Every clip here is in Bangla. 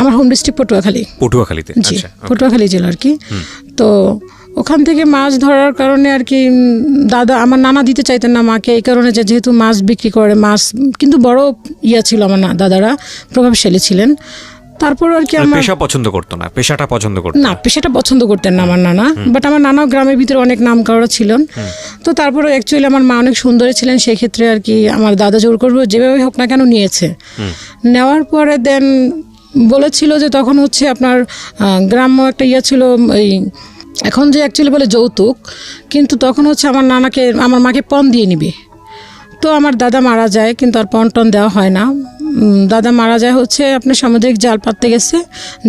আমার হোম ডিস্ট্রিক্ট পটুয়াখালী। পটুয়াখালীতে? জি, আচ্ছা, পটুয়াখালী জেলা আর কি। তো ওখান থেকে মাছ ধরার কারণে আর কি দাদা আমার নানা দিতে চাইতেন না মাকে, এই কারণে যে যেহেতু মাছ বিক্রি করে, মাছ কিন্তু বড় ছিল আমার দাদারা প্রভাবশালী ছিলেন। তারপর আর কি আমার পেশা পছন্দ করতো না, পেশাটা পছন্দ করতো না, পেশাটা পছন্দ করতেন না আমার নানা, বাট আমার নানাও গ্রামের ভিতরে অনেক নাম করা ছিলেন। তো তারপরে অ্যাকচুয়ালি আমার মা অনেক সুন্দরী ছিলেন, সেই ক্ষেত্রে আর কি আমার দাদা জোর করবো যেভাবে হোক না কেন নিয়েছে। নেওয়ার পরে দেন বলেছিল যে তখন হচ্ছে আপনার গ্রাম্য একটা ছিল এই এখন যে অ্যাকচুয়ালি বলে যৌতুক, কিন্তু তখন হচ্ছে আমার নানাকে আমার মাকে পণ দিয়ে নিবে। তো আমার দাদা মারা যায়, কিন্তু আর পণ টন দেওয়া হয় না। দাদা মারা যায় হচ্ছে আপনার সামুদ্রিক জাল পাততে গেছে,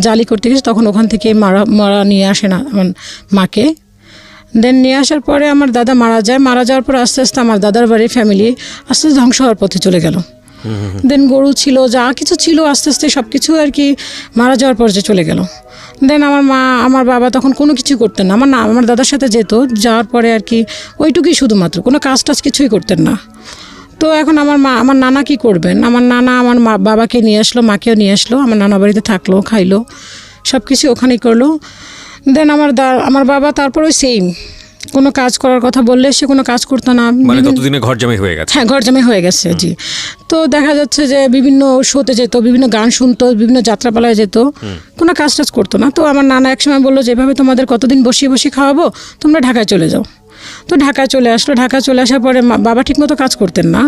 জালি করতে গেছে, তখন ওখান থেকে মারা নিয়ে আসে না আমার মাকে। দেন নিয়ে আসার পরে আমার দাদা মারা যায়। মারা যাওয়ার পর আস্তে আস্তে আমার দাদার বাড়ির ফ্যামিলি আস্তে আস্তে ধ্বংস হওয়ার পথে চলে গেল। দেন গরু ছিল, যা কিছু ছিল আস্তে আস্তে সব কিছু আর কি মারা যাওয়ার পর যে চলে গেল। দেন আমার মা আমার বাবা তখন কোনো কিছু করতেন না। আমার দাদার সাথে যেত, যাওয়ার পরে আর কি ওইটুকুই শুধুমাত্র, কোনো কাজ টাজ কিছুই করতেন না। তো এখন আমার নানা কি করবেন, আমার নানা আমার বাবাকে নিয়ে আসলো, মাকেও নিয়ে আসলো, আমার নানা বাড়িতে থাকলো, খাইলো, সব কিছু ওখানেই করলো। দেন আমার বাবা তারপর ওই সেম কোনো কাজ করার কথা বললে সে কোনো কাজ করতো না। মানে ততদিনে ঘর জামাই হয়ে গেছে? হ্যাঁ, ঘর জামাই হয়ে গেছে, জি। তো দেখা যাচ্ছে যে বিভিন্ন শোতে যেত, বিভিন্ন গান শুনতো, বিভিন্ন যাত্রাপালায় যেত, কোনো কাজ টাজ করতো না। তো আমার নানা একসময় বললো যে এভাবে তোমাদের কতদিন বসিয়ে বসিয়ে খাওয়াবো, তোমরা ঢাকায় চলে যাও। তো ঢাকায় চলে আসলো। ঢাকায় চলে আসার পরে বাবা ঠিকমতো কাজ করতেন না।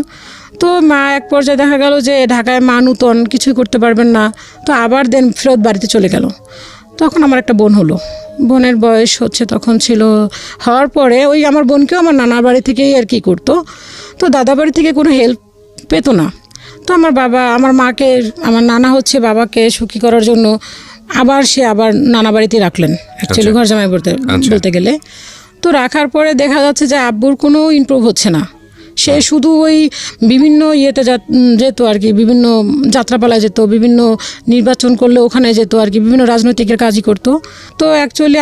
তো মা এক পর্যায়ে দেখা গেল যে ঢাকায় মা নূতন, কিছুই করতে পারবেন না। তো আবার দেন ফেরত বাড়িতে চলে গেল। তখন আমার একটা বোন হলো, বোনের বয়স হচ্ছে তখন ছিল, হওয়ার পরে ওই আমার বোনকেও আমার নানার বাড়ি থেকেই আর কি করতো। তো দাদা বাড়ি থেকে কোনো হেল্প পেতো না। তো আমার মাকে আমার নানা হচ্ছে বাবাকে সুখী করার জন্য আবার নানা বাড়িতে রাখলেন, অ্যাকচুয়ালি ঘর জামাই বলতে গেলে। তো রাখার পরে দেখা যাচ্ছে যে আব্বুর কোনো ইমপ্রুভ হচ্ছে না। সে শুধু ওই বিভিন্ন ইয়েতে যেত আর কি, বিভিন্ন যাত্রাপালায় যেত, বিভিন্ন নির্বাচন করলে ওখানে যেত আর কি, বিভিন্ন রাজনৈতিকের কাজই করতো। তো অ্যাকচুয়ালি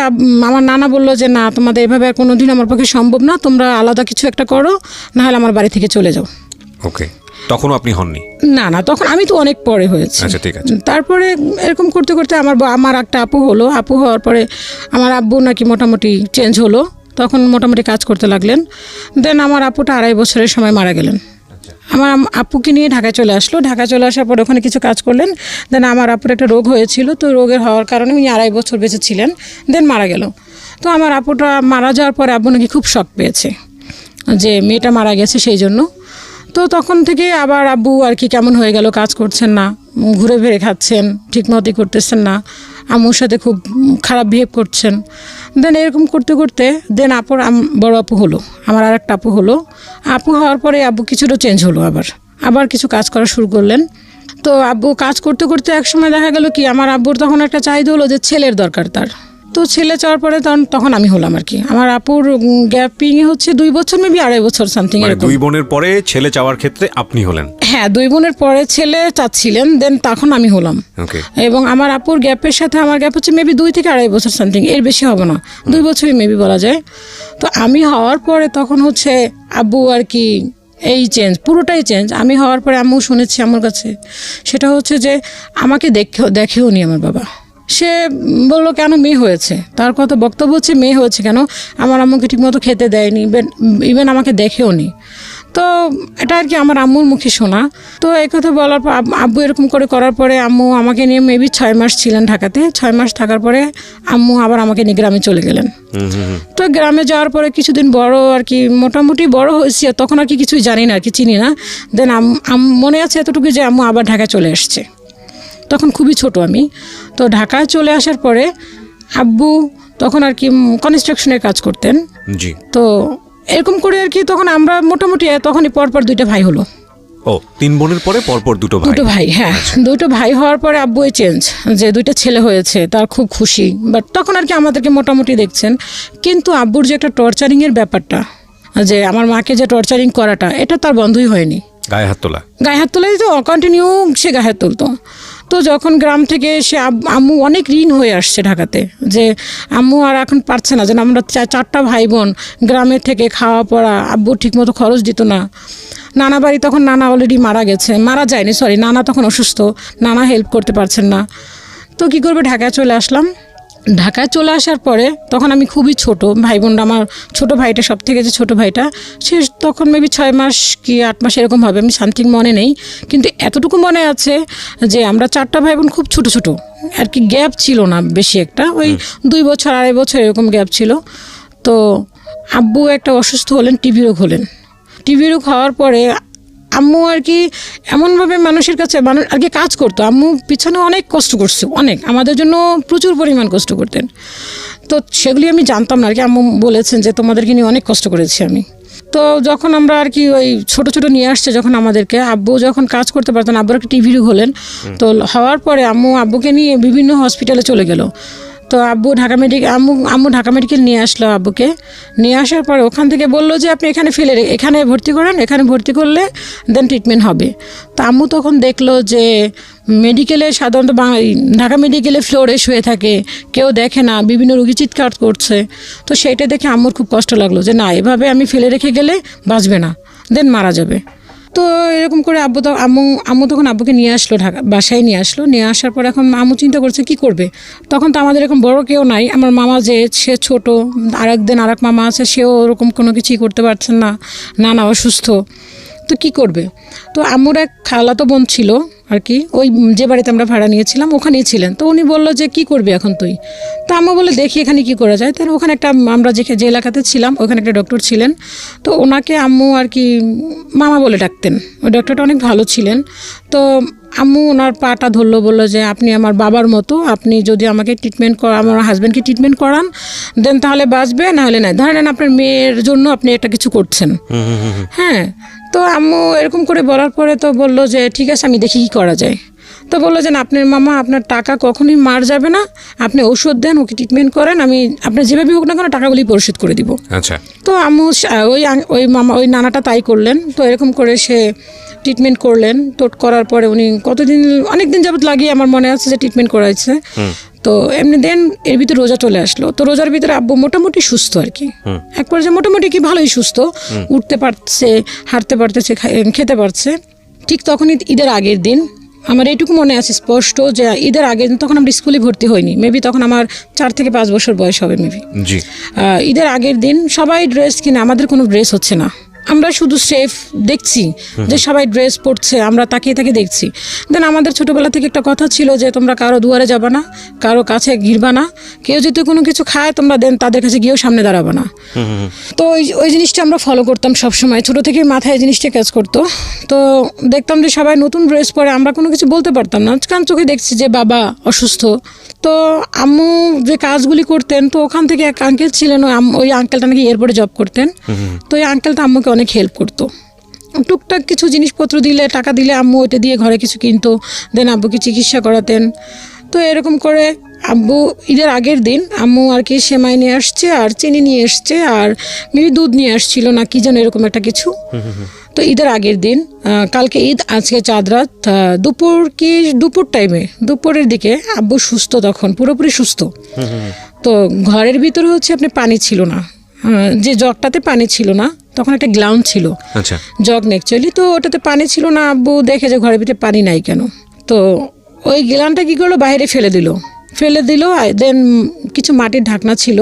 আমার নানা বললো যে না, তোমাদের এভাবে আর কোনো দিন আমার পক্ষে সম্ভব না, তোমরা আলাদা কিছু একটা করো, না হলে আমার বাড়ি থেকে চলে যাও। ওকে, তখনও আপনি হননি? না, তখন আমি তো অনেক পরে হয়েছি। আচ্ছা, ঠিক আছে। তারপরে এরকম করতে করতে আমার একটা আপু হলো। আপু হওয়ার পরে আমার আব্বু নাকি মোটামুটি চেঞ্জ হলো, তখন মোটামুটি কাজ করতে লাগলেন। দেন আমার আপুটা 2.5 বছরের সময় মারা গেলেন। আমার আপুকে নিয়ে ঢাকায় চলে আসলো। ঢাকায় চলে আসার পর ওখানে কিছু কাজ করলেন। দেন আমার আপুর একটা রোগ হয়েছিল, তো রোগের হওয়ার কারণে উনি 2.5 বছর বেঁচে ছিলেন, দেন মারা গেল। তো আমার আপুটা মারা যাওয়ার পরে আব্বু নাকি খুব শক পেয়েছে যে মেয়েটা মারা গেছে, সেই জন্য। তো তখন থেকে আবার আব্বু আর কি কেমন হয়ে গেল, কাজ করছেন না, ঘুরে ফিরে খাচ্ছেন, ঠিক মতোই করতেছেন না, আম্মুর সাথে খুব খারাপ বিহেভ করছেন। দেন এরকম করতে করতে দেন বড় আপু হলো, আমার আর একটা আপু হলো। আপু হওয়ার পরে আব্বু কিছুটা চেঞ্জ হলো, আবার কিছু কাজ করা শুরু করলেন। তো আব্বু কাজ করতে করতে একসময় দেখা গেল কি আমার আব্বুর তখন একটা চাহিদা হলো যে ছেলের দরকার তার। তো ছেলে চাওয়ার পরে তখন আমি হলাম আর কি। আমার আপুর গ্যাপিং হচ্ছে 2 বছর, মেবি 2.5 বছর সামথিং। 2 বোনের পরে ছেলে চাওয়ার ক্ষেত্রে আপনি হলেন? হ্যাঁ, 2 বোনের পরে ছেলে চাচ্ছিলেন, দেন তখন আমি হলাম। এবং আমার আপুর গ্যাপের সাথে আমার গ্যাপ হচ্ছে মেবি 2 থেকে 2.5 বছর সামথিং, এর বেশি হবে না, 2 বছরই মেবি বলা যায়। তো আমি হওয়ার পরে তখন হচ্ছে আব্বু আর কি এই চেঞ্জ, পুরোটাই চেঞ্জ। আমি হওয়ার পরে আম্মু শুনেছি আমার কাছে, সেটা হচ্ছে যে আমাকে দেখেও নি আমার বাবা। সে বললো কেন মেয়ে হয়েছে, তার কথা বক্তব্য হচ্ছে মেয়ে হয়েছে কেন, আমার আম্মুকে ঠিকমতো খেতে দেয়নি, ইভেন আমাকে দেখেও নি। তো এটা আর কি আমার আম্মুর মুখে শোনা। তো এই কথা বলার পর আব্বু এরকম করার পরে আম্মু আমাকে নিয়ে মেবি 6 মাস ছিলেন ঢাকাতে। 6 মাস থাকার পরে আম্মু আবার আমাকে নিয়ে গ্রামে চলে গেলেন। তো গ্রামে যাওয়ার পরে কিছুদিন বড় আর কি, মোটামুটি বড় হয়েছি, তখন আর কি কিছুই জানি না আর কি, চিনি না। দেন মনে আছে এতটুকু যে আম্মু আবার ঢাকায় চলে আসছে, তখন খুবই ছোট আমি। তো ঢাকায় চলে আসার পরে আব্বু তখন আর কি কনস্ট্রাকশনের কাজ করতেন। জি। তো এরকম করে আর কি তখন আমরা মোটামুটি তখনই পরপর 2টা ভাই হলো। ও, 3 বোনের পরে পরপর 2 ভাই। হ্যাঁ, 2 ভাই হওয়ার পরে আব্বু চেঞ্জ, যে 2টা ছেলে হয়েছে, তার খুব খুশি। বাট তখন আর কি আমাদেরকে মোটামুটি দেখছেন, কিন্তু আব্বুর যে একটা টর্চারিংয়ের ব্যাপারটা, যে আমার মাকে যে টর্চারিং করাটা, এটা তার বন্ধই হয়নি। গায়ে হাত তোলাই তো কন্টিনিউ, সে গায়ে হাত তুলতো। তো যখন গ্রাম থেকে সে আম্মু অনেক ঋণ হয়ে আসছে ঢাকাতে, যে আম্মু আর এখন পারছে না, যেন আমরা 4টা ভাই বোন গ্রামের থেকে খাওয়া পড়া, আব্বু ঠিকমতো খরচ দিত না। নানা বাড়ি তখন নানা অলরেডি মারা যায়নি, নানা তখন অসুস্থ, নানা হেল্প করতে পারছেন না। তো কী করবে, ঢাকায় চলে আসলাম। ঢাকায় চলে আসার পরে তখন আমি খুবই ছোট, ভাই বোনরা, আমার ছোট ভাইটা সব থেকে যে ছোট ভাইটা, সে তখন মেবি 6 মাস কি 8 মাস এরকম হবে, আমি সামথিং মনে নেই, কিন্তু এতটুকু মনে আছে যে আমরা 4টা ভাই বোন খুব ছোট ছোট আর কি, গ্যাপ ছিল না বেশি একটা, ওই 2 বছর 2.5 বছর এরকম গ্যাপ ছিল। তো আব্বু একটা অসুস্থ হলেন, টিবি রোগ হলেন। টিবি রোগ হওয়ার পরে আম্মু আর কি এমনভাবে মানুষের কাছে মানুষ আর কি কাজ করতো, আম্মু পিছনে অনেক কষ্ট করছে, অনেক, আমাদের জন্য প্রচুর পরিমাণ কষ্ট করতেন। তো সেগুলি আমি জানতাম না আর কি, আম্মু বলেছেন যে তোমাদেরকে নিয়ে অনেক কষ্ট করেছি আমি। তো যখন আমরা আর কি ওই ছোট ছোট নিয়ে আসছে যখন আমাদেরকে, আব্বু যখন কাজ করতে পারতেন, আব্বুর একটা টিভি রোগ হলেন। তো হওয়ার পরে আব্বুকে নিয়ে বিভিন্ন হসপিটালে চলে গেল। তো আম্মু ঢাকা মেডিকেল নিয়ে আসলো আব্বুকে। নিয়ে আসার পরে ওখান থেকে বললো যে আপনি এখানে ভর্তি করেন, এখানে ভর্তি করলে দেন ট্রিটমেন্ট হবে। তো আম্মু তখন দেখলো যে মেডিকেলে সাধারণত ঢাকা মেডিকেলে ফ্লোরে শুয়ে থাকে, কেউ দেখে না, বিভিন্ন রোগী চিৎকার করছে। তো সেইটা দেখে আম্মুর খুব কষ্ট লাগলো যে না, এভাবে আমি ফেলে রেখে গেলে বাঁচবে না, দেন মারা যাবে। তো এরকম করে আম্মু তখন আব্বুকে নিয়ে আসলো, বাসায় নিয়ে আসলো। নিয়ে আসার পর এখন আম্মু চিন্তা করছে কি করবে। তখন তো আমাদের এরকম বড় কেউ নাই, আমার মামা যে সে ছোট, আরেক মামা আছে, সেও ওরকম কোনো কিছুই করতে পারছেন না, নানা অসুস্থ, তো কি করবে। তো আম্মুর এক খালাতো বোন ছিল আর কি, ওই যে বাড়িতে আমরা ভাড়া নিয়েছিলাম ওখানেই ছিলেন। তো উনি বললো যে কি করবি এখন তুই। তো আম্মু বলে দেখি এখানে কি করা যায়। তাহলে ওখানে আমরা যে এলাকাতে ছিলাম ওখানে একটা ডক্টর ছিলেন। তো ওনাকে আম্মু আর কি মামা বলে ডাকতেন, ওই ডক্টরটা অনেক ভালো ছিলেন। তো আম্মু ওনার পাটা ধরলো, বললো যে আপনি আমার বাবার মতো, আপনি যদি আমাকে আমার হাজব্যান্ডকে ট্রিটমেন্ট করান দেন তাহলে বাঁচবে, নাহলে নাই। ধরেন আপনার মেয়ের জন্য আপনি একটা কিছু করছেন। হ্যাঁ, তো আম্মু এরকম করে বলার পরে তো বললো যে ঠিক আছে, আমি দেখি কী করা যায়। তো বললো যে না, আপনার মামা, আপনার টাকা কখনোই মার যাবে না, আপনি ওষুধ দেন, ওকে ট্রিটমেন্ট করেন, আমি আপনার যেভাবে হোক না কেন টাকাগুলি পরিশোধ করে দিব। আচ্ছা। তো আম্মু ওই নানাটা তাই করলেন। তো এরকম করে সে ট্রিটমেন্ট করলেন। তো করার পরে উনি অনেক দিন যাবত লাগিয়ে আমার মনে আছে যে ট্রিটমেন্ট করাইছে। তো এমনি দেন এর ভিতরে রোজা চলে আসলো। তো রোজার ভিতরে আব্বু মোটামুটি সুস্থ আর কি, এক পর্যায়ে মোটামুটি কি ভালোই সুস্থ, উঠতে পারছে, হাঁটতে পারতেছে, খেতে পারছে। ঠিক তখনই ঈদের আগের দিন, আমার এইটুকু মনে আছে স্পষ্ট যে ঈদের আগের দিন, তখন আমরা স্কুলে ভর্তি হইনি, মেবি তখন আমার 4 থেকে 5 বছর বয়স হবে মেবি। ঈদের আগের দিন সবাই ড্রেস কিনে, আমাদের কোনো ড্রেস হচ্ছে না, আমরা শুধু সেফ দেখছি যে সবাই ড্রেস পরছে, আমরা তাকিয়ে দেখছি। দেন আমাদের ছোটোবেলা থেকে একটা কথা ছিল যে তোমরা কারো দুয়ারে যাবা না, কারো কাছে ঘিরবা না, কেউ যদি কোনো কিছু খায় তোমরা দেন তাদের কাছে গিয়েও সামনে দাঁড়াবা না। তো ওই জিনিসটা আমরা ফলো করতাম সবসময়, ছোটো থেকে মাথায় এই জিনিসটা কাজ করতো। তো দেখতাম যে সবাই নতুন ড্রেস পরে, আমরা কোনো কিছু বলতে পারতাম না, কারণ চোখে দেখছি যে বাবা অসুস্থ। তো আম্মু যে কাজগুলি করতেন, তো ওখান থেকে এক আঙ্কেল ছিলেন, ওই আঙ্কেলটা নাকি এয়ারপোর্টে জব করতেন। তো এই আঙ্কেলটা আম্মুকে অনেক হেল্প করতো, টুকটাক কিছু জিনিসপত্র দিলে, টাকা দিলে আম্মু ওইটা দিয়ে ঘরে কিছু কিনতো, দেন আব্বুকে চিকিৎসা করাতেন। তো এরকম করে আব্বু ঈদের আগের দিন আম্মু আর কি সেমাই নিয়ে আসছে, আর চিনি নিয়ে আসছে, আর মেবি দুধ নিয়ে আসছিল না কি যেন এরকম একটা কিছু। তো ঈদের আগের দিন, কালকে ঈদ, আজকে চাঁদ রাত, দুপুরের দিকে আব্বু সুস্থ, তখন পুরোপুরি সুস্থ। তো ঘরের ভিতরে হচ্ছে আপনি পানি ছিল না, যে জগটাতে পানি ছিল না, তখন একটা গ্লাউন্ড ছিল, জগ অ্যাকচুয়ালি। তো ওটাতে পানি ছিল না, আব্বু দেখে যে ঘরের ভিতরে পানি নাই কেন। তো ওই গ্লাউন্ডটা কী করলো, বাইরে ফেলে দিল। দেন কিছু মাটির ঢাকনা ছিল,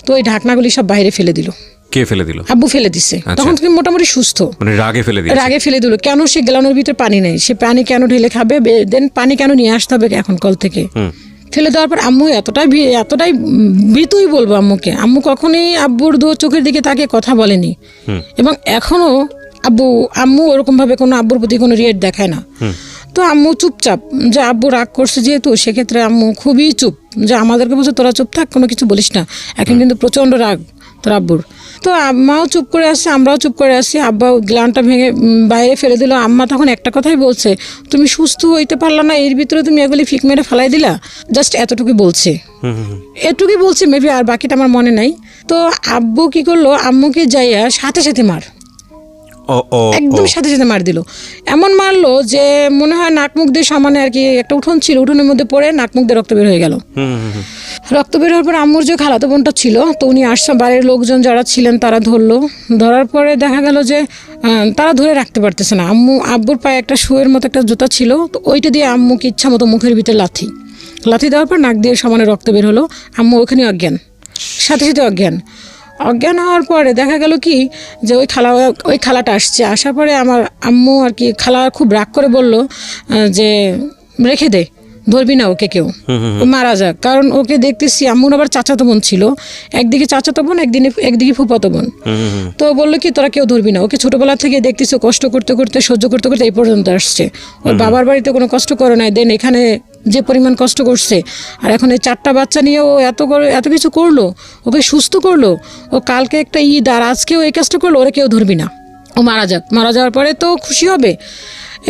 তো ওই ঢাকনাগুলি সব বাইরে ফেলে দিল। কে ফেলে দিল? আব্বু ফেলে দিছে। তখন তুমি মোটামুটি সুস্থ, মানে রাগে ফেলে দিল। কেন সে গ্লাউন্ডের ভিতরে পানি নেই, সে পানি কেন ঢেলে খাবে, দেন পানি কেন নিয়ে আসতে হবে এখন কল থেকে। ফেলে দেওয়ার পর আম্মু এতটাই ভীতুই বলবো আম্মুকে, আম্মু কখনোই আব্বুর চোখের দিকে তাকে কথা বলেনি, এবং এখনো আম্মু ওরকমভাবে কোনো আব্বুর প্রতি কোনো রিয়েট দেখায় না। তো আম্মু চুপচাপ, যে আব্বু রাগ করছে যেহেতু, সেক্ষেত্রে আম্মু খুবই চুপ, যে আমাদেরকে বলছে তোরা চুপ থাক, কোনো কিছু বলিস না, এখন কিন্তু প্রচণ্ড রাগ তোর আব্বুর। তো আম্মাও চুপ করে আসছে, আমরাও চুপ করে আসছি। আব্বা গ্লানটা ভেঙে বাইরে ফেলে দিল। আম্মা তখন একটা কথাই বলছে, তুমি সুস্থ হইতে পারলা না, এর ভিতরে তুমি এগুলি ফিক মেরে ফেলাই দিলা, জাস্ট এতটুকুই বলছে, মেবি, আর বাকিটা আমার মনে নাই। তো আব্বু কি করলো, আম্মুকে যাইয়া সাথে মার, একদম সাথে মার দিল। এমন মারলো যে মনে হয় নাক মুখ দিয়ে সমানে আর কি, একটা উঠোন ছিল, উঠোনের মধ্যে পড়ে নাক মুখ দিয়ে রক্ত বের হয়ে গেল। রক্ত বের হওয়ার পর আম্মুর যে খালাতো বোনটা ছিল, তো উনি আসছে, বাড়ির লোকজন যারা ছিলেন তারা ধরার পরে দেখা গেল যে তারা ধরে রাখতে পারতেছে না। আব্বুর পায়ে একটা শুয়ের মতো একটা জুতা ছিল, তো ওইটা দিয়ে আম্মুকে ইচ্ছা মতো মুখের ভিতরে লাথি, লাথি দেওয়ার পর নাক দিয়ে সমানে রক্ত বের হলো, আম্মু ওখানে অজ্ঞান, সাথে সাথে অজ্ঞান হওয়ার পরে দেখা গেল কি যে ওই খালাটা আসছে, আসার পরে আমার আম্মু আর কি খালা খুব রাগ করে বলল যে রেখে দে, ধরবি না ওকে কেউ, ও মারা যাক। কারণ ওকে দেখতেছি আম্মুর আবার চাচাতো বোন ছিল, একদিকে চাচাতো বোন একদিকে ফুফাতো বোন। তো বললো কি তোরা কেউ ধরবি না ওকে, ছোটবেলা থেকে দেখতেছি কষ্ট করতে করতে সহ্য করতে করতে এই পর্যন্ত আসছে। ওর বাবার বাড়িতে কোনো কষ্ট করে নাই, দেন এখানে যে পরিমাণ কষ্ট করছে, আর এখন এই 4টা বাচ্চা নিয়ে ও এত কিছু করলো, ওকে সুস্থ করলো, ও কালকে একটা ঈদ আর আজকেও এই কাজটা করলো, ওরা কেউ ধরবি না, ও মারা যাক, মারা যাওয়ার পরে তো খুশি হবে।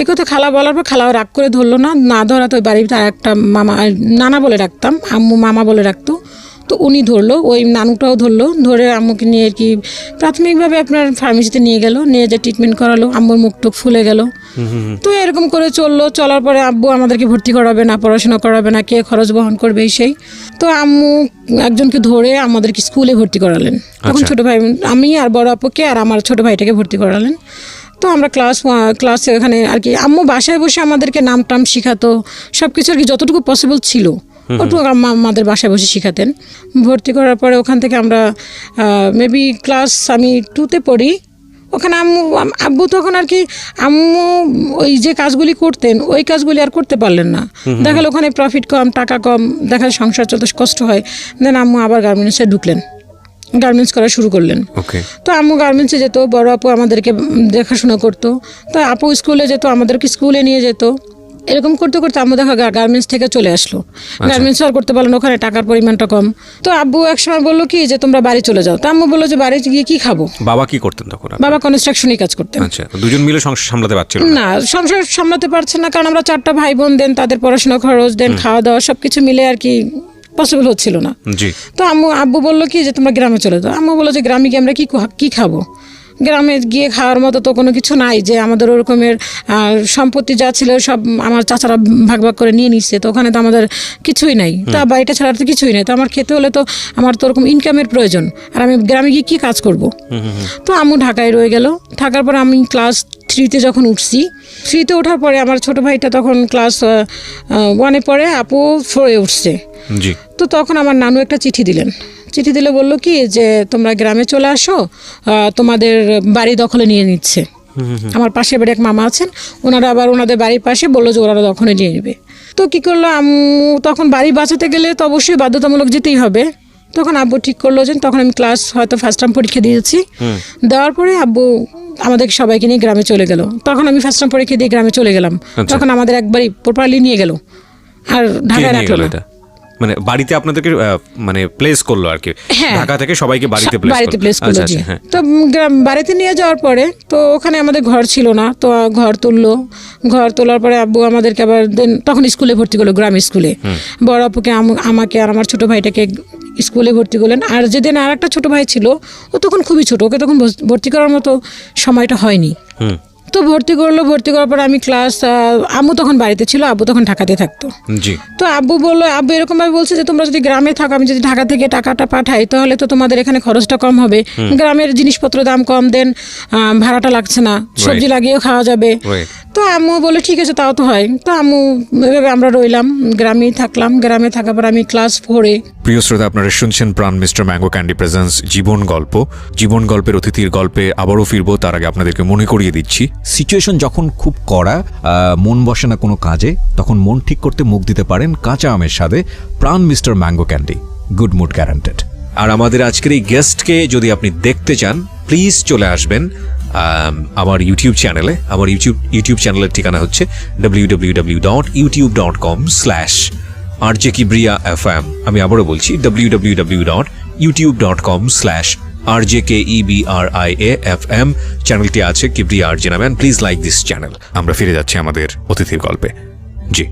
এই কথা খালা বলার পর খালাও রাগ করে ধরলো না ধরা তো বাড়িতে আর একটা মামা, নানা বলে রাখতাম, আম্মু মামা বলে রাখতো, তো উনি ধরলো, ওই নানুটাও ধরলো, ধরে আম্মুকে নিয়ে আর কি প্রাথমিকভাবে আপনার ফার্মেসিতে নিয়ে গেল, নিয়ে যে ট্রিটমেন্ট করালো, আম্মুর মুখ টুক ফুলে গেল। তো এরকম করে চলার পরে আব্বু আমাদেরকে ভর্তি করাবে না, পড়াশোনা করাবে না, কে খরচ বহন করবে সেই। তো আম্মু একজনকে ধরে আমাদেরকে স্কুলে ভর্তি করালেন। তখন ছোটো ভাই, আমি আর বড় আপুকে আর আমার ছোটো ভাইটাকে ভর্তি করালেন। তো আমরা ক্লাসে ওখানে আর কি আম্মু বাসায় বসে আমাদেরকে নাম টাম শিখাতো, সব কিছু আর কি যতটুকু পসিবল ছিল ওটুকু আমাদের বাসায় বসে শিখাতেন। ভর্তি করার পরে ওখান থেকে আমরা মেবি ক্লাস আমি 2তে পড়ি, ওখানে আব্বু তখন আর কি আম্মু ওই যে কাজগুলি করতেন ওই কাজগুলি আর করতে পারলেন না, দেখালো ওখানে প্রফিট কম, টাকা কম, দেখা সংসার চলতে কষ্ট হয়। দেন আম্মু আবার গার্মেন্টসে ঢুকলেন, গার্মেন্টস করা শুরু করলেন। তো আম্মু গার্মেন্টসে যেত, বড় আপু আমাদেরকে দেখাশোনা করতো, তো আপু স্কুলে যেত, আমাদেরকে স্কুলে নিয়ে যেত। এরকম করতে করতে আম্মু দেখা গার্মেন্টস থেকে চলে আসলো, গার্মেন্টস আর করতে পারলো না, ওখানে টাকার পরিমাণটা কম। তো আব্বু একসময় বললো কি যে তোমরা বাড়ি চলে যাও, তো আম্মু বললো যে বাড়ি গিয়ে কি খাবো। বাবা কি করতেন তখন? বাবা কনস্ট্রাকশনই কাজ করতেন। আচ্ছা, দুজন মিলে সংসার সামলাতে পারছিল না? সংসার সামলাতে পারছে না, কারণ আমরা 4টা ভাই বোন, দেন তাদের পড়াশোনা খরচ, দেন খাওয়া দাওয়া সবকিছু মিলে আর কি পসিবল হচ্ছিল না। তো আব্বু বললো কি যে তোমরা গ্রামে চলে যাও। আম্মু বললো যে গ্রামে গিয়ে আমরা কি খাবো, গ্রামে গিয়ে খাওয়ার মতো তো কোনো কিছু নাই, যে আমাদের ওরকমের সম্পত্তি যা ছিল সব আমার চাচারা ভাগ করে নিয়ে নিচ্ছে, তো ওখানে তো আমাদের কিছুই নাই, তা বাড়িটা ছাড়া তো কিছুই নেই, তো আমার খেতে হলে তো আমার তো ওরকম ইনকামের প্রয়োজন, আর আমি গ্রামে গিয়ে কী কাজ করব। তো আম্মু ঢাকায় রয়ে গেল। থাকার পর আমি ক্লাস 3তে যখন উঠছি, 3তে ওঠার পরে আমার ছোটো ভাইটা তখন ক্লাস 1-এ পড়ে, আপু 4-এ উঠছে। তো তখন আমার নানু একটা চিঠি দিলে বললো কি যে তোমরা গ্রামে চলে আসো, তোমাদের বাড়ি দখলে নিয়ে নিচ্ছে। আমার পাশে বাড়ি এক মামা আছেন, ওনারা আবার ওনাদের বাড়ির পাশে বললো যে ওরা দখলে নিয়ে নেবে। তো কী করলো আম্মু, তখন বাড়ি বাঁচাতে গেলে তো অবশ্যই বাধ্যতামূলক যেতেই হবে। তখন আব্বু ঠিক করলো যে তখন আমি ক্লাস হয়তো ফার্স্ট টার্ম পরীক্ষা দিয়েছি, দেওয়ার পরে আব্বু আমাদেরকে সবাইকে নিয়ে গ্রামে চলে গেল। তখন আমি ফার্স্ট টার্ম পরীক্ষা দিয়ে গ্রামে চলে গেলাম। তখন আমাদের একবারই প্রপারলি নিয়ে গেল, আর ঢাকায় রাখলো না। মানে বাড়িতে আপনাদেরকে মানে প্লেস করলো আর কি, ঢাকা থেকে সবাইকে বাড়িতে প্লেস করলো। তো বাড়িতে নিয়ে যাওয়ার পরে তো ওখানে আমাদের ঘর ছিল না, তো ঘর তোলার পরে আব্বু আমাদেরকে আবার তখন স্কুলে ভর্তি করলো, গ্রাম স্কুলে। বড় আপুকে আমাকে আর আমার ছোট ভাইটাকে স্কুলে ভর্তি করলেন। আর যেদিন আর একটা ছোট ভাই ছিল, ও তখন খুবই ছোট, ওকে তখন ভর্তি করার মতো সময়টা হয়নি। তো ভর্তি করার পর আমি আম্মু তখন বাড়িতে ছিল, আব্বু তখন ঢাকাতে থাকতো। তো আব্বু এরকম ভাবে বলছে যে তোমরা যদি গ্রামে থাকো, আমি যদি ঢাকা থেকে টাকাটা পাঠাই তাহলে তো তোমাদের এখানে খরচটা কম হবে, গ্রামের জিনিসপত্র দাম কম, দেন ভাড়াটা লাগছে না, সবজি লাগিয়েও খাওয়া যাবে। তো আম্মু বলে ঠিক আছে তাও তো হয়। তো আম্মু এভাবে আমরা রইলাম, গ্রামে থাকার পর আমি ক্লাস 4-এ। প্রিয় শ্রোতা, আপনারা শুনছেন প্রাণ মিস্টার ম্যাঙ্গো ক্যান্ডি প্রেজেন্স জীবন গল্পের অতিথির গল্পে আবারও ফিরবো। তার আগে আপনাদেরকে মনে করিয়ে দিচ্ছি, সিচুয়েশন যখন খুব কড়া, মন বসে না কোনো কাজে, তখন মন ঠিক করতে মুখ দিতে পারেন কাঁচা আমের স্বাদে Pran mister mango candy, good mood guaranteed. আর আমাদের আজকের এই গেস্টকে যদি আপনি দেখতে চান, প্লিজ চলে আসবেন আমার ইউটিউব চ্যানেলে। আমার ইউটিউব চ্যানেলের ঠিকানা হচ্ছে www.youtube.com/RJKebriafm। আমি আবারও বলছি www.youtube.com/RJKEBRIAFM। চ্যানেলটি আছে কিবরিয়া আরজে নামে। Please like this channel. আমরা ফিরে যাচ্ছি আমাদের অতিথির গল্পে। জি,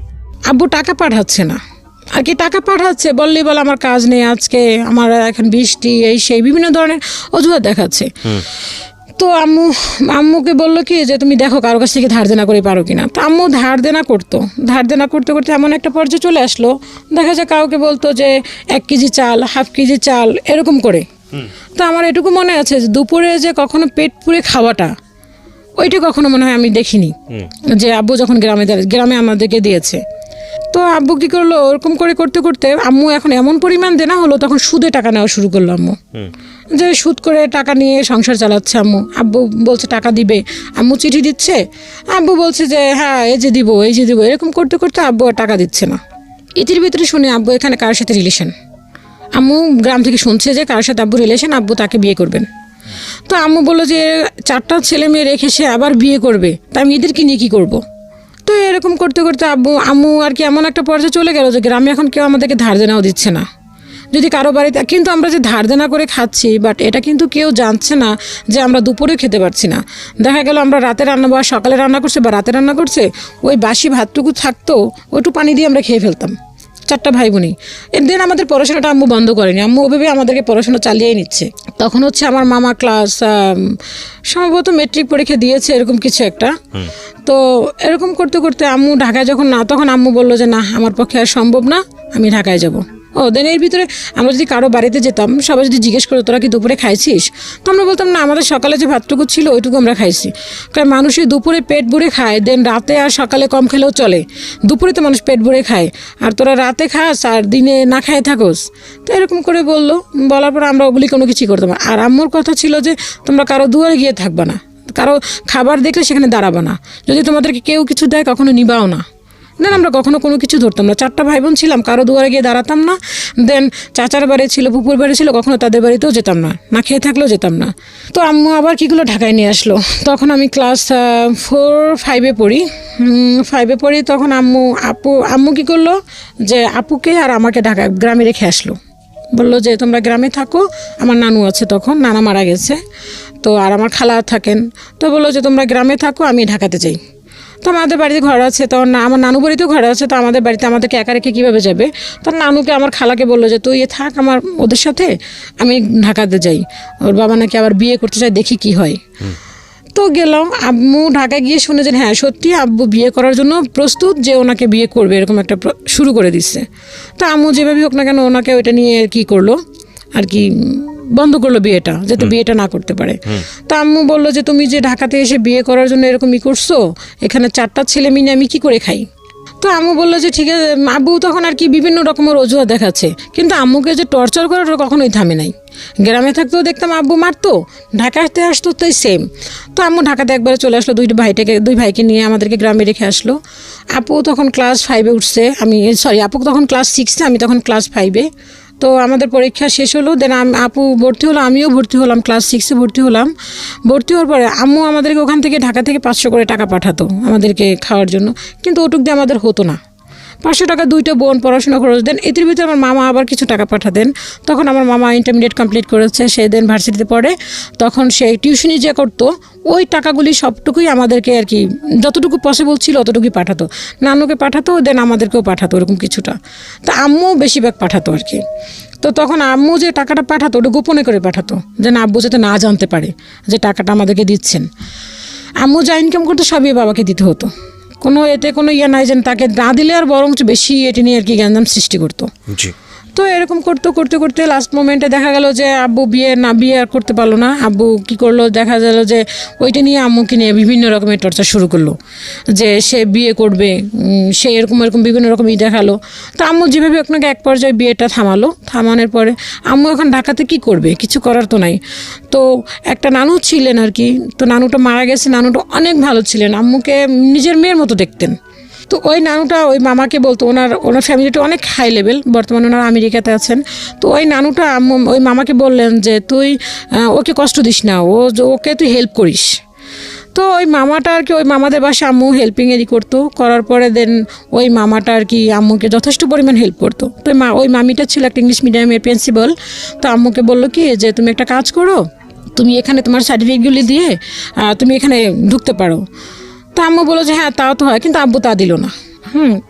আব্বু টাকা পাঠাচ্ছে না আর কি, টাকা পাঠাচ্ছে বললেই বলে আমার কাজ নেই, আজকে আমার এখন বৃষ্টি, এই সেই বিভিন্ন ধরনের অজুহাত দেখাচ্ছে। তো আম্মুকে বললো কি যে তুমি দেখো কারো কাছ থেকে ধার দেনা করে পারো কিনা। তো আম্মু ধার দেনা করতে এমন একটা পর্যায়ে চলে আসলো, দেখা যায় কাউকে বলতো যে 1 কেজি চাল, হাফ কেজি চাল, এরকম করে। তো আমার এটুকু মনে আছে যে দুপুরে যে কখনো পেট পুরে খাওয়াটা, ওইটা কখনো মনে হয় আমি দেখিনি, যে আব্বু যখন গ্রামে আমাদেরকে দিয়েছে। তো আব্বু কী করলো, ওরকম করে করতে করতে আম্মু এখন এমন পরিমাণ দেনা হলো, তখন সুদে টাকা নেওয়া শুরু করলো আম্মু। যে সুদ করে টাকা নিয়ে সংসার চালাচ্ছে আম্মু। আব্বু বলছে টাকা দিবে, আম্মু চিঠি দিচ্ছে, আব্বু বলছে যে হ্যাঁ এই যে দিব, এরকম করতে করতে আব্বু আর টাকা দিচ্ছে না। ইতির ভিতরে শুনে আব্বু এখানে কার সাথে রিলেশন, আম্মু গ্রাম থেকে শুনছে যে কার সাথে আব্বু রিলেশন, আব্বু তাকে বিয়ে করবেন। তো আম্মু বললো যে 4টা ছেলে মেয়ে রেখে সে আবার বিয়ে করবে, তা আমি এদেরকে নিয়ে কী করবো। তো এরকম করতে করতে আম্মু আর কি এমন একটা পর্যায়ে চলে গেল যে গ্রামে এখন কেউ আমাদেরকে ধার দেনাও দিচ্ছে না। যদি কারো বাড়িতে, কিন্তু আমরা যে ধার দেনা করে খাচ্ছি, বাট এটা কিন্তু কেউ জানছে না যে আমরা দুপুরে খেতে পারছি না। দেখা গেল আমরা রাতে রান্না বা সকালে রান্না করছে বা রাতে রান্না করছে, ওই বাসি ভাতটুকু থাকতো, ওইটু পানি দিয়ে আমরা খেয়ে ফেলতাম 4টা ভাই বোনই। এর আমাদের পড়াশোনাটা আম্মু বন্ধ করেনি, আম্মু ওভাবে আমাদেরকে পড়াশোনা চালিয়েই নিচ্ছে। তখন হচ্ছে আমার মামা ক্লাস সম্ভবত মেট্রিক পরীক্ষা দিয়েছে, এরকম কিছু একটা। তো এরকম করতে করতে আম্মু ঢাকায় যখন না, তখন আম্মু বললো যে না আমার পক্ষে আর সম্ভব না, আমি ঢাকায় যাব। দেন এর ভিতরে আমরা যদি কারো বাড়িতে যেতাম, সবাই যদি জিজ্ঞেস করতো তোরা কি দুপুরে খাইছিস, তো আমরা বলতাম না আমাদের সকালে যে ভাতটুকু ছিল ওইটুকু আমরা খাইছি। কারণ মানুষই দুপুরে পেট ভরে খায়, দেন রাতে আর সকালে কম খেলেও চলে, দুপুরে তো মানুষ পেট ভরে খায়, আর তোরা রাতে খাস আর দিনে না খায় থাকোস। তো এরকম করে বললো, বলার পর আমরা ওগুলি কোনো কিছুই করতাম না। আর আম্মুর কথা ছিল যে তোমরা কারো দুয়ারে গিয়ে থাকবা না, কারো খাবার দেখলে সেখানে দাঁড়াবা না, যদি তোমাদেরকে কেউ কিছু দেয় কখনো নিবাও না। দেন আমরা কখনো কোনো কিছু ধরতাম না, 4টা ভাই বোন ছিলাম, কারো দুয়ারে গিয়ে দাঁড়াতাম না। দেন চাচার বাড়ি ছিল, পুকুর বাড়ি ছিল, কখনো তাদের বাড়িতেও যেতাম না, না খেয়ে থাকলেও যেতাম না। তো আম্মু আবার কীগুলো ঢাকায় নিয়ে আসলো, তখন আমি ক্লাস 4-5 পড়ি। 5 পড়ি, তখন আম্মু কী করলো যে আপুকে আর আমাকে ঢাকা গ্রামে রেখে আসলো। বললো যে তোমরা গ্রামে থাকো, আমার নানু আছে, তখন নানা মারা গেছে, তো আর আমার খালা থাকেন। তো বললো যে তোমরা গ্রামে থাকো, আমি ঢাকাতে যাই। তো আমাদের বাড়িতে ঘর আছে, তো আমার নানু বাড়িতেও ঘর আছে, তো আমাদের বাড়িতে আমাদেরকে একা রেখে কীভাবে যাবে। তো নানুকে আমার খালাকে বললো যে তুই থাক আমার ওদের সাথে, আমি ঢাকাতে যাই, ওর বাবা নাকি আবার বিয়ে করতে চাই, দেখি কি হয়। তো গেলাম, আম্মু ঢাকায় গিয়ে শুনে যে হ্যাঁ সত্যি আব্বু বিয়ে করার জন্য প্রস্তুত, যে ওনাকে বিয়ে করবে, এরকম একটা শুরু করে দিচ্ছে। তো আম্মু যেভাবে হোক না কেন ওনাকে ওইটা নিয়ে কী করলো আর কি, বন্ধ করলো বিয়েটা, যাতে বিয়েটা না করতে পারে। তা আম্মু বললো যে তুমি যে ঢাকাতে এসে বিয়ে করার জন্য এরকমই করছো, এখানে 4টা ছেলে মিলে আমি কি করে খাই। তো আম্মু বললো যে ঠিক আছে। আব্বু তখন আর কি বিভিন্ন রকমের অজুহাত দেখাচ্ছে, কিন্তু আম্মুকে যে টর্চার করার কখনোই থামে নাই। গ্রামে থাকতেও দেখতাম আব্বু মারতো, ঢাকাতে আসতো তো সেম। তো আম্মু ঢাকাতে একবারে চলে আসলো, 2 ভাইকে নিয়ে আমাদেরকে গ্রামে রেখে আসলো। আপু তখন ক্লাস 5 উঠছে, আপু তখন ক্লাস 6, আমি তখন ক্লাস 5। তো আমাদের পরীক্ষা শেষ হলো, দেন আপু ভর্তি হলো, আমিও ভর্তি হলাম, ক্লাস 6 ভর্তি হলাম। ভর্তি হওয়ার পরে আম্মু আমাদেরকে ওখান থেকে ঢাকা থেকে 500 করে টাকা পাঠাতো আমাদেরকে খাওয়ার জন্য, কিন্তু ওটুক দিয়ে আমাদের হতো না। 500 টাকা 2টা বোন পড়াশোনা খরচ দেন। এটির ভিতরে আমার মামা আবার কিছু টাকা পাঠাতেন। তখন আমার মামা ইন্টারমিডিয়েট কমপ্লিট করেছে, সে দেন ভার্সিটিতে পড়ে। তখন সে টিউশনি যে করতো, ওই টাকাগুলি সবটুকুই আমাদেরকে আর কি যতটুকু পসিবল ছিল অতটুকুই পাঠাতো। নানুকে পাঠাতো, দেন আমাদেরকেও পাঠাতো, এরকম কিছুটা। তা আম্মু বেশিরভাগ পাঠাতো আর কি। তো তখন আম্মু যে টাকাটা পাঠাতো ওটা গোপনে করে পাঠাতো, যে না আব্বু যাতে না জানতে পারে যে টাকাটা আমাদেরকে দিচ্ছেন। আম্মু যা ইনকাম করতো সবই বাবাকে দিতে হতো, এতে কোনো নাই যেন তাকে না দিলে আর বরং বেশি এটি নিয়ে আর কি গ্যাঞ্জাম সৃষ্টি করতো। তো এরকম করতে করতে লাস্ট মোমেন্টে দেখা গেল যে আব্বু বিয়ে আর করতে পারলো না। আব্বু কি করলো, দেখা গেল যে ওইটা নিয়ে আম্মুকে নিয়ে বিভিন্ন রকমের টর্চার শুরু করলো, যে সে বিয়ে করবে, সে এরকম বিভিন্ন রকমই দেখালো। তো আম্মু যেভাবে আপনাকে এক পর্যায়ে বিয়েটা থামানোর পরে আম্মু এখন ঢাকাতে কি করবে, কিছু করার তো নাই। তো একটা নানু ছিলেন আর কি, তো নানুটা মারা গেছে। নানুটা অনেক ভালো ছিলেন, আম্মুকে নিজের মেয়ের মতো দেখতেন। তো ওই নানুটা ওই মামাকে বলতো, ওনার ফ্যামিলিটা অনেক হাই লেভেল, বর্তমানে ওনারা আমেরিকাতে আছেন। তো ওই নানুটা ওই মামাকে বললেন যে তুই ওকে কষ্ট দিস না, ওকে তুই হেল্প করিস। তো ওই মামাটা আর কি, ওই মামাদের বাসায় আম্মু হেল্পিংয়েরই করতো, করার পরে দেন ওই মামাটা আর কি আম্মুকে যথেষ্ট পরিমাণ হেল্প করতো। তো ওই মামিটা ছিল একটা ইংলিশ মিডিয়ামের প্রিন্সিপাল। তো আম্মুকে বললো কি যে তুমি একটা কাজ করো, তুমি এখানে তোমার সার্টিফিকেটগুলি দিয়ে তুমি এখানে ঢুকতে পারো। তো আম্মু বললো যে হ্যাঁ তাও তো হয়, কিন্তু আব্বু তা দিল না।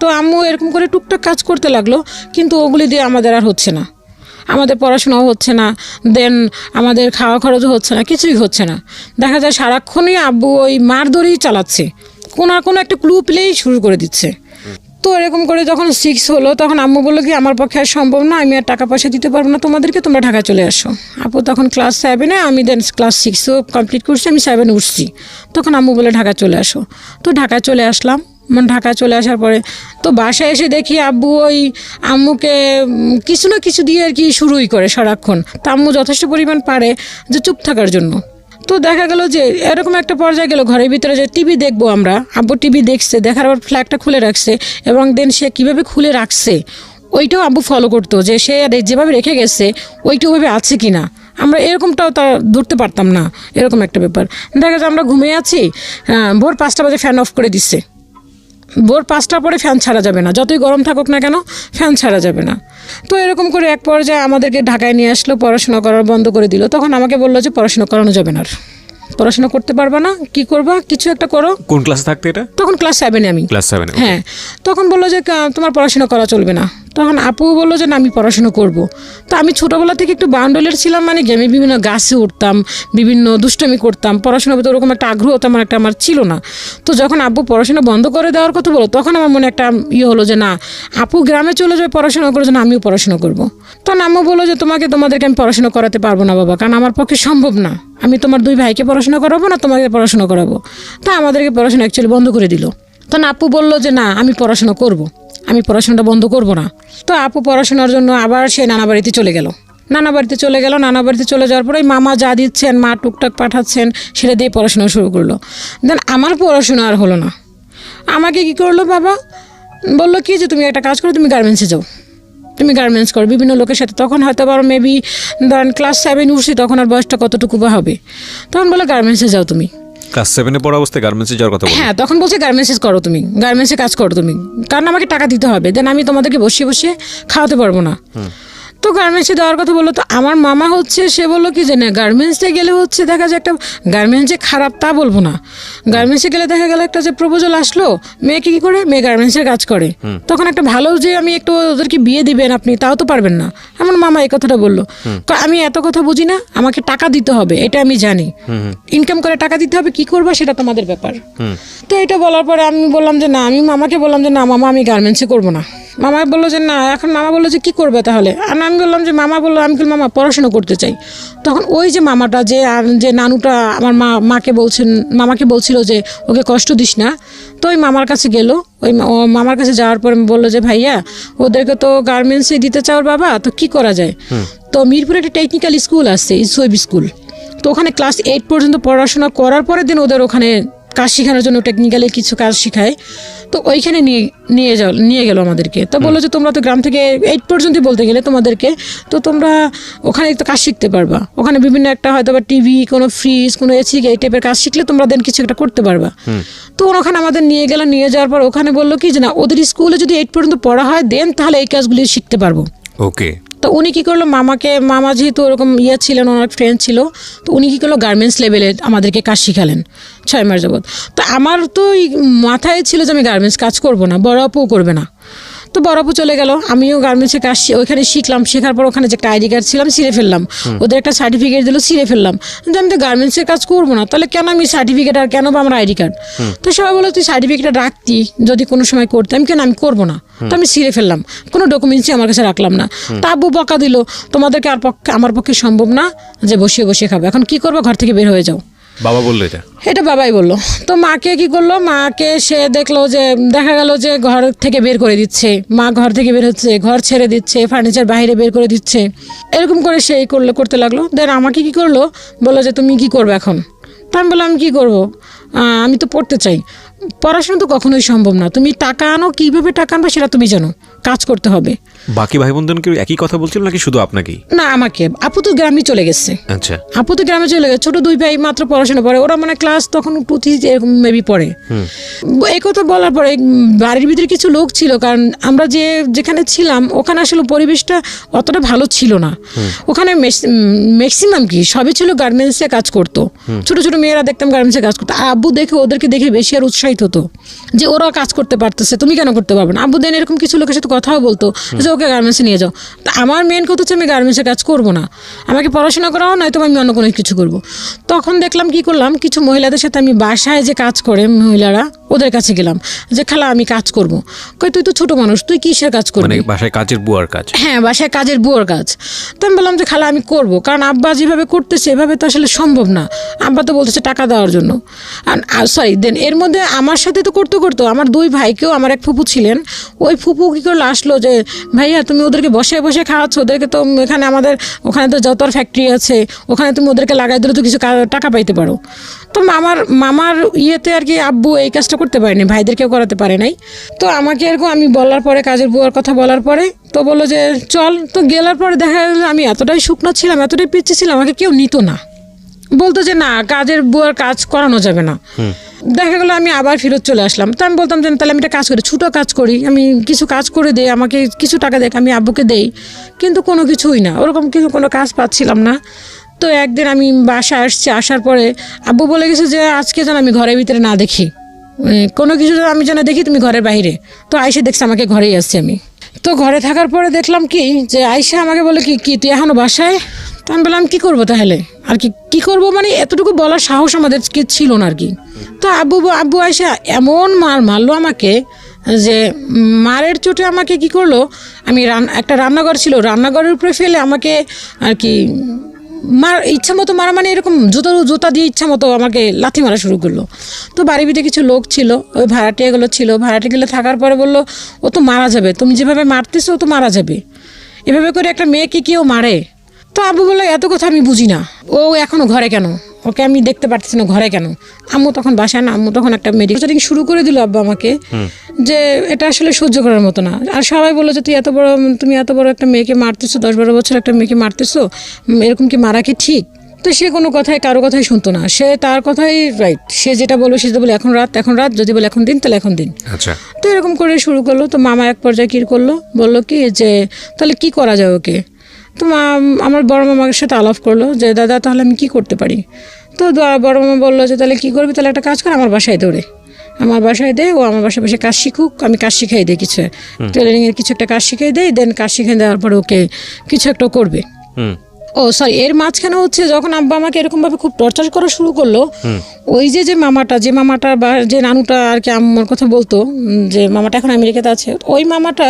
তো আম্মু এরকম করে টুকটাক কাজ করতে লাগলো, কিন্তু ওগুলি দিয়ে আমাদের আর হচ্ছে না, আমাদের পড়াশোনাও হচ্ছে না, দেন আমাদের খাওয়া খরচও হচ্ছে না, কিছুই হচ্ছে না। দেখা যায় সারাক্ষণই আব্বু ওই মারধরেই চালাচ্ছে, কোনো একটা ক্লু পেলেই শুরু করে দিচ্ছে। তো এরকম করে যখন 6 হলো, তখন আম্মু বললো কি আমার পক্ষে আর সম্ভব না, আমি আর টাকা পয়সা দিতে পারবো না তোমাদেরকে, তোমরা ঢাকায় চলে আসো। আপু তখন ক্লাস 7, আমি দেন ক্লাস 6ও কমপ্লিট করছি, আমি 7 উঠছি। তখন আম্মু বলে ঢাকা চলে আসো। তো ঢাকায় চলে আসলাম, ঢাকায় চলে আসার পরে তো বাসায় এসে দেখি আব্বু ওই আম্মুকে কিছু না কিছু দিয়ে আর কি শুরুই করে সারাক্ষণ। তা আম্মু যথেষ্ট পরিমাণ পারে যে চুপ থাকার জন্য। তো দেখা গেল যে এরকম একটা পর্যায়ে গেল ঘরের ভিতরে যে টিভি দেখবো আমরা, আব্বু টিভি দেখছে, দেখার পর ফ্ল্যাগটা খুলে রাখছে এবং দেন সে কীভাবে খুলে রাখছে ওইটাও আব্বু ফলো করতো, যে সে যেভাবে রেখে গেছে ওইটা ওইভাবে আছে কি না। আমরা এরকমটাও তা ধরতে পারতাম না, এরকম একটা ব্যাপার। দেখা যায় আমরা ঘুমিয়ে আছি, ভোর 5টা বাজে ফ্যান অফ করে দিচ্ছে, ভোর 5টার পরে ফ্যান ছাড়া যাবে না, যতই গরম থাকুক না কেন ফ্যান ছাড়া যাবে না। তো এরকম করে এক পর্যায়ে আমাদেরকে ঢাকায় নিয়ে আসলো, পড়াশোনা করার বন্ধ করে দিল। তখন আমাকে বললো যে পড়াশোনা করানো যাবে না, আর পড়াশোনা করতে পারবা না, কি করবা, কিছু একটা করো। কোন ক্লাসে থাকতে এটা? তখন ক্লাস 7-এ আমি। ক্লাস 7? হ্যাঁ, তখন বললো যে তোমার পড়াশোনা করা চলবে না। তখন আপু বললো যে না আমি পড়াশোনা করব। তো আমি ছোটোবেলা থেকে একটু বাউন্ডলের ছিলাম, মানে আমি বিভিন্ন গাছে উঠতাম, বিভিন্ন দুষ্টমি করতাম, পড়াশোনার ভিতরে ওরকম একটা আগ্রহ তেমন একটা আমার ছিল না। তো যখন আব্বু পড়াশোনা বন্ধ করে দেওয়ার কথা বলো, তখন আমার মনে একটা হলো যে না, আপু গ্রামে চলে যাবে পড়াশোনা করে, যে না আমিও পড়াশোনা করবো। তখন আম্মু বললো যে তোমাদেরকে আমি পড়াশোনা করাতে পারবো না বাবা, কারণ আমার পক্ষে সম্ভব না, আমি তোমার 2 ভাইকে পড়াশোনা করাবো না, তোমাকে পড়াশোনা করাবো। তা আমাদেরকে পড়াশোনা অ্যাকচুয়ালি বন্ধ করে দিল। তখন আপু বললো যে না আমি পড়াশোনা করব, আমি পড়াশোনাটা বন্ধ করব না। তো আপু পড়াশোনার জন্য আবার সে নানা বাড়িতে চলে গেল। নানা বাড়িতে চলে যাওয়ার পরে মা যা দিচ্ছেন, মা টুকটাক পাঠাচ্ছেন, সেটা দিয়ে পড়াশোনা শুরু করলো। দেন আমার পড়াশোনা আর হলো না। আমাকে কি করলো বাবা, বললো কি যে তুমি একটা কাজ করো, তুমি গার্মেন্টসে যাও, তুমি গার্মেন্টস করো বিভিন্ন লোকের সাথে। তখন হয়তো আবার মেবি ধরেন ক্লাস 7 উঠছি, তখন আর বয়সটা কতটুকু বা হবে। তখন বলে গার্মেন্টসে যাও তুমি। ক্লাস 7-এ পড়া অবস্থায় গার্মেন্টসে যাওয়ার কথা বলছো? হ্যাঁ, তখন বলছে গার্মেন্টসে করো তুমি, গার্মেন্টসে কাজ করো তুমি, কারণ আমাকে টাকা দিতে হবে, দেন আমি তোমাদেরকে বসিয়ে খাওয়াতে পারবো না। তো গার্মেন্টসে দেওয়ার কথা বললো। তো আমার মামা সে বললো কি যে না গার্মেন্টসে গেলে দেখা যায় একটা গার্মেন্টসে খারাপ তা বলবো না, গার্মেন্টসে গেলে দেখা গেল একটা যে প্রপোজাল আসলো, মেয়েকে কি করে, মেয়ে গার্মেন্টসের কাজ করে, তখন একটা ভালো যে আমি একটু ওদেরকে বিয়ে দিবেন আপনি, তাও তো পারবেন না। আমার মামা এই কথাটা বললো। আমি এত কথা বুঝি না, আমাকে টাকা দিতে হবে এটা আমি জানি, ইনকাম করে টাকা দিতে হবে, কি করবো সেটা তোমাদের ব্যাপার। তো এটা বলার পরে আমি বললাম যে না, আমি মামাকে বললাম যে না মামা আমি গার্মেন্টসে করবো না। মামা বললো যে না, এখন মামা বললো যে কি করবে তাহলে, আর আমি বললাম যে মামা বললো, আমি বললাম মামা পড়াশোনা করতে চাই। তখন ওই যে মামাটা যে নানুটা আমার মামাকে বলছিল যে ওকে কষ্ট দিস না, তো ওই মামার কাছে গেল। ও মামার কাছে যাওয়ার পরে বললো যে ভাইয়া ওদেরকে তো গার্মেন্টসে দিতে চাও বাবা, তো কি করা যায়। তো মিরপুরে একটা টেকনিক্যাল স্কুল আছে, ইসওয়েব স্কুল, তো ওখানে ক্লাস 8 পর্যন্ত পড়াশোনা করার পরে দিন ওদের ওখানে কাজ শেখানোর জন্য টেকনিক্যালি কিছু কাজ শেখায়। তো ওইখানে নিয়ে গেল আমাদেরকে। তো বললো যে তোমরা তো গ্রাম থেকে 8 পর্যন্ত বলতে গেলে তোমাদেরকে, তো তোমরা ওখানে তো কাজ শিখতে পারবা, ওখানে বিভিন্ন একটা হয়তো বা টিভি, কোনো ফ্রিজ, কোনো এসি, এই টাইপের কাজ শিখলে তোমরা দেন কিছু একটা করতে পারবা। তো ওখানে আমাদের নিয়ে গেল, নিয়ে যাওয়ার পর ওখানে বললো কি যে না ওদের স্কুলে যদি 8 পর্যন্ত পড়া হয় দেন তাহলে এই কাজগুলি শিখতে পারবো। ওকে। তো উনি কী করলো, মামা যেহেতু ওরকম ছিলেন, ওনার ফ্রেন্ড ছিল, তো উনি কী করলো গার্মেন্টস লেভেলে আমাদেরকে কাজ শিখালেন 6 মাস যাবত। তো আমার তো মাথায় ছিল যে আমি গার্মেন্টস কাজ করব না, বড় আপুও করবে না। তো বড় আপু চলে গেল, আমিও গার্মেন্টসে কাজ ওইখানে শিখলাম। শেখার পর ওখানে যে একটা আইডি কার্ড ছিলাম ছিঁড়ে ফেললাম, ওদের একটা সার্টিফিকেট দিল ছিঁড়ে ফেললাম, যে আমি তো গার্মেন্টসের কাজ করবো না, তাহলে কেন আমি সার্টিফিকেট আর কেন বা আমার আইডি কার্ড। তো সবাই বলো তুই সার্টিফিকেটটা রাখতি যদি কোনো সময় করতে, আমি কেন আমি করবো না, তো আমি ছিঁড়ে ফেললাম, কোনো ডকুমেন্টসই আমার কাছে রাখলাম না। তা আব্বু বকা দিল, তোমাদেরকে আমার পক্ষে সম্ভব না যে বসিয়ে খাবো, এখন কি করবো, ঘর থেকে বের হয়ে যাও। বাবা বললো এটা বাবাই বললো। তো মাকে কি করলো, মাকে সে দেখলো যে দেখা গেল যে ঘর থেকে বের করে দিচ্ছে, মা ঘর থেকে বের হচ্ছে, ঘর ছেড়ে দিচ্ছে, ফার্নিচার বাইরে বের করে দিচ্ছে, এরকম করে সে করতে লাগলো। দেন আমাকে কি করলো, বললো যে তুমি কি করবে এখন। তা আমি বললাম আমি কী করবো, আমি তো পড়তে চাই। পড়াশোনা তো কখনোই সম্ভব না, তুমি টাকা আনো, কীভাবে টাকা আনবে সেটা তুমি জানো, কাজ করতে হবে। বাকি ভাই বোনদেরকে একই কথা বলছিল নাকি শুধু আপনাকেই? না, আমাকে। আপু তো গ্রামে চলে গেছে। আচ্ছা, আপু তো গ্রামে চলে গেছে, ছোট 2 ভাই মাত্র পড়াশোনা পড়ে, ওরা মানে ক্লাস তখন 2-3 এরকম মেবি পড়ে। এই কথা বলার পরে বাড়ির ভিতরে কিছু লোক ছিল, কারণ আমরা যেখানে ছিলাম ওখানে আসলে পরিবেশটা অতটা ভালো ছিল না। ওখানে ম্যাক্সিমাম কি সবই ছিল গার্মেন্টসে কাজ করতো, ছোট ছোট মেয়েরা দেখতাম গার্মেন্টসে কাজ করতো। আব্বু ওদেরকে দেখে বেশি আর উৎসাহিত হতো যে ওরা কাজ করতে পারতেছে, তুমি কেন করতে পারবে না। আব্বু দেন এরকম কিছু লোকের সাথে কথাও বলতো যে ওকে গার্মেন্টসে নিয়ে যাও। তা আমার মেন কথা হচ্ছে আমি গার্মেন্টসে কাজ করবো না, আমাকে পড়াশোনা করাও নয়তো আমি অন্য কোনো কিছু করবো। তখন দেখলাম কি করলাম, কিছু মহিলাদের সাথে আমি বাসায় যে কাজ করে মহিলারা, ওদের কাছে গেলাম যে খালা আমি কাজ করব। কই তুই তো ছোট মানুষ, তুই কিসের কাজ মানে করবি? বাসায় কাজের বুয়ার কাজ। হ্যাঁ, বাসায় কাজের বুয়োর কাজ। তো আমি বললাম যে খালা আমি করব, কারণ আব্বা যেভাবে করতেছে এভাবে তো আসলে সম্ভব না। আব্বা তো বলতেছে টাকা দেওয়ার জন্য। সরি, দেন এর মধ্যে আমার সাথে তো করতে আমার 2 ভাইকেও, আমার এক ফুপু ছিলেন, ওই ফুপু কী করলো আসলো যে ভাইয়া তুমি ওদেরকে বসে বসে খাওয়াচ্ছ, ওদেরকে তো এখানে আমাদের ওখানে তো যত ফ্যাক্টরি আছে, ওখানে তুমি ওদেরকে লাগাই দিলে তো কিছু টাকা পাইতে পারো। তো মামার ইয়েতে আর কি আব্বু এই কাজটা করতে পারেনি, ভাইদেরকেও করাতে পারে নাই। তো আমাকে এরকম আমি বলার পরে, কাজের বুয়ার কথা বলার পরে তো বললো যে চল। তো গেলার পরে দেখা গেল আমি এতটাই শুকনো ছিলাম, এতটাই পিচ্ছি ছিলাম, আমাকে কেউ নিত না, বলতো যে না কাজের বুয়ার কাজ করানো যাবে না। দেখা গেলো আমি আবার ফেরত চলে আসলাম। তো আমি বলতাম যে তাহলে আমি একটা কাজ করি, ছোটো কাজ করি, আমি কিছু কাজ করে দেই, আমাকে কিছু টাকা দেখ, আমি আব্বুকে দেই। কিন্তু কোনো কিছুই না, ওরকম কোনো কাজ পাচ্ছিলাম না। তো একদিন আমি বাসায় আসছি, আসার পরে আব্বু বলে গেছে যে আজকে যেন আমি ঘরের ভিতরে না দেখি, কোনো কিছু যেন আমি যেন দেখি তুমি ঘরের বাইরে। তো আইসে দেখছি আমাকে ঘরেই আসছি আমি। তো ঘরে থাকার পরে দেখলাম কি যে আইসা আমাকে বলে কি তুই এখনো বাসায়? তো আমি বললাম কী করবো তাহলে, আর কি করবো, মানে এতটুকু বলার সাহস আমাদের ছিল না আর কি। তো আব্বু আইসা এমন মারলো আমাকে যে মারের চোটে আমাকে কি করলো, আমি একটা রান্নাঘর ছিল, রান্নাঘরের উপরে ফেলে আমাকে আর কি ইচ্ছা মতো মারা, মানে এরকম জুতা দিয়ে ইচ্ছা মতো আমাকে লাথি মারা শুরু করলো। তো বাড়ির ভিতরে কিছু লোক ছিল, ওই ভাড়াটিয়াগুলো ছিল, ভাড়াটিয়াগুলো থাকার পরে বললো ও তো মারা যাবে, তুমি যেভাবে মারতেছো ও তো মারা যাবে, এভাবে করে একটা মেয়েকে কেউ মারে? তো আব্বু বললো এত কথা আমি বুঝি না, ও এখনও ঘরে কেন, ওকে আমি দেখতে পারতেছি না ঘরে কেন। আম্মু তখন বাসায় না, আম্মু তখন একটা মেডিকেল শুরু করে দিল আব্বা আমাকে, যে এটা আসলে সহ্য করার মতো না। আর সবাই বললো যে তুমি এত বড় একটা মেয়েকে মারতেছো, 10-12 বছর একটা মেয়েকে মারতেছো, এরকম কি মারা কি ঠিক? তো সে কোনো কারো কথাই শুনতো না, সে তার কথাই রাইট, সে যেটা বললো সে বলে এখন রাত, যদি বলে এখন দিন তাহলে এখন দিন। আচ্ছা। তো এরকম করে শুরু করলো। তো মামা এক পর্যায়ে কী করলো, বললো কি যে তাহলে কি করা যায় ওকে। তো আমার বড় মামার সাথে আলাপ করলো যে দাদা তাহলে আমি কি করতে পারি। তো বড় মামা বললো যে তাহলে কী করবি, তাহলে একটা কাজ কর, আমার বাসায় দৌড়ে, আমার বাসায় দে, ও আমার বাসায় বসে কাজ শিখুক, আমি কাজ শিখাই দিই, কিছু টেলারিংয়ের কিছু একটা কাজ শিখাই দিই, দেন কাজ শিখিয়ে দেওয়ার পরে ওকে কিছু একটা করবে। ও সরি, এর মাঝখানে হচ্ছে যখন আব্বা আমাকে এরকমভাবে খুব টর্চার করা শুরু করলো, ওই যে মামাটা বা যে নানুটা আর কি আমার কথা বলতো, যে মামাটা এখন আমেরিকাতে আছে, ওই মামাটা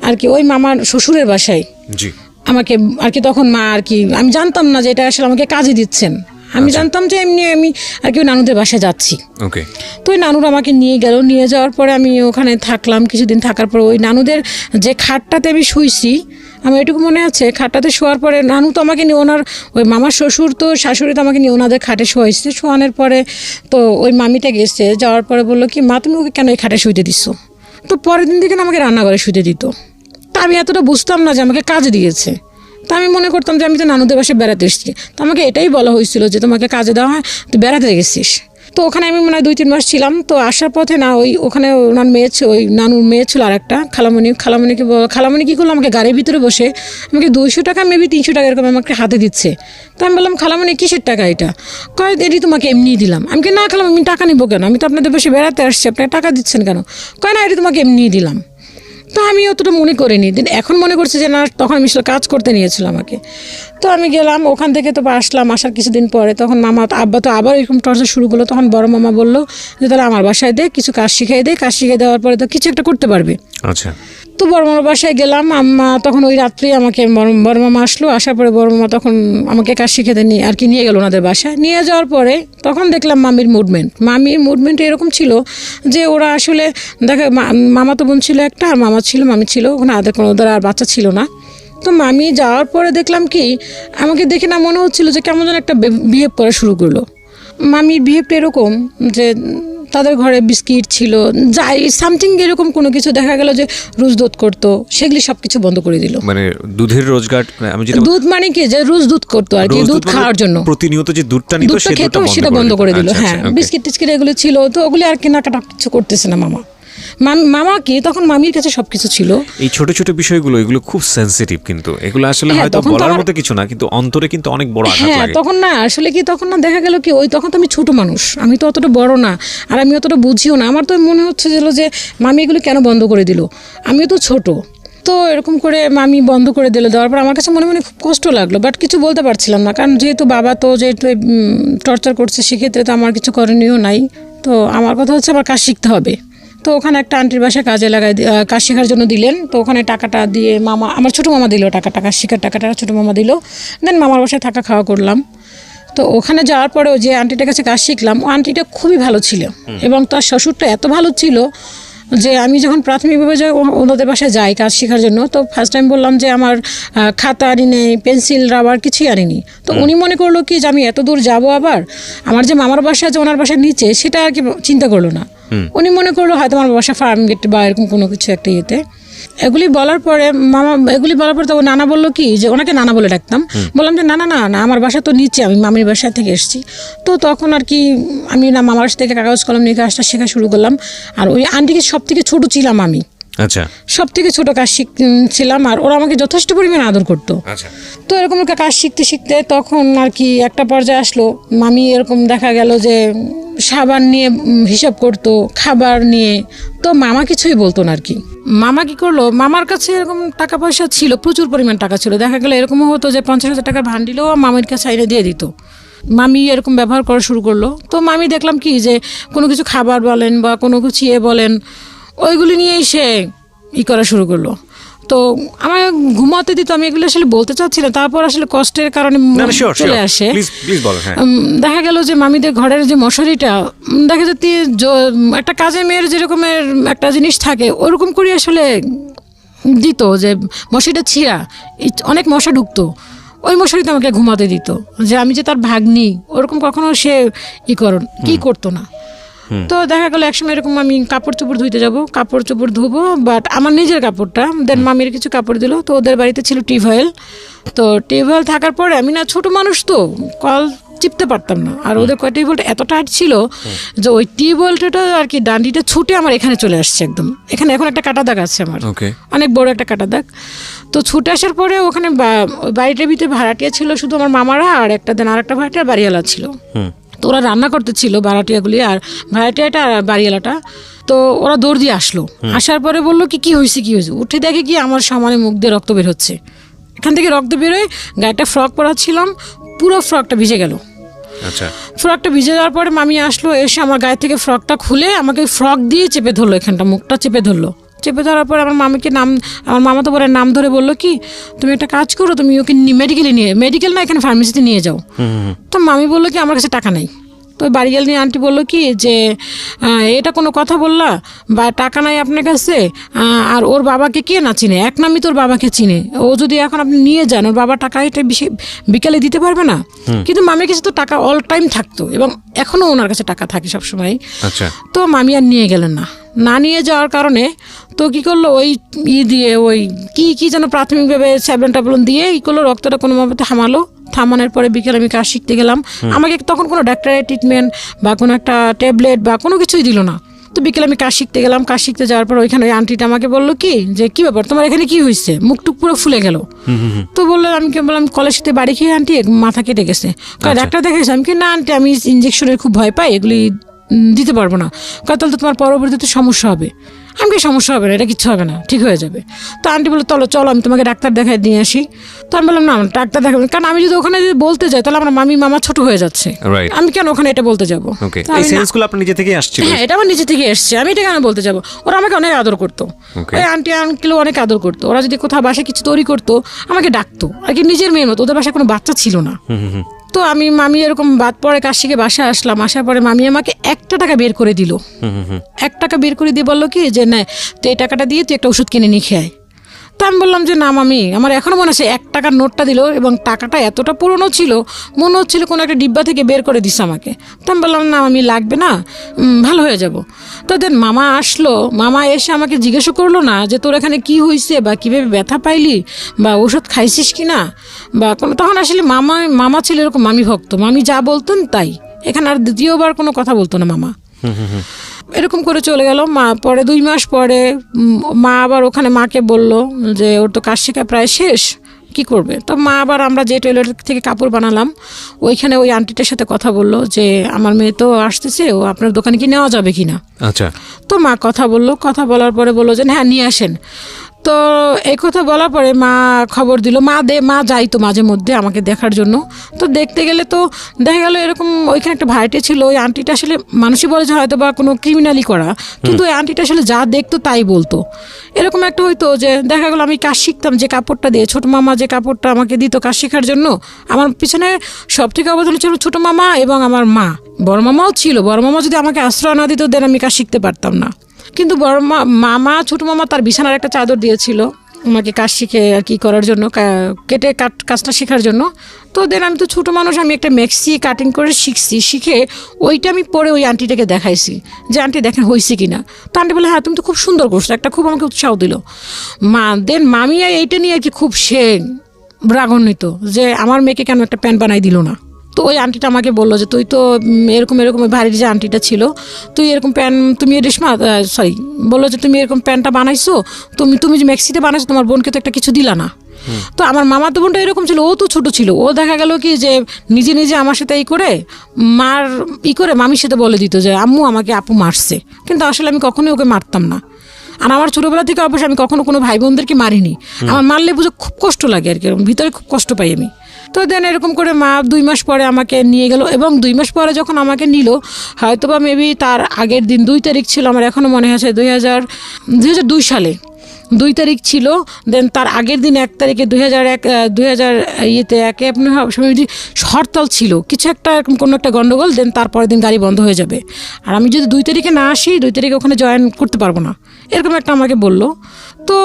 আর কি ওই মামার শ্বশুরের বাসায় জি আমাকে আর কি, তখন মা আর কি, আমি জানতাম না যে এটা আসলে আমাকে কাজে দিচ্ছেন, আমি জানতাম যে এমনি আমি আর কি ওই নানুদের বাসায় যাচ্ছি। ওকে। তো ওই নানুরা আমাকে নিয়ে গেল, নিয়ে যাওয়ার পরে আমি ওখানে থাকলাম কিছুদিন। থাকার পর ওই নানুদের যে খাটটাতে আমি শুইছি, আমার এটুকু মনে আছে, খাটটাতে শোয়ার পরে নানু তো আমাকে নিয়ে ওনার ওই মামার শ্বশুর তো শাশুড়ি তো আমাকে নিয়ে ওনাদের খাটে শোয়াইছে। শোয়ানোর পরে তো ওই মামিটা গেছে, যাওয়ার পরে বললো কি মা তুমি ওকে কেন এই খাটে শুইতে দিচ্ছ? তো পরের দিন থেকে আমাকে রান্নাঘরে শুইতে দিত। তা আমি এতটা বুঝতাম না যে আমাকে কাজে দিয়েছে। তা আমি মনে করতাম যে আমি তো নানুদের বাসায় বেড়াতে এসেছি। তো আমাকে এটাই বলা হয়েছিল যে তোমাকে কাজে দেওয়া হয়, তুই বেড়াতে গেছিস। তো ওখানে আমি মনে হয় 2-3 মাস ছিলাম। তো আসার পথে না ওখানে ওনার মেয়ে ওই নানুর মেয়ে ছিল আর একটা খালামণি কী করলো, আমাকে গাড়ির ভিতরে বসে আমাকে 200 টাকা মেবি 300 টাকা এরকম আমাকে হাতে দিচ্ছে। তো আমি বললাম খালামণি কিসের টাকা এটা? কয় এটি তোমাকে এমনিই দিলাম। আমি কি না খালাম, আমি টাকা নিবো কেন, আমি তো আপনাদের বাসায় বেড়াতে আসছি, আপনাকে টাকা দিচ্ছেন কেন? কয় না এটি তোমাকে এমনিই দিলাম। তো আমি অতটা মনে করিনি, এখন মনে করছি যে না তখন আমি কাজ করতে নিয়েছিল আমাকে। তো আমি গেলাম ওখান থেকে, তো আসলাম, আসার কিছুদিন পরে তখন আব্বা তো আবার এরকম টর্চার শুরু করলো। তখন বড় মামা বললো যে তাহলে আমার বাসায় দে, কিছু কাজ শিখাই দে, কাজ শিখিয়ে দেওয়ার পরে তো কিছু একটা করতে পারবে। আচ্ছা। তো বড় মামার বাসায় গেলাম। আম্মা তখন ওই রাত্রি আমাকে বড় মামা আসলো, আসার পরে বড় মামা তখন আমাকে কাজ শিখে দেয়নি আর কি, নিয়ে গেল ওনাদের বাসায়। নিয়ে যাওয়ার পরে তখন দেখলাম মামির মুভমেন্ট এরকম ছিল যে ওরা আসলে দেখে মামা তো বোন ছিল একটা, আর মামি ছিল ওখানে, ওদের আর বাচ্চা ছিল না। তো মামি যাওয়ার পরে দেখলাম কি আমাকে দেখে না মনে হচ্ছিল যে কেমন যেন একটা বিহেভ করা শুরু করলো। মামির বিহেভটা এরকম যে তাদের ঘরে বিস্কিট ছিল, যাই সামথিং এরকম কোনো কিছু দেখা গেল যে রোজ দুধ করতো, সেগুলি সব কিছু বন্ধ করে দিল। মানে দুধের রোজগার, আমি যেটা দুধ মানে কি যে রোজ দুধ করতো আর কি, দুধ খাওয়ার জন্য প্রতিনিয়ত যে দুধটা নিত সেটা বন্ধ করে দিল। হ্যাঁ, বিস্কিট টিস্কিট এগুলো ছিল, তো ওগুলি আর কেনাকাটা কিছু করতেছে না মামা কি তখন মামির কাছে সবকিছু ছিল। এই ছোট ছোট বিষয়গুলো এগুলো খুব সেনসিটিভ, কিন্তু এগুলো আসলে হয়তো বলার মতো কিছু না, কিন্তু অন্তরে কিন্তু অনেক বড় আঘাত লাগে। তখন না আসলে কি তখন না দেখা গেল কি তখন তো আমি ছোট মানুষ, আমি তো অতটা বড় না, আর আমি অতটা বুঝিও না। আমার তো মনে হচ্ছে যে মামি এগুলো কেন বন্ধ করে দিল, আমিও তো ছোট। তো এরকম করে মামি বন্ধ করে দেওয়ার পর আমার কাছে মনে খুব কষ্ট লাগলো, বাট কিছু বলতে পারছিলাম না, কারণ যেহেতু বাবা তো যেহেতু টর্চার করছে সেক্ষেত্রে তো আমার কিছু করণীয় নাই। তো আমার কথা হচ্ছে আমার কাজ শিখতে হবে। তো ওখানে একটা আন্টির বাসায় কাজে কাজ শেখার জন্য দিলেন। তো ওখানে টাকাটা দিয়ে আমার ছোটো মামা দিল টাকাটা, কাজ শেখার টাকাটা ছোটো মামা দিল। দেন মামার বাসায় থাকা খাওয়া করলাম। তো ওখানে যাওয়ার পরেও যে আন্টিটার কাছে কাজ শিখলাম, ও আন্টিটা খুবই ভালো ছিল এবং তার শ্বশুরটা এত ভালো ছিল যে আমি যখন প্রাথমিকভাবে ওনাদের বাসায় যাই কাজ শেখার জন্য, তো ফার্স্ট টাইম বললাম যে আমার খাতা আনি নেই, পেন্সিল রাবার কিছুই আনিনি। তো উনি মনে করলো কি যে আমি এত দূর যাব, আবার আমার যে মামার বাসা আছে ওনার বাসার নিচে, সেটা আর কি চিন্তা করলো না। উনি মনে করলো হয়তো আমার বাসা ফার্ম গেট বা এরকম কোনো কিছু একটা ইয়েতে। এগুলি বলার পরে তো নানা বললো কি যে, ওনাকে নানা বলে ডাকতাম, বললাম যে না আমার বাসা তো নিচে, আমি মামির বাসা থেকে এসেছি। তো তখন আর কি আমি মামার বাসা থেকে কাগজ কলম নিয়ে কাজটা শেখা শুরু করলাম। আর ওই আন্টিকে সব থেকে ছোটো ছিলাম আমি, আচ্ছা, সব থেকে ছোটো কাজ শিখছিলাম, আর ওরা আমাকে যথেষ্ট পরিমাণে আদর করতো। আচ্ছা। তো এরকম একটা কাজ শিখতে শিখতে তখন আর কি একটা পর্যায়ে আসলো, মামি এরকম দেখা গেল যে সাবান নিয়ে হিসাব করতো, খাবার নিয়ে। তো মামা কিছুই বলতো না আর কি। মামা কি করলো, মামার কাছে এরকম টাকা পয়সা ছিল, প্রচুর পরিমাণ টাকা ছিল। দেখা গেলো এরকমও হতো যে 50,000 টাকার ভান্ডিলও মামির কাছে আইনে দিয়ে দিত। মামি এরকম ব্যবহার করা শুরু করলো। তো মামি দেখলাম কি যে কোনো কিছু খাবার বলেন বা কোনো কিছু বলেন, ওইগুলি নিয়েই সে করা শুরু করলো। তো আমার ঘুমাতে দিত, আমি এগুলো আসলে বলতে চাচ্ছিলাম, তারপর আসলে কষ্টের কারণে চলে আসে। দেখা গেল যে মামিদের ঘরের যে মশারিটা, দেখা যাচ্ছে একটা কাজের মেয়ের যেরকমের একটা জিনিস থাকে ওরকম করে আসলে দিত, যে মশারিটা ছিঁড়া, অনেক মশা ঢুকতো, ওই মশারিতে আমাকে ঘুমাতে দিত। যে আমি যে তার ভাগ্নি ওরকম কখনো সে কি করতো না। তো দেখা গেলো একসময় এরকম আমি কাপড় চোপড় ধুইতে যাবো, কাপড় চোপড় ধুবো, বাট আমার নিজের কাপড়টা, দেন মামির কিছু কাপড় দিল। তো ওদের বাড়িতে ছিল টিউবওয়েল। তো টিউবওয়েল থাকার পরে আমি না ছোট মানুষ, তো কল চিপতে পারতাম না। আর ওদের টিউবওয়েলটা এত টাইট ছিল যে ওই টিউবওয়েলটা আর কি ডান্ডিটা ছুটে আমার এখানে চলে আসছে একদম। এখানে এখন একটা কাটা দাগ আছে আমার, অনেক বড় একটা কাটা দাগ। তো ছুটে আসার পরে ওখানে বাড়িটার ভিতরে ভাড়াটিয়া ছিল শুধু আমার মামারা, আর আরেকটা ভাড়াটিয়া বাড়িওয়ালা ছিল। তো ওরা রান্না করতেছিল ভাড়াটিয়াগুলি, আর ভাড়াটিয়াটা আর বাড়িওয়ালাটা। তো ওরা দৌড় দিয়ে আসলো, আসার পরে বললো কি হয়েছে, উঠে দেখে কি আমার সামনে মুখ দিয়ে রক্ত বের হচ্ছে। এখান থেকে রক্ত বেরোয়, গায়েটা ফ্রক পরা ছিলাম, পুরো ফ্রকটা ভিজে গেল। আচ্ছা, ফ্রকটা ভিজে যাওয়ার পরে মামি আসলো, এসে আমার গায়ে থেকে ফ্রকটা খুলে আমাকে ফ্রক দিয়ে চেপে ধরলো, এখানটা মুখটা চেপে ধরলো। চেপে ধরার পর আমার মামা তো বলে নাম ধরে বললো কি, তুমি একটা কাজ করো, তুমি ওকে মেডিকেল না এখানে ফার্মেসিতে নিয়ে যাও। তো মামি বললো কি আমার কাছে টাকা নেই। তো বাড়ি গেলে নিয়ে আন্টি বললো কি যে এটা কোনো কথা বললা, বা টাকা নাই আপনার কাছে, আর ওর বাবাকে কে না চিনে, এক নামই তোর বাবাকে চিনে, ও যদি এখন আপনি নিয়ে যান ওর বাবা টাকা এটা বিকালে দিতে পারবে না। কিন্তু মামির কাছে তো টাকা অল টাইম থাকতো এবং এখনও ওনার কাছে টাকা থাকে সবসময়। আচ্ছা। তো মামি আর নিয়ে গেলেন না নিয়ে যাওয়ার কারণে তো কি করলো, ওই দিয়ে ওই কি যেন প্রাথমিকভাবে স্যাবলন ট্যাবলন দিয়ে করলো, রক্তটা কোনোভাবে থামানোর পরে বিকেল আমি কাজ শিখতে গেলাম। আমাকে তখন কোনো ডাক্তারের ট্রিটমেন্ট বা কোনো একটা ট্যাবলেট বা কোনো কিছুই দিল না। তো বিকেলে আমি কাজ শিখতে গেলাম, কাজ শিখতে যাওয়ার পর ওইখানে ওই আন্টিটা আমাকে বললো কি যে কি ব্যাপার তোমার এখানে কি হয়েছে, মুখটুক পুরো ফুলে গেল। তো বললো আমি বললাম কলের সাথে বাড়ি খেয়ে আন্টি মাথা কেটে গেছে। ডাক্তার দেখাইছে? আমি কি না আন্টি আমি ইঞ্জেকশনের খুব ভয় পাই, এগুলি দিতে পারবো না। তাহলে তো তোমার পরবর্তীতে সমস্যা হবে। আমি কি সমস্যা হবে না, এটা কিচ্ছু হবে না, ঠিক হয়ে যাবে। তো আন্টি বললো চলো আমি তোমাকে ডাক্তার দেখাই নিয়ে আসি। তো আমি বললাম না ডাক্তার দেখাবো, কারণ আমি যদি ওখানে যদি বলতে যাই তাহলে আমার মামা ছোট হয়ে যাচ্ছে, আমি কেন ওখানে এটা বলতে যাবো। হ্যাঁ, এটা আমার নিজে থেকে এসছে, আমি এটা কেন বলতে যাবো। ওরা আমাকে অনেক আদর করতো, ওই আন্টি আঙ্কেল অনেক আদর করতো। ওরা যদি কোথাও বাসায় কিছু তৈরি করতো আমাকে ডাকতো আর কি নিজের মেয়ের মতো। ওদের বাসায় কোনো বাচ্চা ছিল না। তো মামি এরকম বাদ পরে কাজ শিখে বাসায় আসলাম। আসার পরে মামি আমাকে 1 টাকা বের করে দিল। 1 টাকা বের করে দিয়ে বললো কি যে না তো এই টাকাটা দিয়ে তুই একটা ওষুধ কিনে নিয়ে খেয়ে আয়। তো আমি বললাম যে না মামি, আমার এখনও মনে আছে 1 টাকার নোটটা দিল এবং টাকাটা এতটা পুরনো ছিল মনে হচ্ছিল কোনো একটা ডিব্বা থেকে বের করে দিছে আমাকে। তো আমি বললাম না মামি লাগবে না, ভালো হয়ে যাব। তো দেন মামা আসলো, মামা এসে আমাকে জিজ্ঞাসা করলো না যে তোর এখানে কি হয়েছে বা কীভাবে ব্যথা পাইলি বা ওষুধ খাইছিস কি না বা কোনো। তখন আসলে মামা ছিল এরকম মামি ভক্ত, মামি যা বলতেন তাই, এখানে আর দ্বিতীয়বার কোনো কথা বলতো না মামা। এরকম করে চলে গেল। পরে 2 মাস পরে মা আবার ওখানে মাকে বলল যে ওর তো কাজ শেখা প্রায় শেষ, কি করবে। তো মা আবার আমরা যে টেলার থেকে কাপড় বানালাম ওইখানে ওই আন্টিটার সাথে কথা বললো যে আমার মেয়ে তো আসতেছে, ও আপনার দোকানে কি নেওয়া যাবে কিনা। আচ্ছা। তো মা কথা বলার পরে বললো যে হ্যাঁ নিয়ে আসেন। তো এই কথা বলার পরে মা খবর দিল, মা যাইতো মাঝে মধ্যে আমাকে দেখার জন্য। তো দেখতে গেলে তো দেখা গেল এরকম ওইখানে একটা ভাইটে ছিল, ওই আন্টিটা আসলে মানুষই বলে যে হয়তো বা কোনো ক্রিমিনালি করা, কিন্তু ওই আন্টিটা আসলে যা দেখতো তাই বলতো। এরকম একটা হইতো যে দেখা গেলো আমি কাজ শিখতাম, যে কাপড়টা দিয়ে ছোটো মামা যে কাপড়টা আমাকে দিত কাজ শেখার জন্য, আমার পিছনে সব থেকে অবদান ছিল ছোটো মামা এবং আমার মা। বড় মামাও ছিল, বড় মামা যদি আমাকে আশ্রয় না দিত দেন আমি কাজ শিখতে পারতাম না। কিন্তু বড় মামা ছোটো মামা তার বিছানার একটা চাদর দিয়েছিল আমাকে কাজ শিখে আর কি করার জন্য, কেটে কাজটা শেখার জন্য। তো দেন আমি তো ছোটো মানুষ, আমি একটা মেক্সি কাটিং করে শিখে ওইটা আমি পরে ওই আন্টিটাকে দেখাইছি যে আন্টি দেখেন হয়েছে কিনা। তো আন্টি বলে হ্যাঁ তুমি তো খুব সুন্দর করছো, একটা খুব আমাকে উৎসাহ দিল। মামি এইটা নিয়ে আর কি খুব রাগান্বিত যে আমার মেয়েকে কেন একটা প্যান্ট বানাই দিল না। তো ওই আন্টিটা আমাকে বললো যে তুই তো এরকম ভারী যে আন্টিটা ছিল, তুই এরকম প্যান্ট তুমি রেশমা বললো যে তুমি এরকম প্যান্টটা বানাইছো, তুমি যে মেক্সিতে বানাইছো, তোমার বোনকে তো একটা কিছু দিলা না। তো আমার মামাতো বোনটা এরকম ছিল, ও তো ছোট ছিল, ও দেখা গেল কি যে নিজে আমার সাথে মামির সাথে বলে দিত যে আম্মু আমাকে আপু মারছে, কিন্তু আসলে আমি কখনোই ওকে মারতাম না। আর আমার ছোটোবেলা থেকে অবশ্যই আমি কখনো কোনো ভাই বোনদেরকে মারিনি। আমার মারলে বুঝে খুব কষ্ট লাগে আর কি, ভিতরে খুব কষ্ট পাই আমি। তো দেন এরকম করে মা 2 মাস পরে আমাকে নিয়ে গেল, এবং 2 মাস পরে যখন আমাকে নিল হয়তো বা মেবি তার আগের দিন 2 তারিখ ছিল, আমার এখনও মনে আছে 2002 সালে 2 তারিখ ছিল। দেন তার আগের দিন 1 তারিখে 2001 আপনি হরতাল ছিল, কিছু একটা কোনো একটা গন্ডগোল। দেন তারপরের দিন গাড়ি বন্ধ হয়ে যাবে, আর আমি যদি 2 তারিখে না আসি 2 তারিখে ওখানে জয়েন করতে পারবো না, এরকম একটা আমাকে বললো। তো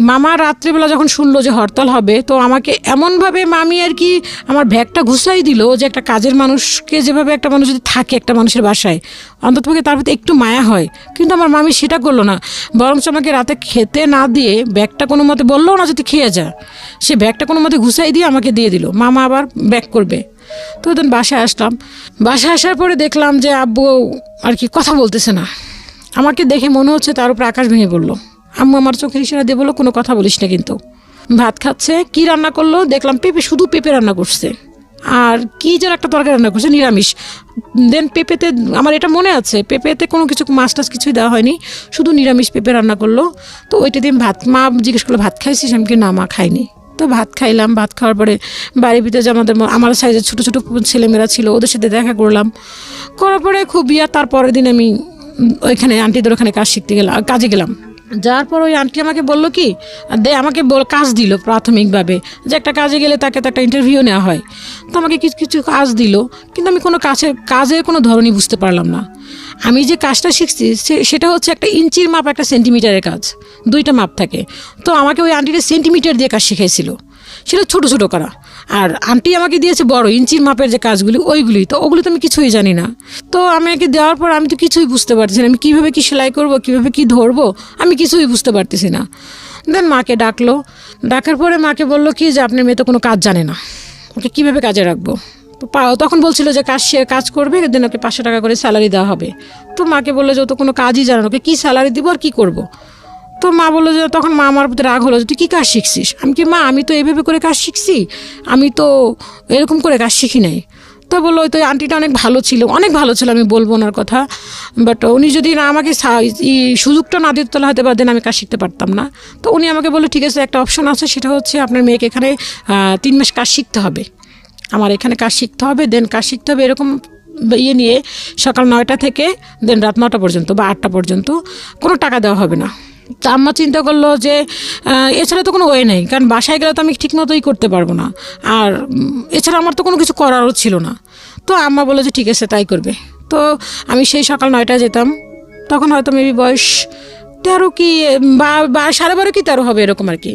মামা রাত্রিবেলা যখন শুনলো যে হরতাল হবে, তো আমাকে এমনভাবে মামি আর কি আমার ব্যাগটা ঘুষাই দিল যে একটা কাজের মানুষকে যেভাবে একটা মানুষ যদি থাকে একটা মানুষের বাসায় অন্ততপক্ষে তার প্রতি একটু মায়া হয়, কিন্তু আমার মামি সেটা করলো না। বরঞ্চ আমাকে রাতে খেতে না দিয়ে ব্যাগটা কোনো মতে বললো না যদি খেয়ে যা, সে ব্যাগটা কোনো মতে ঘুষাই দিয়ে আমাকে দিয়ে দিল, মামা আবার ব্যাগ করবে। তো ওদিন বাসায় আসলাম, বাসায় আসার পরে দেখলাম যে আব্বু আর কি কথা বলতেছে না। আমাকে দেখে মনে হচ্ছে তার উপরে আকাশ ভেঙে পড়লো। আম্মু আমার চোখের ইশারা দিয়ে বললো কোনো কথা বলিস না, কিন্তু ভাত খাচ্ছে। কি রান্না করলো দেখলাম শুধু পেঁপে রান্না করছে, আর কি যেন একটা তরকারি রান্না করছে নিরামিষ। দেন পেঁপেতে আমার এটা মনে আছে পেঁপেতে কোনো কিছু মাছ টাছ কিছুই দেওয়া হয়নি, শুধু নিরামিষ পেঁপে রান্না করলো। তো ওইটা দিয়ে মা জিজ্ঞেস করলো ভাত খাইছিস, আমি কি না মা খাইনি। তো ভাত খাইলাম, ভাত খাওয়ার পরে বাড়ির ভিতরে যে আমার সাইজের ছোটো ছোটো ছেলেমেয়েরা ছিল ওদের সাথে দেখা করার পরে খুব তারপরের দিন আমি ওইখানে আন্টিদের ওখানে কাজে গেলাম। যাওয়ার পর ওই আন্টি আমাকে বললো কি আমাকে কাজ দিল প্রাথমিকভাবে, যে একটা কাজে গেলে তাকে তো একটা ইন্টারভিউ নেওয়া হয়। তো আমাকে কিছু কিছু কাজ দিল, কিন্তু আমি কোনো কাজের কোনো ধরনই বুঝতে পারলাম না। আমি যে কাজটা শিখছি সেটা হচ্ছে একটা ইঞ্চির মাপ একটা সেন্টিমিটারের কাজ, 2টা মাপ থাকে। তো আমাকে ওই আন্টিটা সেন্টিমিটার দিয়ে কাজ শিখাইছিল, সেটা ছোটো ছোটো করা। আর আন্টি আমাকে দিয়েছে বড় ইঞ্চির মাপের যে কাজগুলি ওইগুলি, তো ওগুলি তো আমি কিছুই জানি না। তো আমাকে দেওয়ার পর আমি তো কিছুই বুঝতে পারছি না, আমি কীভাবে কী সেলাই করবো, কীভাবে কী ধরবো, আমি কিছুই বুঝতে পারতেছি না। দেন মাকে ডাকার পরে মাকে বললো কি যে আপনার মেয়ে তো কোনো কাজ জানে না, ওকে কীভাবে কাজে রাখবো। তো তখন বলছিল যে কাজ করবে, দেন ওকে 500 টাকা করে স্যালারি দেওয়া হবে। তো মাকে বললো যে ও তো কোনো কাজই জানে না, ওকে কী স্যালারি দিব আর কী করবো। তো মা বললো যে তখন মা আমার প্রতি রাগ হলো যে তুই কী কাজ শিখছিস। আমি কি মা আমি তো এইভাবে করে কাজ শিখছি, আমি তো এরকম করে কাজ শিখি নাই। তো বললো ওই তো আন্টিটা অনেক ভালো ছিল আমি বলবো ওনার কথা, বাট উনি যদি না আমাকে সুযোগটা না দিত তাহলে হয়তো বা দেন আমি কাজ শিখতে পারতাম না। তো উনি আমাকে বললো ঠিক আছে একটা অপশন আছে, সেটা হচ্ছে আপনার মেয়েকে এখানে 3 মাস কাজ শিখতে হবে, আমার এখানে কাজ শিখতে হবে, দেন কাজ শিখতে হবে এরকম নিয়ে সকাল 9টা থেকে দেন রাত 9টা পর্যন্ত বা 8টা পর্যন্ত কোনো টাকা দেওয়া হবে না। তা আম্মা চিন্তা করলো যে এছাড়া তো কোনো ওয়ে নেই, কারণ বাসায় গেলে তো আমি ঠিক মতোই করতে পারবো না, আর এছাড়া আমার তো কোনো কিছু করারও ছিল না। তো আম্মা বললো যে ঠিক আছে তাই করবে। তো আমি সেই সকাল 9টায় যেতাম, তখন হয়তো মেবি বয়স 13 কি বা 12.5 কি 13 হবে এরকম আর কি।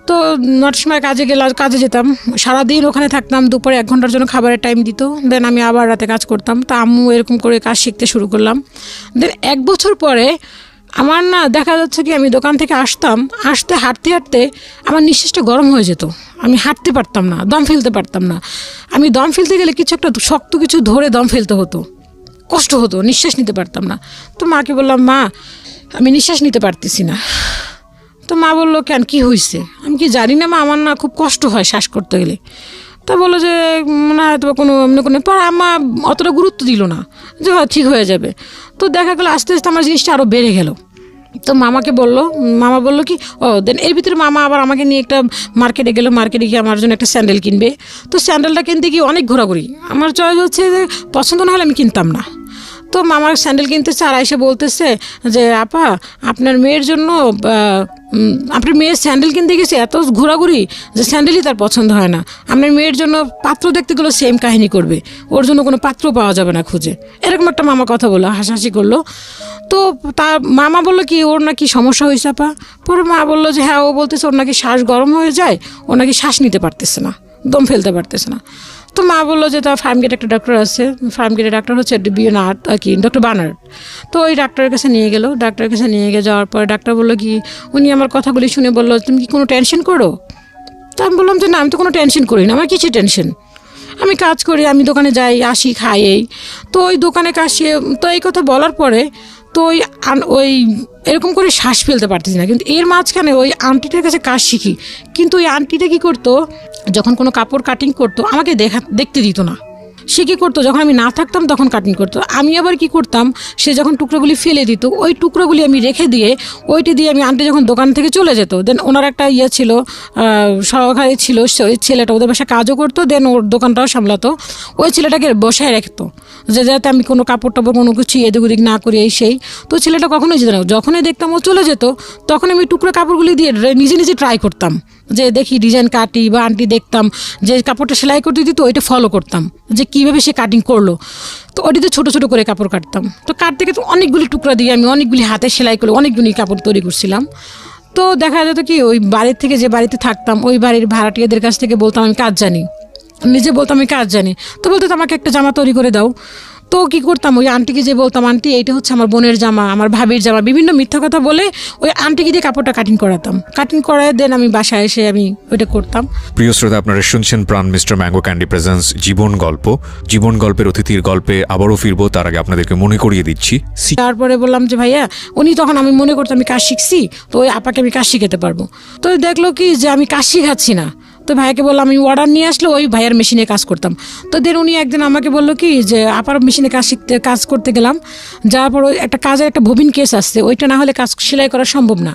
তো 9টার সময় কাজে যেতাম, সারাদিন ওখানে থাকতাম, দুপুরে 1 ঘন্টার জন্য খাবারের টাইম দিত, দেন আমি আবার রাতে কাজ করতাম। তা আম্মু এরকম করে কাজ শিখতে শুরু করলাম। দেন 1 বছর পরে আমার না দেখা যাচ্ছে কি আমি দোকান থেকে হাঁটতে আমার নিঃশ্বাসটা গরম হয়ে যেত, আমি হাঁটতে পারতাম না, দম ফেলতে পারতাম না। আমি দম ফেলতে গেলে কিছু একটা শক্ত কিছু ধরে দম ফেলতে হতো, কষ্ট হতো, নিঃশ্বাস নিতে পারতাম না। তো মাকে বললাম মা আমি নিঃশ্বাস নিতে পারতেছি না। তো মা বললো কেন কী হয়েছে, আমি কি জানি না মা আমার না খুব কষ্ট হয় শ্বাস করতে গেলে। তা বললো যে না হয়তো কোনো পর আমা অতটা গুরুত্ব দিল না যে ঠিক হয়ে যাবে। তো দেখা গেলো আস্তে আস্তে আমার জিনিসটা আরও বেড়ে গেল, তো মামাকে বললো, মামা বললো কি ও দেন এর ভিতরে মামা আবার আমাকে নিয়ে একটা মার্কেটে গেলো, মার্কেটে গিয়ে আমার জন্য একটা স্যান্ডেল কিনবে। তো স্যান্ডেলটা কিনতে গিয়ে অনেক ঘোরাঘুরি, আমার চয়েস হচ্ছে যে পছন্দ না হলে আমি কিনতাম না। তো মামার স্যান্ডেল কিনতেছে আর এসে বলতেছে যে আপা আপনার মেয়ের জন্য আপনার মেয়ের স্যান্ডেল কিনতে গেছে এত ঘোরাঘুরি যে স্যান্ডেলই তার পছন্দ হয় না, আপনার মেয়ের জন্য পাত্র দেখতে গেলেও সেম কাহিনী করবে, ওর জন্য কোনো পাত্র পাওয়া যাবে না খুঁজে, এরকম একটা মামা কথা বললো, হাসাহাসি করলো। তো তা মামা বললো কি ওর নাকি সমস্যা হয়েছে আপা। পরে মা বললো যে হ্যাঁ ও বলতেছে ওর নাকি শ্বাস গরম হয়ে যায়, ও নাকি শ্বাস নিতে পারতেছে না, দম ফেলতে পারতেছে না। তো মা বললো যে তার ফার্মগেটে একটা ডাক্তার আছে, ফার্মগেটের ডাক্তার হচ্ছে বিয়নার্ড আর কি ডক্টর বার্নার্ড। তো ওই ডাক্তারের কাছে নিয়ে গেলো, ডাক্তারের কাছে নিয়ে গিয়ে যাওয়ার পরে ডাক্তার বললো কি উনি আমার কথাগুলি শুনে বললো তুমি কি কোনো টেনশন করো? তো আমি বললাম যে না আমি তো কোনো টেনশন করি না, আমার কিছু টেনশন, আমি কাজ করি, আমি দোকানে যাই আসি খাই এই। তো ওই দোকানে কাশিয়ে তো এই কথা বলার পরে তো ওই এরকম করে শ্বাস ফেলতে পারতেছি না। কিন্তু এর মাঝখানে ওই আন্টিটার কাছে কাজ শিখি, কিন্তু ওই আন্টিটা কী করতো যখন কোনো কাপড় কাটিং করতো আমাকে দেখতে দিত না। সে কী করতো যখন আমি না থাকতাম তখন কাটিং করতো, আমি আবার কি করতাম সে যখন টুকরোগুলি ফেলে দিত ওই টুকরোগুলি আমি রেখে দিয়ে ওইটি দিয়ে আমি আন্টি যখন দোকান থেকে চলে যেত দেন ওনার একটা ইয়ে ছিল সহকারী ছিল, ওই ছেলেটা ওদের বাসায় কাজও করতো, দেন ওর দোকানটাও সামলাতো, ওই ছেলেটাকে বসায় রাখতো যে যাতে আমি কোনো কাপড় টাপড় কোনো কিছু এদিক ওদিক না করি এই সেই। তো ছেলেটা কখনোই যেত না, যখনই দেখতাম ও চলে যেত তখন আমি টুকরো কাপড়গুলি দিয়ে নিজে নিজে ট্রাই করতাম যে দেখি ডিজাইন কাটি, বা আন্টি দেখতাম যে কাপড়টা সেলাই করতে দিত ওইটা ফলো করতাম যে কীভাবে সে কাটিং করলো। তো ওটিতে ছোটো ছোটো করে কাপড় কাটতাম, তো কাটতে কিন্তু অনেকগুলি টুকরা দিয়ে আমি অনেকগুলি হাতে সেলাই করে অনেকগুলি কাপড় তৈরি করছিলাম। তো দেখা যেত কি ওই বাড়ির থেকে যে বাড়িতে থাকতাম ওই বাড়ির ভাড়াটিয়াদের কাছ থেকে বলতাম আমি কাজ জানি, নিজে বলতাম আমি কাজ জানি, তো বলতো আমাকে একটা জামা তৈরি করে দাও। তো কী করতাম ওই আন্টিকে যে বলতাম আন্টি এইটা হচ্ছে আমার বোনের জামা, আমার ভাবির জামা, বিভিন্ন মিথ্যা কথা বলে ওই আন্টিকে দিয়ে কাপড়টা কাটিং করাতাম, কাটিং করায় দেন আমি বাসায় এসে আমি ওইটা করতাম। প্রিয় শ্রোতা, আপনারা শুনছেন প্রাণ মিস্টার ম্যাঙ্গো ক্যান্ডি প্রেজেন্স জীবন গল্প। জীবন গল্পের অতিথির গল্পে আবারও ফিরবো, তার আগে আপনাদেরকে মনে করিয়ে দিচ্ছি তারপরে বললাম যে ভাইয়া উনি তখন আমি মনে করতাম আমি কাজ শিখছি, তো ওই আপাকে আমি কাজ শিখাতে পারবো। তো দেখলো কি যে আমি কাজ শিখাচ্ছি না, তো ভাইয়াকে বললাম আমি অর্ডার নিয়ে আসলে ওই ভাইয়ার মেশিনে কাজ করতাম। তো দেন উনি একদিন আমাকে বললো কি যে আপার মেশিনে কাজ করতে গেলাম, যাওয়ার পর ওই একটা কাজের একটা ববিন কেস আসছে, ওইটা না হলে কাজ সেলাই করা সম্ভব না,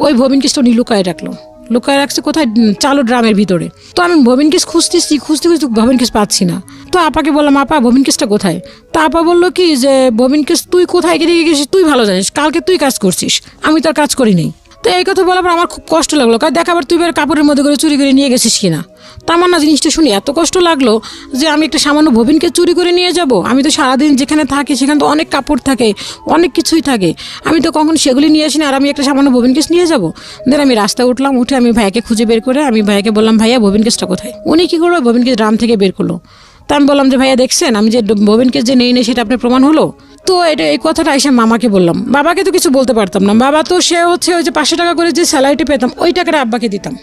ওই ববিন কেসটা উনি লুকায় রাখছে কোথায় চালু ড্রামের ভিতরে। তো আমি ববিন কেস খুঁজতে ববিন কেস পাচ্ছি না। তো আপাকে বললাম আপা ববিন কেসটা কোথায়? তো আপা বললো কি যে ববিন কেস তুই কোথায় রেখে গেছিস তুই ভালো জানিস, কালকে তুই কাজ করছিস, আমি তো আর কাজ করি নাই। তো এই কথা বলার পর আমার খুব কষ্ট লাগলো, কারণ দেখাবার তুই বের কাপড়ের মধ্যে করে চুরি করে নিয়ে গেছিস কিনা। তা আমার না জিনিসটা শুনি এত কষ্ট লাগলো যে আমি একটা সামান্য ববিনকে চুরি করে নিয়ে যাব, আমি তো সারাদিন যেখানে থাকি সেখানে তো অনেক কাপড় থাকে অনেক কিছুই থাকে, আমি তো কখন সেগুলি নিয়ে আসি না, আর আমি একটা সামান্য ববিন কেস নিয়ে যাব। দেন আমি রাস্তায় উঠলাম, উঠে আমি ভাইয়াকে খুঁজে বের করে আমি ভাইয়াকে বললাম ভাইয়া ববিন কেসটা কোথায়? উনি কী করলো ববিন কেস ড্রাম থেকে বের করলো। তা আমি বললাম যে ভাইয়া দেখছেন আমি যে ববিন কেস যে নেই সেটা আপনার প্রমাণ হলো? তো এই কথাটা এসে মামাকে বললাম, বাবাকে তো কিছু বলতে পারতাম না, বাবা তো সে হচ্ছে ওই যে 500 টাকা করে যে স্যালারিটি পেতাম ওই টাকাটা আব্বাকে দিতাম,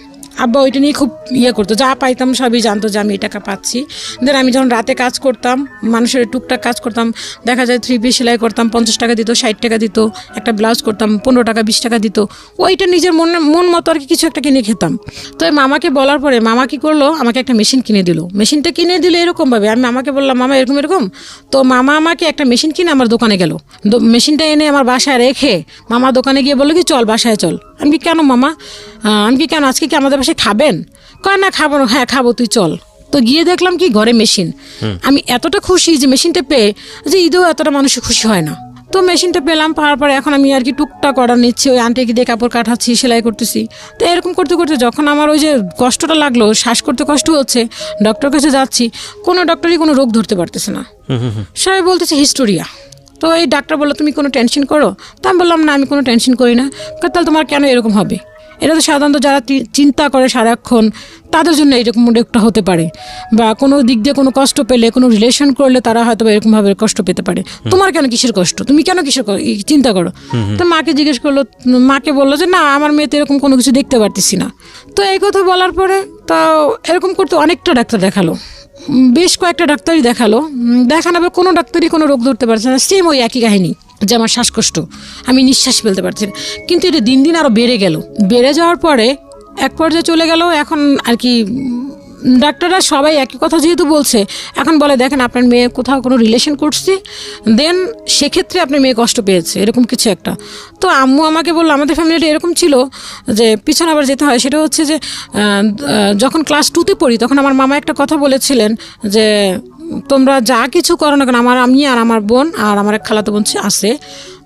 আব্বা ওইটা নিয়ে খুব করতো, যা পাইতাম সবই জানতো যে আমি এই টাকা পাচ্ছি। দেন আমি যখন রাতে কাজ করতাম মানুষের টুকটাক কাজ করতাম, দেখা যায় 3 পিস সেলাই করতাম 50 টাকা দিত, 60 টাকা দিত, একটা ব্লাউজ করতাম 15 টাকা 20 টাকা দিত, ওইটা নিজের মন মতো আর কি কিছু একটা কিনে খেতাম। তো মামাকে বলার পরে মামা কী করলো আমাকে একটা মেশিন কিনে দিল, মেশিনটা কিনে দিল এরকমভাবে আমি মামাকে বললাম মামা এরকম। তো মামা আমাকে একটা মেশিন কিনে আমার দোকানে গেল, মেশিনটা এনে আমার বাসায় রেখে মামা দোকানে গিয়ে বললো কি চল বাসায় চল। আমি কি কেন মামা, আমি কি কেন আজকে কি আমাদের বাসায় খাবেন? কয় না খাবো না। হ্যাঁ খাবো, তুই চল। তো গিয়ে দেখলাম কি ঘরে মেশিন, আমি এতটা খুশি যে মেশিনটা পেয়ে যে ঈদেও এতটা মানুষ খুশি হয় না। তো মেশিনটা পেলাম, পাওয়ার পরে এখন আমি আর কি টুকটাক অর্ডার নিচ্ছি, ওই আন্টিকে দিয়ে কাপড় কাটাচ্ছি সেলাই করতেছি। তো এরকম করতে করতে যখন আমার ওই যে কষ্টটা লাগলো, শ্বাস করতে কষ্ট হচ্ছে, ডক্টর কাছে যাচ্ছি, কোনো ডক্টরই কোনো রোগ ধরতে পারতেছে না, সবাই বলতেছে হিস্টোরিয়া। তো এই ডাক্তার বললো তুমি কোনো টেনশন করো? তা আমি বললাম না আমি কোনো টেনশন করি না। তাহলে তোমার কেন এরকম হবে? এটা তো সাধারণত যারা চিন্তা করে সারাক্ষণ তাদের জন্য এরকম একটা হতে পারে, বা কোনো দিক দিয়ে কোনো কষ্ট পেলে কোনো রিলেশন করলে তারা হয়তো এরকমভাবে কষ্ট পেতে পারে। তোমার কেন কিসের কষ্ট, তুমি কেন কিসের চিন্তা করো? তো মাকে জিজ্ঞেস করলো, মাকে বললো যে না আমার মেয়েতে এরকম কোনো কিছু দেখতে পারতেছি না। তো এই কথা বলার পরে তো এরকম করতে অনেকটা ডাক্তার দেখালো, বেশ কয়েকটা ডাক্তারই দেখানোর পর কোনো ডাক্তারই কোনো রোগ ধরতে পারছে না, সেম ওই একই কাহিনী যে আমার শ্বাসকষ্ট, আমি নিঃশ্বাস ফেলতে পারছি না। কিন্তু এটা দিন দিন আরও বেড়ে যাওয়ার পরে এক পর্যায়ে চলে গেল, এখন আর কি ডাক্তাররা সবাই একই কথা যেহেতু বলছে, এখন বলে দেখেন আপনার মেয়ে কোথাও কোনো রিলেশন করছে, দেন সেক্ষেত্রে আপনার মেয়ে কষ্ট পেয়েছে, এরকম কিছু একটা। তো আম্মু আমাকে বললো, আমাদের ফ্যামিলিটা এরকম ছিল যে পিছনে আবার যেতে হয়, সেটা হচ্ছে যে যখন ক্লাস 2তে পড়ি তখন আমার মামা একটা কথা বলেছিলেন যে তোমরা যা কিছু করো না কেন, আমি আর আমার বোন আর আমার এক খালাতো বোন আছে,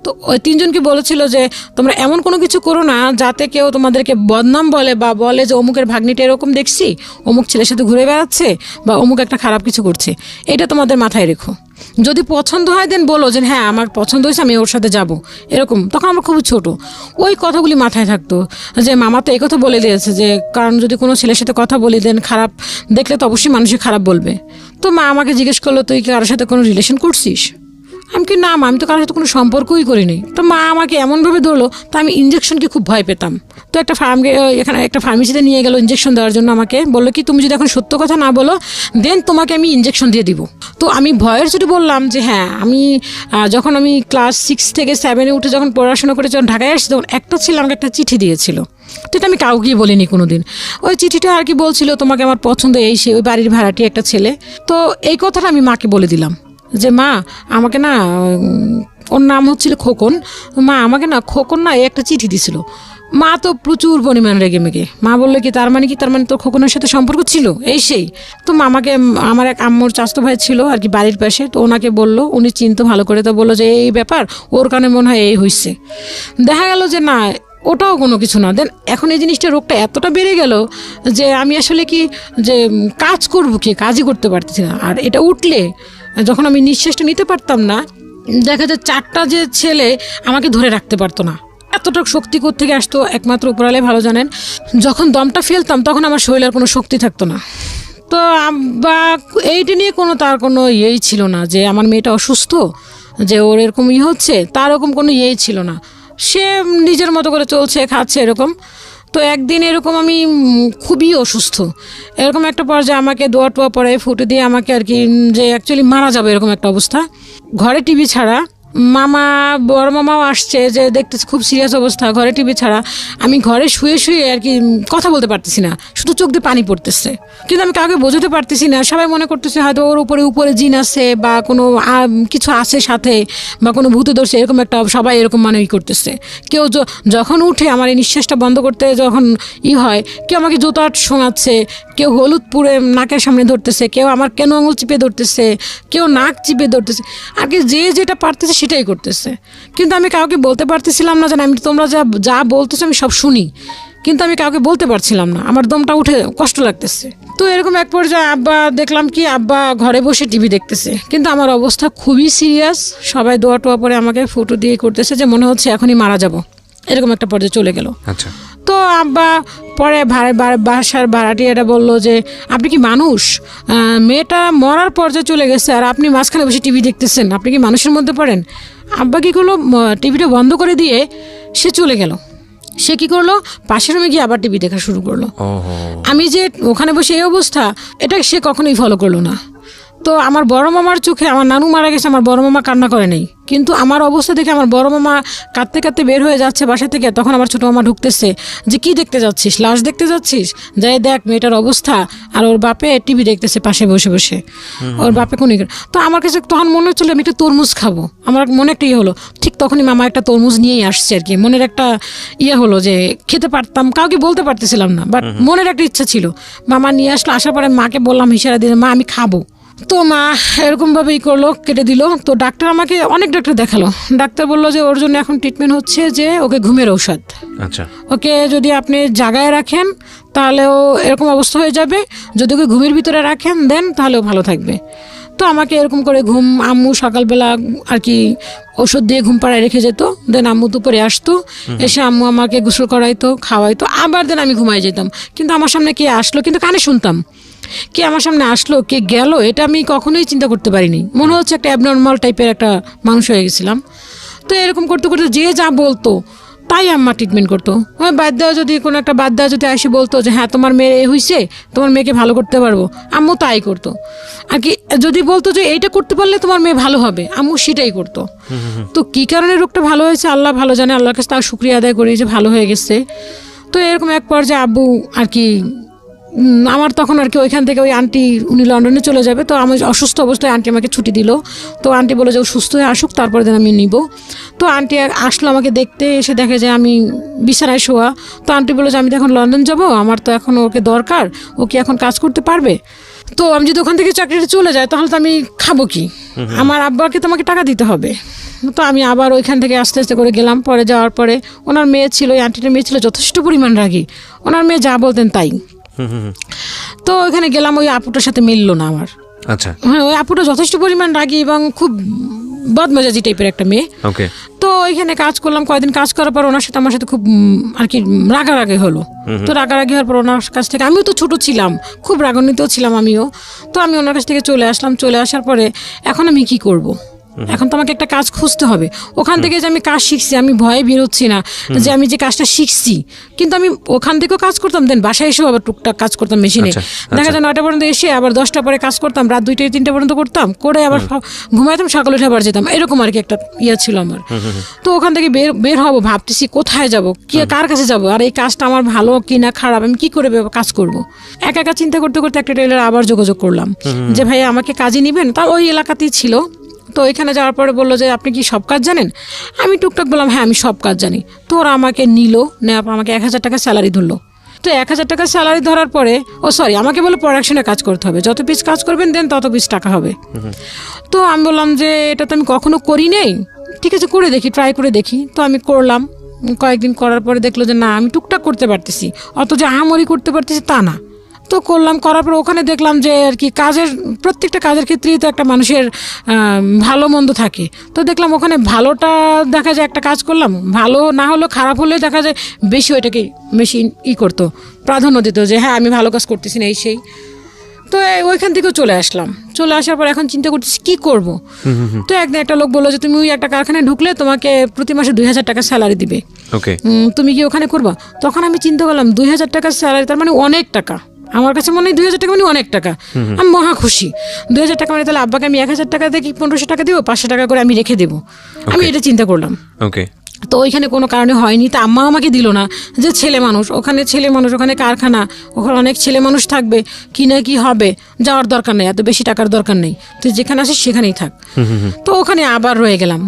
তো ওই তিনজনকে বলেছিল যে তোমরা এমন কোনো কিছু করো না যাতে কেউ তোমাদেরকে বদনাম বলে বা বলে যে অমুকের ভাগ্নিটা এরকম দেখছি, অমুক ছেলের সাথে ঘুরে বেড়াচ্ছে বা অমুক একটা খারাপ কিছু করছে, এটা তোমাদের মাথায় রেখো। যদি পছন্দ হয় দেন বলো যে হ্যাঁ আমার পছন্দ হয়েছে, আমি ওর সাথে যাব, এরকম। তখন আমরা খুব ছোট, ওই কথাগুলি মাথায় থাকতো যে মামা তো এই কথা বলে দিয়েছে যে কারণ যদি কোনো ছেলের সাথে কথা বলি দেন খারাপ দেখলে তো অবশ্যই মানুষই খারাপ বলবে। তো মা আমাকে জিজ্ঞেস করলো তুই কি কারোর সাথে কোনো রিলেশন করছিস? আমি কি না মা, আমি তো কারোর সাথে কোনো সম্পর্কই করিনি। তো মা আমাকে এমনভাবে ধরলো, তো আমি ইঞ্জেকশনকে খুব ভয় পেতাম। তো এখানে একটা ফার্মেসিতে নিয়ে গেল ইঞ্জেকশন দেওয়ার জন্য, আমাকে বললো কি তুমি যদি এখন সত্য কথা না বলো দেন তোমাকে আমি ইঞ্জেকশন দিয়ে দিব। তো আমি ভয়ের চোটে বললাম যে হ্যাঁ আমি যখন আমি ক্লাস 6 থেকে 7-এ উঠে যখন পড়াশোনা করে যখন ঢাকায় আসছি তখন একটা ছেলে আমাকে একটা চিঠি দিয়েছিল। তো এটা আমি কাউকেই বলিনি কোনোদিন। ওই চিঠিটা আর কি বলছিল তোমাকে আমার পছন্দ এই সে, ওই বাড়ির ভাড়াটি একটা ছেলে। তো এই কথাটা আমি মাকে বলে দিলাম যে মা আমাকে না, ওর নাম হচ্ছিল খোকন, মা আমাকে না খোকন না এই একটা চিঠি দিছিল। মা তো প্রচুর পরিমাণ রেগে মেগে, মা বললো কি তার মানে তোর খোকনের সাথে সম্পর্ক ছিল এই সেই। তো মামাকে আমার এক আম্মুর চাচতো ভাই ছিল আর কি বাড়ির পাশে, তো ওনাকে বললো, উনি চিনতো ভালো করে, তো বললো যে এই ব্যাপার, ওর কারণে মনে হয় এই হয়েছে। দেখা গেল যে না ওটাও কোনো কিছু না। দেন এখন এই জিনিসটা রোগটা এতটা বেড়ে গেল যে আমি আসলে কি যে কাজ করবো কি, কাজই করতে পারতেছি না। আর এটা উঠলে যখন আমি নিঃশ্বাসটা নিতে পারতাম না, দেখা যায় 4টা যে ছেলে আমাকে ধরে রাখতে পারতো না। এতটা শক্তি কোত্থেকে আসতো একমাত্র উপরালে ভালো জানেন। যখন দমটা ফেলতাম তখন আমার শরীরের কোনো শক্তি থাকতো না। তো বা এইটা নিয়ে তার কোনো ইয়েই ছিল না যে আমার মেয়েটা অসুস্থ, যে ওর এরকম হচ্ছে, তার ওরকম কোনো ইয়েই ছিল না। সে নিজের মতো করে চলছে, খাচ্ছে, এরকম। তো একদিন এরকম আমি খুবই অসুস্থ, এরকম একটা পর্যায়ে আমাকে দোয়া টোয়া পরে ফুটে দিয়ে আমাকে আর কি যে অ্যাকচুয়ালি মারা যাবে এরকম একটা অবস্থা। ঘরে টিভি ছাড়া, মামা বড় মামাও আসছে যে দেখতেছে খুব সিরিয়াস অবস্থা, ঘরে টিভি ছাড়া। আমি ঘরে শুয়ে শুয়ে আর কি কথা বলতে পারতেছি না, শুধু চোখ দিয়ে পানি পড়তেছে, কিন্তু আমি কাউকে বোঝাতে পারতেছি না। সবাই মনে করতেছে হয়তো ওর উপরে জিন আছে বা কোনো কিছু আছে সাথে বা কোনো ভূতে ধরছে, এরকম একটা সবাই এরকম মানে করতেছে। কেউ যখন উঠে আমার এই নিঃশ্বাসটা বন্ধ করতে যখন হয়, কেউ আমাকে জুতা শোনাচ্ছে, কেউ হলুদ পুড়ে নাকের সামনে ধরতেছে, কেউ আমার কেন আঙুল চিপে ধরতেছে, কেউ নাক চিপে ধরতেছে, আর কি যে যেটা পারতেছে সেটাই করতেছে। কিন্তু আমি কাউকে বলতে পারতেছিলাম না, জানি আমি তোমরা যা বলতেছো আমি সব শুনি, কিন্তু আমি কাউকে বলতে পারছিলাম না, আমার দমটা উঠে কষ্ট লাগতেছে। তো এরকম এক পর্যায়ে আব্বা দেখলাম কি আব্বা ঘরে বসে টিভি দেখতেছে, কিন্তু আমার অবস্থা খুবই সিরিয়াস। সবাই দোয়া টোয়া পরে আমাকে ফটো দিয়ে করতেছে যে মনে হচ্ছে এখনই মারা যাব, এরকম একটা পর্যায়ে চলে গেল। আচ্ছা। তো আব্বা পরে বাসার ভাড়াটিয়াটা বললো যে আপনি কি মানুষ, মেয়েটা মরার পর্যায়ে চলে গেছে আর আপনি মাঝখানে বসে টিভি দেখতেছেন, আপনি কি মানুষের মধ্যে পড়েন? আব্বা কী করলো, টিভিটা বন্ধ করে দিয়ে সে চলে গেল। সে কি করলো, পাশের রুমে গিয়ে আবার টিভি দেখা শুরু করলো। আমি যে ওখানে বসে এই অবস্থা, এটা সে কখনোই ফলো করলো না। তো আমার বড় মামার চোখে, আমার নানু মারা গেছে, আমার বড় মামা কান্না করে নেই, কিন্তু আমার অবস্থা দেখে আমার বড় মামা কাঁদতে কাঁদতে বের হয়ে যাচ্ছে বাসা থেকে। তখন আমার ছোটো মামা ঢুকতেছে যে কি দেখতে যাচ্ছিস, লাশ দেখতে যাচ্ছিস, যাই দেখ মেয়েটার অবস্থা। আর ওর বাপে টিভি দেখতেছে পাশে বসে বসে, ওর বাপে কোন। তো আমার কাছে তখন মনে হচ্ছিল আমি একটা তরমুজ খাবো, আমার মনে একটা হলো। ঠিক তখনই মামা একটা তরমুজ নিয়েই আসছে আর কি, মনের একটা হলো যে খেতে পারতাম, কাউকে বলতে পারতেছিলাম না, বাট মনের একটা ইচ্ছা ছিল। মামা নিয়ে আসলো, আসার পরে মাকে বললাম ইশারা দিয়ে, মা আমি খাবো। তো মা এরকমভাবেই করলো, কেটে দিল। তো ডাক্তার আমাকে অনেক ডাক্তার দেখালো, ডাক্তার বললো যে ওর জন্য এখন ট্রিটমেন্ট হচ্ছে যে ওকে ঘুমের ঔষধ। আচ্ছা। ওকে যদি আপনি জাগায় রাখেন তাহলে ও এরকম অবস্থা হয়ে যাবে, যদি ওকে ঘুমের ভিতরে রাখেন দেন তাহলে ও ভালো থাকবে। তো আমাকে এরকম করে আম্মু সকালবেলা আর কি ওষুধ দিয়ে ঘুম পাড়ায় রেখে যেত, দেন আম্মু দুপুরে আসতো, এসে আম্মু আমাকে গোসল করাইতো, খাওয়াইতো, আবার দেন আমি ঘুমাই যেতাম। কিন্তু আমার সামনে কে আসলো, কিন্তু কানে শুনতাম, কে আমার সামনে আসলো কে গেল এটা আমি কখনোই চিন্তা করতে পারিনি। মনে হচ্ছে একটা অ্যাবনর্মাল টাইপের একটা মানুষ হয়ে গেছিলাম। তো এরকম করতে করতে যে যা বলতো তাই আম্মা ট্রিটমেন্ট করতো। ওই যদি কোনো একটা বাদ যদি এসে বলতো যে হ্যাঁ তোমার মেয়ে এ হয়েছে, তোমার মেয়েকে ভালো করতে পারবো, আম্মু তাই করতো আর কি। যদি বলতো যে এইটা করতে পারলে তোমার মেয়ে ভালো হবে, আম্মু সেটাই করতো। তো কী কারণে রোগটা ভালো হয়েছে আল্লাহ ভালো জানে, আল্লাহর কাছে তার শুক্রিয়া আদায় করি যে ভালো হয়ে গেছে। তো এরকম এক পর্যায়ে আব্বু আর কি আমার তখন আর কি ওইখান থেকে ওই আন্টি উনি লন্ডনে চলে যাবে, তো আমি অসুস্থ অবস্থায় আন্টি আমাকে ছুটি দিল। তো আন্টি বলে যে ও সুস্থ হয়ে আসুক তারপরে দিন আমি নিব। তো আন্টি আসলো আমাকে দেখতে, এসে দেখে যে আমি বিছানায় শোয়া। তো আন্টি বলে যে আমি তো এখন লন্ডন যাব, আমার তো এখন ওকে দরকার, ও কি এখন কাজ করতে পারবে? তো আমি যদি ওখান থেকে চাকরিটা চলে যায় তাহলে তো আমি খাবো কি, আমার আব্বাকে তো আমাকে টাকা দিতে হবে। তো আমি আবার ওইখান থেকে আস্তে আস্তে করে গেলাম। পরে যাওয়ার পরে ওনার মেয়ে ছিল, ওই আন্টিটার মেয়ে ছিল যথেষ্ট পরিমাণ রাগী, ওনার মেয়ে যা বলতেন তাই। তো ওইখানে গেলাম, ওই আপুটার সাথে মিললো না আমার। আচ্ছা, হ্যাঁ, ওই আপুটা যথেষ্ট পরিমাণ রাগী এবং খুব বদমেজাজি টাইপের একটা মেয়ে। ওকে। তো ওইখানে কাজ করলাম, কয়েকদিন কাজ করার পর ওনার সাথে আমার সাথে খুব আর কি রাগারাগি হলো। তো রাগারাগি হওয়ার পর ওনার কাছ থেকে, আমিও তো ছোট ছিলাম, খুব রাগান্বিতও ছিলাম আমিও। তো আমি ওনার কাছ থেকে চলে আসলাম। চলে আসার পরে এখন আমি কি করব, এখন তো আমাকে একটা কাজ খুঁজতে হবে। ওখান থেকে যে আমি কাজ শিখছি, আমি ভয়ে বেরোচ্ছি না যে আমি যে কাজটা শিখছি, কিন্তু আমি ওখান থেকেও কাজ করতাম, দেন বাসায় এসেও আবার টুকটাক কাজ করতাম মেশিনে। দেখা যায় 9টা পর্যন্ত এসে আবার 10টা পরে কাজ করতাম, রাত 2টা 3টা পর্যন্ত করতাম, করে আবার ঘুমাইতাম, সকালে উঠে আবার যেতাম, এরকম আর কি একটা ইয়ে ছিল আমার। তো ওখান থেকে বের হবো ভাবতেছি কোথায় যাব, কি কার কাছে যাব, আর এই কাজটা আমার ভালো কি না খারাপ, আমি কি করে কাজ করব। একা একা চিন্তা করতে করতে একটা টেলার আবার যোগাযোগ করলাম যে ভাই আমাকে কাজে নিবেন। তা ওই এলাকাতেই ছিল। তো এখানে যাওয়ার পরে বললো যে আপনি কি সব কাজ জানেন? আমি টুকটাক বললাম হ্যাঁ আমি সব কাজ জানি। তো ওরা আমাকে নিল, নেওয়ার পর আমাকে 1000 টাকা স্যালারি ধরলো। তো 1000 টাকা স্যালারি ধরার পরে আমাকে বললো প্রোডাকশনে কাজ করতে হবে, যত পিস কাজ করবেন দেন তত পিস টাকা হবে। তো আমি বললাম যে এটা তো আমি কখনো করি নেই, ঠিক আছে করে দেখি, ট্রাই করে দেখি। তো আমি করলাম, কয়েকদিন করার পরে দেখলো যে না আমি টুকটাক করতে পারতেছি, অত যে আহামরি করতে পারতেছি তা না। তো করলাম, করার পর ওখানে দেখলাম যে আর কি কাজের প্রত্যেকটা কাজের ক্ষেত্রেই তো একটা মানুষের ভালো মন্দ থাকে। তো দেখলাম ওখানে ভালোটা দেখা যায়, একটা কাজ করলাম ভালো না হলেও খারাপ হলে দেখা যায় বেশি ওইটাকে মেশিন করতো, প্রাধান্য দিত যে হ্যাঁ আমি ভালো কাজ করতেছি না এই সেই। তো ওইখান থেকেও চলে আসলাম। চলে আসার পর এখন চিন্তা করতেছি কি করব। তো একদিন একটা লোক বললো যে তুমি ওই একটা কারখানায় ঢুকলে তোমাকে প্রতি মাসে 2000 টাকা স্যালারি দিবে, ওকে, তুমি কি ওখানে করবা? তখন আমি চিন্তা করলাম 2000 টাকা স্যালারি, তার মানে অনেক টাকা। আমার কাছে মনে হয় 2000 টাকা মানে অনেক টাকা। আমি মহা খুশি। 2000 টাকা মানে তাহলে আব্বাকে আমি 1000 টাকা দিয়ে 1500 টাকা দিব, 500 টাকা করে আমি রেখে দেবো। আমি এটা চিন্তা করলাম। ওকে। তো ওইখানে কোনো কারণে হয়নি। তা আম্মা আমাকে দিল না, যে ছেলে মানুষ, ওখানে কারখানা, ওখানে অনেক ছেলে মানুষ থাকবে, কি না কি হবে, যাওয়ার দরকার নেই, এত বেশি টাকার দরকার নেই, তুই যেখানে আসিস সেখানেই থাক। তো ওখানে আবার রয়ে গেলাম।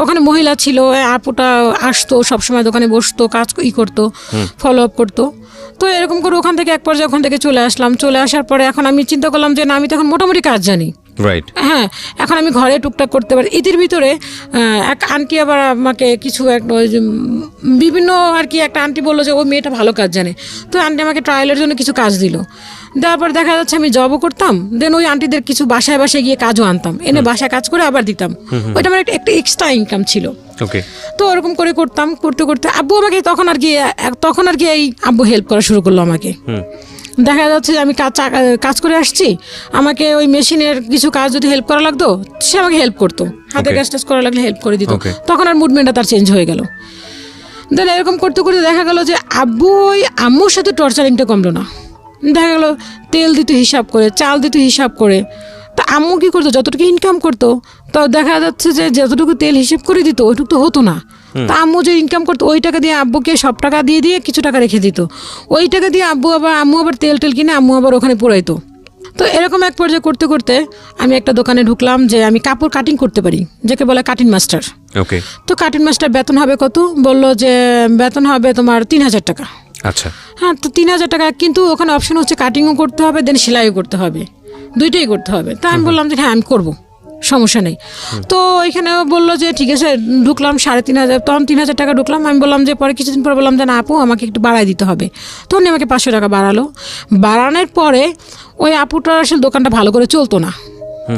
ওখানে মহিলা ছিল, আপুটা আসতো সবসময়, দোকানে বসতো, কাজ করতো, ফলো আপ করতো। তো এরকম করে ওখান থেকে এক পর্যায়ে ওখান থেকে চলে আসলাম। চলে আসার পরে এখন আমি চিন্তা করলাম যে না আমি তো এখন মোটামুটি কাজ জানি, রাইট, হ্যাঁ এখন আমি ঘরে টুকটাক করতে পারি। এদের ভিতরে এক আন্টি আবার আমাকে কিছু বিভিন্ন আর কি একটা আন্টি বললো যে ওই মেয়েটা ভালো কাজ জানে। তো আন্টি আমাকে ট্রায়ালের জন্য কিছু কাজ দিল। দেওয়ার পর দেখা যাচ্ছে আমি জবও করতাম, দেন ওই আন্টিদের কিছু বাসায় বাসায় গিয়ে কাজও আনতাম, এনে বাসায় কাজ করে আবার দিতাম। ওইটা আমার একটা এক্সট্রা ইনকাম ছিল। ওকে। তো ওরকম করে করতাম, করতে করতে আব্বু আমাকে তখন আর কি এই আব্বু হেল্প করা শুরু করলো আমাকে। দেখা যাচ্ছে যে আমি কাজ করে আসছি, আমাকে ওই মেশিনের কিছু কাজ যদি হেল্প করা লাগতো সে আমাকে হেল্প করতো, হাতে কাজ টাজ করা লাগলে হেল্প করে দিত। তখন আর মুভমেন্টটা তার চেঞ্জ হয়ে গেল। দেন এরকম করতে করতে দেখা গেল যে আব্বু ওই আম্মুর সাথে টর্চারিংটা কমলো না। দেখা গেল তেল দিত হিসাব করে, চাল দিত হিসাব করে। তা আম্মু কী করতো, যতটুকু ইনকাম করতো তো দেখা যাচ্ছে যে যতটুকু তেল হিসেব করে দিত ওইটুকু তো হতো না। তা আম্মু যে ইনকাম করতো ওই টাকা দিয়ে আব্বুকে সব টাকা দিয়ে কিছু টাকা রেখে দিত। ওই টাকা দিয়ে আম্মু আবার তেল কিনে আম্মু আবার ওখানে পোড়াইতো। তো এরকম এক পর্যায়ে করতে করতে আমি একটা দোকানে ঢুকলাম যে আমি কাপড় কাটিং করতে পারি, যাকে বলে কাটিং মাস্টার। ওকে। তো কাটিং মাস্টার বেতন হবে কত, বললো যে বেতন হবে তোমার 3000 টাকা। আচ্ছা, হ্যাঁ। তো 3000 টাকা, কিন্তু ওখানে অপশন হচ্ছে কাটিংও করতে হবে, দেন সেলাইও করতে হবে, দুইটাই করতে হবে। তা আমি বললাম যে হ্যাঁ আমি করবো, সমস্যা নেই। তো ওইখানে বললো যে ঠিক আছে। ঢুকলাম 3500, তখন 3000 টাকা ঢুকলাম। আমি বললাম যে পরে কিছুদিন পরে বললাম যে না আপু আমাকে একটু বাড়াই দিতে হবে। তখন আমাকে 500 টাকা বাড়ালো। বাড়ানোর পরে ওই আপুটার আসলে দোকানটা ভালো করে চলতো না,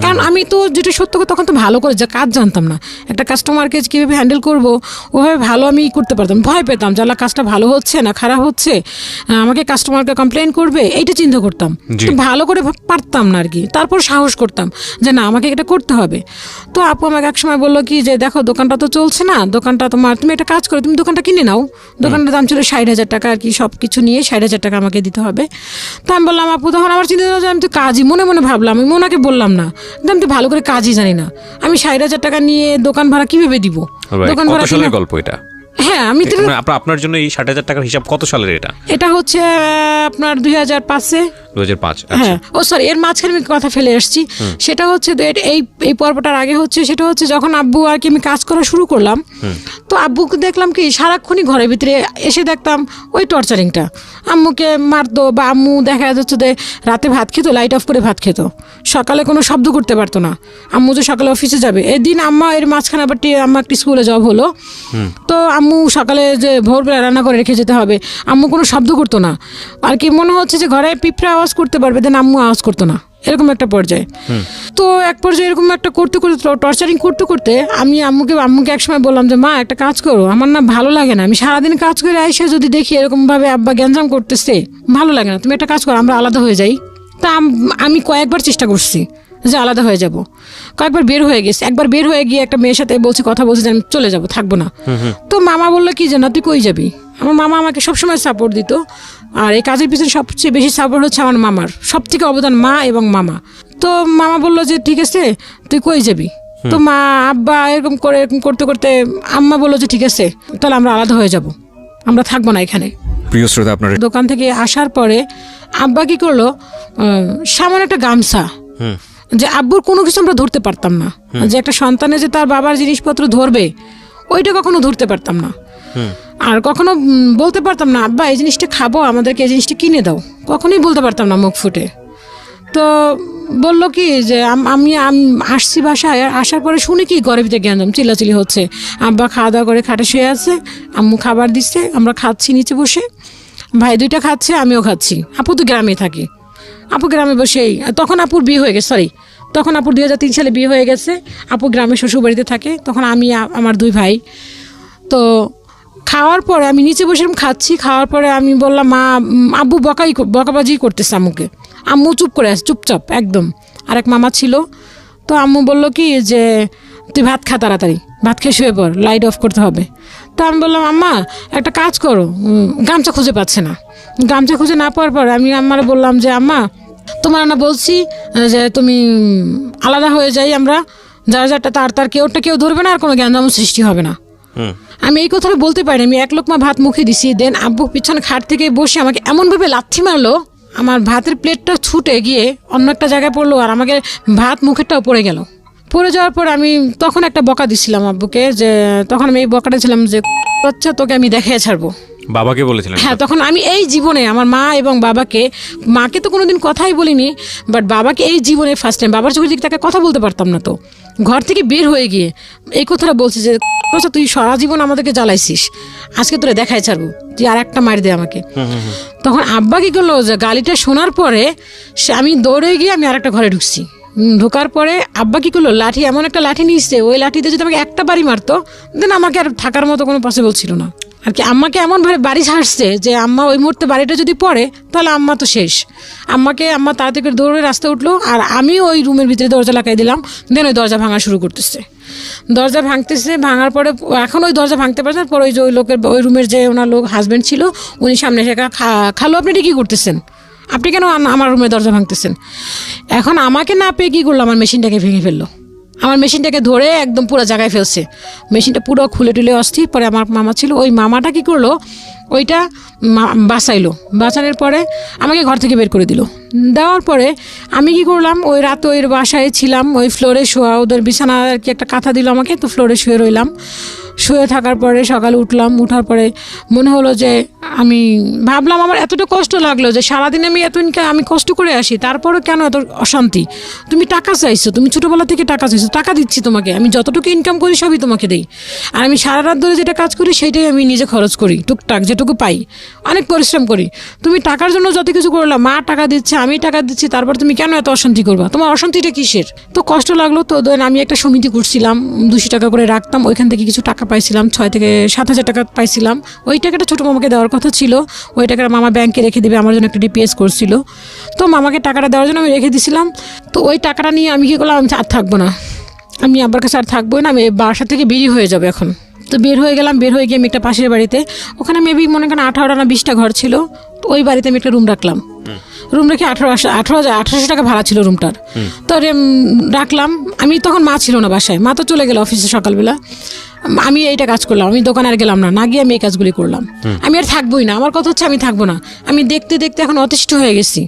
কারণ আমি তো যেটা সত্য কথা তখন তো ভালো করে যে কাজ জানতাম না, একটা কাস্টমারকে কীভাবে হ্যান্ডেল করবো ওভাবে ভালো আমি করতে পারতাম, ভয় পেতাম যে আল্লাহ কাজটা ভালো হচ্ছে না খারাপ হচ্ছে, আমাকে কাস্টমারকে কমপ্লেন করবে, এইটা চিন্তা করতাম। ভালো করে পারতাম না আর কি। তারপর সাহস করতাম যে না আমাকে এটা করতে হবে। তো আপু আমাকে এক সময় বললো কি যে দেখো দোকানটা তো চলছে না, দোকানটা তোমার, তুমি একটা কাজ করো, তুমি দোকানটা কিনে নাও। দোকানটার দাম ছিল 60,000 টাকা আর কি, সব কিছু নিয়ে 60,000 টাকা আমাকে দিতে হবে। তো আমি বললাম আপু, তখন আমার চিন্তা যে আমি তো কাজই মনে মনে ভাবলাম, আমি ওনাকে বললাম না, আমি তো ভালো করে কাজই জানি না, আমি 60,000 টাকা নিয়ে দোকান ভাড়া কিভাবে দিব, দোকান ভাড়া গল্প এটা। হ্যাঁ হ্যাঁ আমি তো মানে আপনার জন্য এই 60,000 টাকার হিসাব কত সালের এটা? এটা হচ্ছে আপনার 2005-এ। 2005। হ্যাঁ, ও সরি, এর মাঝখানে আমি কথা ফেলে এসেছি। সেটা হচ্ছে এই পর্বটার আগে হচ্ছে, সেটা হচ্ছে যখন আব্বু আর কি আমি কাজ করা শুরু করলাম, তো আব্বুকে দেখলাম কি সারাক্ষণই ঘরের ভিতরে এসে দেখতাম ওই টর্চারিংটা। আম্মুকে মারতো বা আম্মু দেখা যাচ্ছে যে রাতে ভাত খেত, লাইট অফ করে ভাত খেত, সকালে কোনো শব্দ করতে পারতো না। আম্মু যে সকালে অফিসে যাবে, এদিন আম্মা এর মাঝখানে আবার আম্মা একটি স্কুলে জব হলো, তো আম্মু সকালে যে ভোরবেলা রান্না করে রেখে যেতে হবে, আম্মু কোনো শব্দ করতো না। আর কি মনে হচ্ছে যে ঘরে পিঁপড়া আওয়াজ করতে পারবে, দেন আম্মু আওয়াজ করতো না, এরকম একটা পর্যায়ে। তো এক পর্যায়ে এরকম একটা করতে করতে টর্চারিং করতে করতে আমি আম্মুকে একসময় বললাম যে মা একটা কাজ করো, আমার না ভালো লাগে না, আমি সারাদিন কাজ করে আইসা যদি দেখি এরকমভাবে আব্বা গ্যাঞ্জাম করতেছে, ভালো লাগে না, তুমি একটা কাজ করো, আমরা আলাদা হয়ে যাই। তা আমি কয়েকবার চেষ্টা করছি যে আলাদা হয়ে যাব, কয়েকবার বের হয়ে গেছি। একবার বের হয়ে গিয়ে একটা মেয়ের সাথে কথা বলছি যে আমি চলে যাব, থাকবো না। তো মামা বললো কি যে না তুই কই যাবি। আমার মামা আমাকে সবসময় সাপোর্ট দিত, আর এই কাজের পিছনে সবচেয়ে বেশি সাপোর্ট হচ্ছে আমার মামার, সব থেকে অবদান মা এবং মামা। তো মামা বললো যে ঠিক আছে তুই কই যাবি। তো মা আব্বা এরকম করতে করতে আম্মা বললো যে ঠিক আছে তাহলে আমরা আলাদা হয়ে যাব, আমরা থাকবো না এখানে। প্রিয় শ্রোতা, আপনার দোকান থেকে আসার পরে আব্বা কি করলো, সামান্য একটা গামছা, যে আব্বুর কোনো কিছু আমরা ধরতে পারতাম না, যে একটা সন্তানে যে তার বাবার জিনিসপত্র ধরবে ওইটা কখনো ধরতে পারতাম না। আর কখনো বলতে পারতাম না আব্বা এই জিনিসটা খাবো, আমাদেরকে এই জিনিসটা কিনে দাও, কখনোই বলতে পারতাম না মুখ ফুটে। তো বললো কি যে আমি আসছি বাসায়, আসার পরে শুনি কি ঘরের ভিতরে গ্যাঞ্জাম চিল্লাচিল্লি হচ্ছে। আব্বা খাওয়া দাওয়া করে খাটে শুয়ে আছে, আম্মু খাবার দিচ্ছে, আমরা খাচ্ছি নিচে বসে, ভাই দুইটা খাচ্ছে, আমিও খাচ্ছি। আপু তো গ্রামে থাকি, আপু গ্রামে বসেই, তখন আপুর বিয়ে হয়ে গেছে, তখন আপুর 2003 সালে বিয়ে হয়ে গেছে, আপু গ্রামে শ্বশুরবাড়িতে থাকে, তখন আমি আমার দুই ভাই। তো খাওয়ার পরে আমি নিচে বসে খাচ্ছি, খাওয়ার পরে আমি বললাম মা, আব্বু বকাবাজি করতেছে আম্মুকে, আম্মু চুপ করে আছে, চুপচাপ একদম। আর এক মামা ছিল, তো আম্মু বললো কি যে তুই ভাত খা, তাড়াতাড়ি ভাত খেয়ে শুয়ে পড়, লাইট অফ করতে হবে। তো আমি বললাম আম্মা একটা কাজ করো, গামছা খুঁজে পাচ্ছে না। গামছা খুঁজে না পাওয়ার পর আমি আম্মার বললাম যে আম্মা তোমার না বলছি যে তুমি আলাদা হয়ে যাই, আমরা যারটা তার কেউ ধরবে না, আর কোনো জ্ঞানদাম সৃষ্টি হবে না। আমি এই কথাটা বলতে পারি, আমি এক লোকমা ভাত মুখে দিছি, দেন আব্বু পিছনে খাট থেকে বসে আমাকে এমনভাবে লাথি মারলো, আমার ভাতের প্লেটটা ছুটে গিয়ে অন্য একটা জায়গায় পড়লো, আর আমাকে ভাত মুখেরটাও পড়ে গেল। পড়ে যাওয়ার পর আমি তখন একটা বকা দিছিলাম আব্বুকে, যে তখন আমি এই বকাটা ছিলাম যে আচ্ছা তোকে আমি দেখিয়ে ছাড়বো। বাবাকে বলেছিলেন? হ্যাঁ, তখন আমি এই জীবনে আমার মা এবং বাবাকে, মাকে তো কোনোদিন কথাই বলিনি, বাট বাবাকে এই জীবনে ফার্স্ট টাইম, বাবার চোখের দিকে তাকে কথা বলতে পারতাম না, তো ঘর থেকে বের হয়ে গিয়ে এই কথাটা বলছি যে আচ্ছা তুই সারা জীবন আমাদেরকে জ্বালাইছিস, আজকে তোরে দেখাই ছাড়বো, তুই আর একটা মার দে আমাকে। তখন আব্বা কি করলো, যে গালিটা শোনার পরে আমি দৌড়ে গিয়ে আমি আর একটা ঘরে ঢুকছি। ঢোকার পরে আব্বা কি করলো, লাঠি, এমন একটা লাঠি নিয়েছে, ওই লাঠিতে যদি আমাকে একটা বাড়ি মারতো দেন আমাকে আর থাকার মতো কোনো পসিবল ছিল না। আর কি আম্মাকে এমনভাবে বাড়ি ছাড়ছে যে আম্মা ওই মুহূর্তে বাড়িটা যদি পড়ে তাহলে আম্মা তো শেষ। আম্মা তাড়াতাড়ি করে দৌড়ে রাস্তায় উঠলো, আর আমি ওই রুমের ভিতরে দরজা লাগাই দিলাম, দেন ওই দরজা ভাঙা শুরু করতেছে। দরজা ভাঙতেছে, ভাঙার পরে এখন ওই দরজা ভাঙতে পারছেন, পরে ওই যে ওই রুমের যে ওনার লোক হাজব্যান্ড ছিল, উনি সামনে এসে খালো আপনি এটা কী করতেছেন, আপনি কেন আমার রুমের দরজা ভাঙতেছেন। এখন আমাকে না পেয়ে কী করলো, আমার মেশিনটাকে ভেঙে ফেললো, আমার মেশিনটাকে ধরে একদম পুরো জায়গায় ফেলছে, মেশিনটা পুরো খুলে টুলে অস্থির। পরে আমার মামা ছিল, ওই মামাটা কী করলো, ওইটা বাঁচাইলো, বাঁচানোর পরে আমাকে ঘর থেকে বের করে দিল। দেওয়ার পরে আমি কি করলাম, ওই রাত ওই বাসায় ছিলাম, ওই ফ্লোরে শোয়া, ওদের বিছানা আর কি একটা কাঁথা দিল আমাকে, তো ফ্লোরে শুয়ে রইলাম। শুয়ে থাকার পরে সকালে উঠলাম, উঠার পরে মনে হলো যে আমি ভাবলাম আমার এতটা কষ্ট লাগলো যে সারাদিন আমি আমি কষ্ট করে আসি, তারপরে কেন এত অশান্তি। তুমি টাকা চাইছো, তুমি ছোটোবেলা থেকে টাকা চাইছো, টাকা দিচ্ছি তোমাকে, আমি যতটুকু ইনকাম করি সবই তোমাকে দিই, আর আমি সারা রাত ধরে যেটা কাজ করি সেইটাই আমি নিজে খরচ করি, টুকটাক যেটুকু পাই, অনেক পরিশ্রম করি। তুমি টাকার জন্য যত কিছু করলাম, মা টাকা দিচ্ছে, আমি টাকা দিচ্ছি, তারপর তুমি কেন এত অশান্তি করবা, তোমার অশান্তিটা কিসের। তো কষ্ট লাগলো, তো আমি একটা সমিতি করছিলাম, 200 টাকা করে রাখতাম, ওইখান থেকে কিছু টাকা পাইছিলাম, 6 থেকে 7 হাজার টাকা পাইছিলাম। ওই টাকাটা ছোটো মামাকে দেওয়ার কথা ছিল, ওই টাকাটা মামা ব্যাংকে রেখে দেবে, আমার জন্য একটা ডিপিএস করছিল, তো মামাকে টাকাটা দেওয়ার জন্য আমি রেখে দিয়েছিলাম। তো ওই টাকাটা নিয়ে আমি কী করলাম, আমি আর থাকবো না, আমি আব্বার কাছে আর থাকবোই না, আমি বাসা থেকে বেরিয়ে হয়ে যাবো এখন। তো বের হয়ে গেলাম, বের হয়ে গিয়ে আমি একটা পাশের বাড়িতে, ওখানে মেবি মনে করেন 18টা না 20টা ঘর ছিল, তো ওই বাড়িতে আমি একটা রুম রাখলাম, রুম রেখে 1800 টাকা ভাড়া ছিল রুমটার। তো রাখলাম, আমি তখন মা ছিল না বাসায়, মা তো চলে গেল অফিসে সকালবেলা। আমি এইটা কাজ করলাম, আমি দোকানে আর গেলাম না, না গিয়ে আমি এই কাজগুলি করলাম, আমি আর থাকবোই না। আমার কথা হচ্ছে আমি থাকবো না, আমি দেখতে দেখতে এখন অতিষ্ঠ হয়ে গেছি,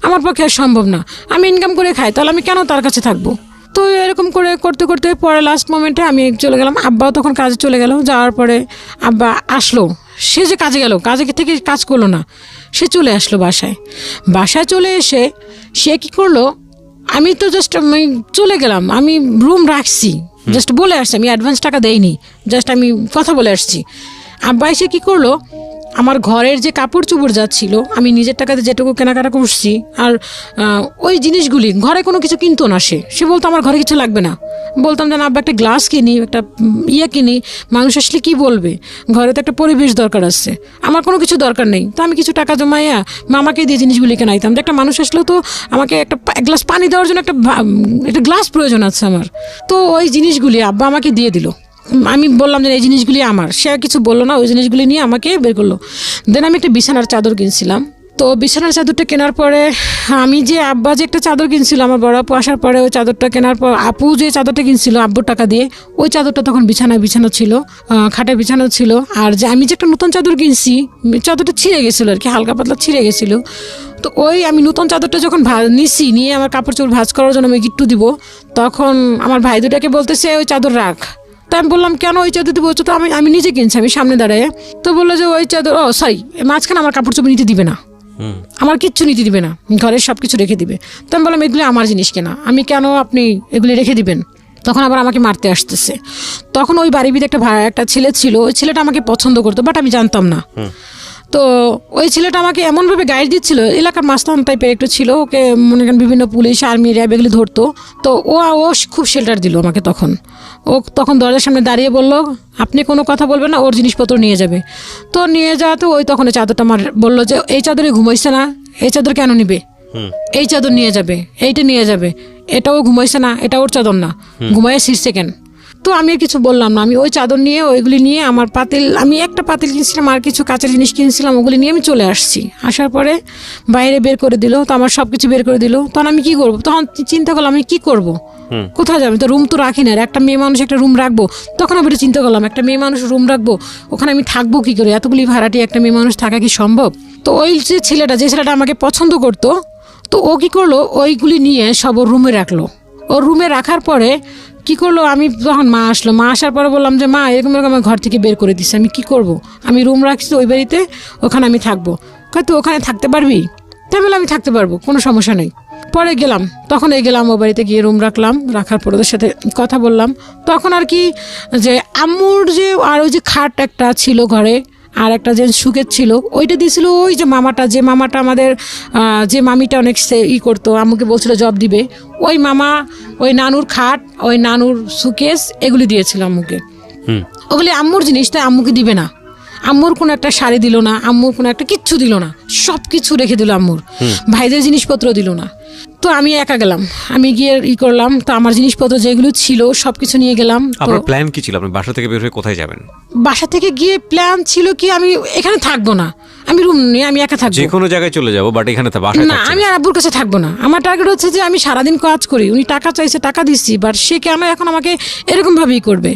আমার পক্ষে আর সম্ভব না, আমি ইনকাম করে খাই, তাহলে আমি কেন তার কাছে থাকবো। তো এরকম করে করতে করতে পরে লাস্ট মোমেন্টে আমি চলে গেলাম, আব্বাও তখন কাজে চলে গেল। যাওয়ার পরে আব্বা আসলো, সে যে কাজে গেল, কাজে থেকে কাজ করলো না, সে চলে আসলো বাসায় চলে এসে সে কি করলো, আমি তো জাস্ট আমি চলে গেলাম, আমি রুম রাখছি, জাস্ট বলে আসছি, আমি অ্যাডভান্স টাকা দেইনি, জাস্ট আমি কথা বলে আসছি। আব্বা এসে কী করলো, আমার ঘরের যে কাপড় চোপড় যাচ্ছিল, আমি নিজের টাকাতে যেটুকু কেনাকাটা করছি, আর ওই জিনিসগুলি ঘরে কোনো কিছু কিনতো না, সে বলতো আমার ঘরে কিছু লাগবে না। বলতাম যে না আব্বা, একটা গ্লাস কিনি, একটা কিনি, মানুষ আসলে কি বলবে, ঘরে তো একটা পরিবেশ দরকার আছে, আমার কোনো কিছু দরকার নেই। তো আমি কিছু টাকা জমাইয়া মামাকে দিয়ে জিনিসগুলি কেনাইতাম, যে একটা মানুষ আসলেও তো আমাকে একটা এক গ্লাস পানি দেওয়ার জন্য একটা গ্লাস প্রয়োজন আছে আমার। তো ওই জিনিসগুলি আব্বা আমাকে দিয়ে দিল। আমি বললাম যে এই জিনিসগুলি আমার, সে আর কিছু বললো না, ওই জিনিসগুলি নিয়ে আমাকে বের করলো। দেন আমি একটা বিছানার চাদর কিনছিলাম। তো বিছানার চাদরটা কেনার পরে আমি যে আব্বা যে একটা চাদর কিনছিল, আমার বড় আপু আসার পরে ওই চাদরটা কেনার পর আপু যে চাদরটা কিনছিল আব্বুর টাকা দিয়ে, ওই চাদরটা তখন বিছানো ছিল, খাটে বিছানো ছিল। আর যে আমি যে একটা নতুন চাদর কিনছি, চাদরটা ছিঁড়ে গেছিলো আর কি, হালকা পাতলা ছিঁড়ে গেছিলো। তো ওই আমি নতুন চাদরটা যখন নিয়ে আমার কাপড় চোপড় ভাঁজ করার জন্য আমি গিট্টু দিব, তখন আমার ভাই দুটাকে বলতেছে ওই চাদর রাখ। তা আমি বললাম কেন ওই চাদর বলছো, তো আমি নিজে কিনছি, আমি সামনে দাঁড়ায়। তো বললো যে ওই চাদর, সরি মাঝখানে আমার কাপড় চোপড় নিতে দিবে না, আমার কিচ্ছু নিতে দিবে না, ঘরের সব কিছু রেখে দিবে। তো আমি বললাম এগুলি আমার জিনিস কেনা, আমি কেন আপনি এগুলি রেখে দিবেন। তখন আবার আমাকে মারতে আসতেছে। তখন ওই বাড়ির ভিতরে একটা ছেলে ছিল, ওই ছেলেটা আমাকে পছন্দ করতো, বাট আমি জানতাম না। তো ওই ছেলেটা আমাকে এমনভাবে গাইড দিচ্ছিল, এলাকার মাস্তান টাইপের একটু ছিল, ওকে মনে করেন বিভিন্ন পুলিশ আর্মি র্যাব এগুলি ধরতো। তো ও খুব শেল্টার দিল আমাকে। তখন দরজার সামনে দাঁড়িয়ে বললো আপনি কোনো কথা বলবেন না, ওর জিনিসপত্র নিয়ে যাবে। তো নিয়ে যাওয়াতে ওই তখন চাদরটা আমার বললো যে এই চাদরে ঘুমাইছে না, এই চাদর কেন নিবে, এই চাদর নিয়ে যাবে, এইটা নিয়ে যাবে, এটাও ঘুমাইছে না, এটা ওর চাদর না, ঘুমাইয়া শীর্ষে কেন। তো আমি আর কিছু বললাম না, আমি ওই চাদর নিয়ে ওইগুলি নিয়ে আমার আমি একটা পাতিল কিনছিলাম আর কিছু কাঁচের জিনিস কিনছিলাম, ওগুলি নিয়ে আমি চলে আসছি। আসার পরে বাইরে বের করে দিল, তো আমার সব কিছু বের করে দিল। তখন আমি কি করবো, তখন চিন্তা করলাম আমি কি করব, কোথায় যাবে, তো রুম তো রাখি না, একটা মেয়ে মানুষ একটা রুম রাখবো। তখন আমি চিন্তা করলাম একটা মেয়ে মানুষ রুম রাখবো, ওখানে আমি থাকবো কি করে, এতগুলি ভাড়াটি একটা মেয়ে মানুষ থাকা কি সম্ভব। তো ওই যে ছেলেটা আমাকে পছন্দ করতো, তো ও কি করলো, ওইগুলি নিয়ে সব ওর রুমে রাখলো। ওর রুমে রাখার পরে কি করলো, আমি তখন মা আসলো, মা আসার পরে বললাম যে মা এরকম আমার ঘর থেকে বের করে দিচ্ছে, আমি কি করব, আমি রুম রাখছি ওই বাড়িতে, ওখানে আমি থাকবো। তুই ওখানে থাকতে পারবি? তাই বলে আমি থাকতে পারবো, কোনো সমস্যা নেই। পরে গেলাম, তখন গেলাম ও বাড়িতে গিয়ে রুম রাখলাম, রাখার পর ওদের সাথে কথা বললাম। তখন আর কি যে আম্মুর যে আর ওই যে খাট একটা ছিল ঘরে, আর একটা যে সুকের ছিল, ওইটা দিয়েছিল ওই যে মামাটা আমাদের যে মামিটা অনেক করতো, আম্মুকে বলছিল জব দিবে, ওই মামা, ওই নানুর খাট, ওই নানুর সুকেস, এগুলি দিয়েছিল আম্মুকে। ওগুলি আম্মুর জিনিস, তাই আম্মুকে দিবে না। আম্মুর কোনো একটা শাড়ি দিল না, আম্মুর কোনো একটা কিচ্ছু দিল না, সব কিছু রেখে দিল আম্মুর, ভাইদের জিনিসপত্র দিল না। তো আমি একা গেলাম, আমি গিয়ে করলাম, তো আমার জিনিসপত্র যেগুলো ছিল সব কিছু নিয়ে গেলাম। আপনার প্ল্যান কি ছিল, আপনি বাসা থেকে বের হয়ে কোথায় যাবেন? বাসা থেকে গিয়ে প্ল্যান ছিল কি আমি এখানে থাকবো না, আমি রুম নিয়ে আমি একা থাকবো, যে কোনো জায়গায় চলে যাবো, বাট এখানে বাসায় না, আমি আর আব্বুর কাছে থাকবো না। আমার টার্গেট হচ্ছে যে আমি সারাদিন কাজ করি, উনি টাকা চাইছে, টাকা দিচ্ছি, বাট সে কেন এখন আমাকে এরকম ভাবেই করবে,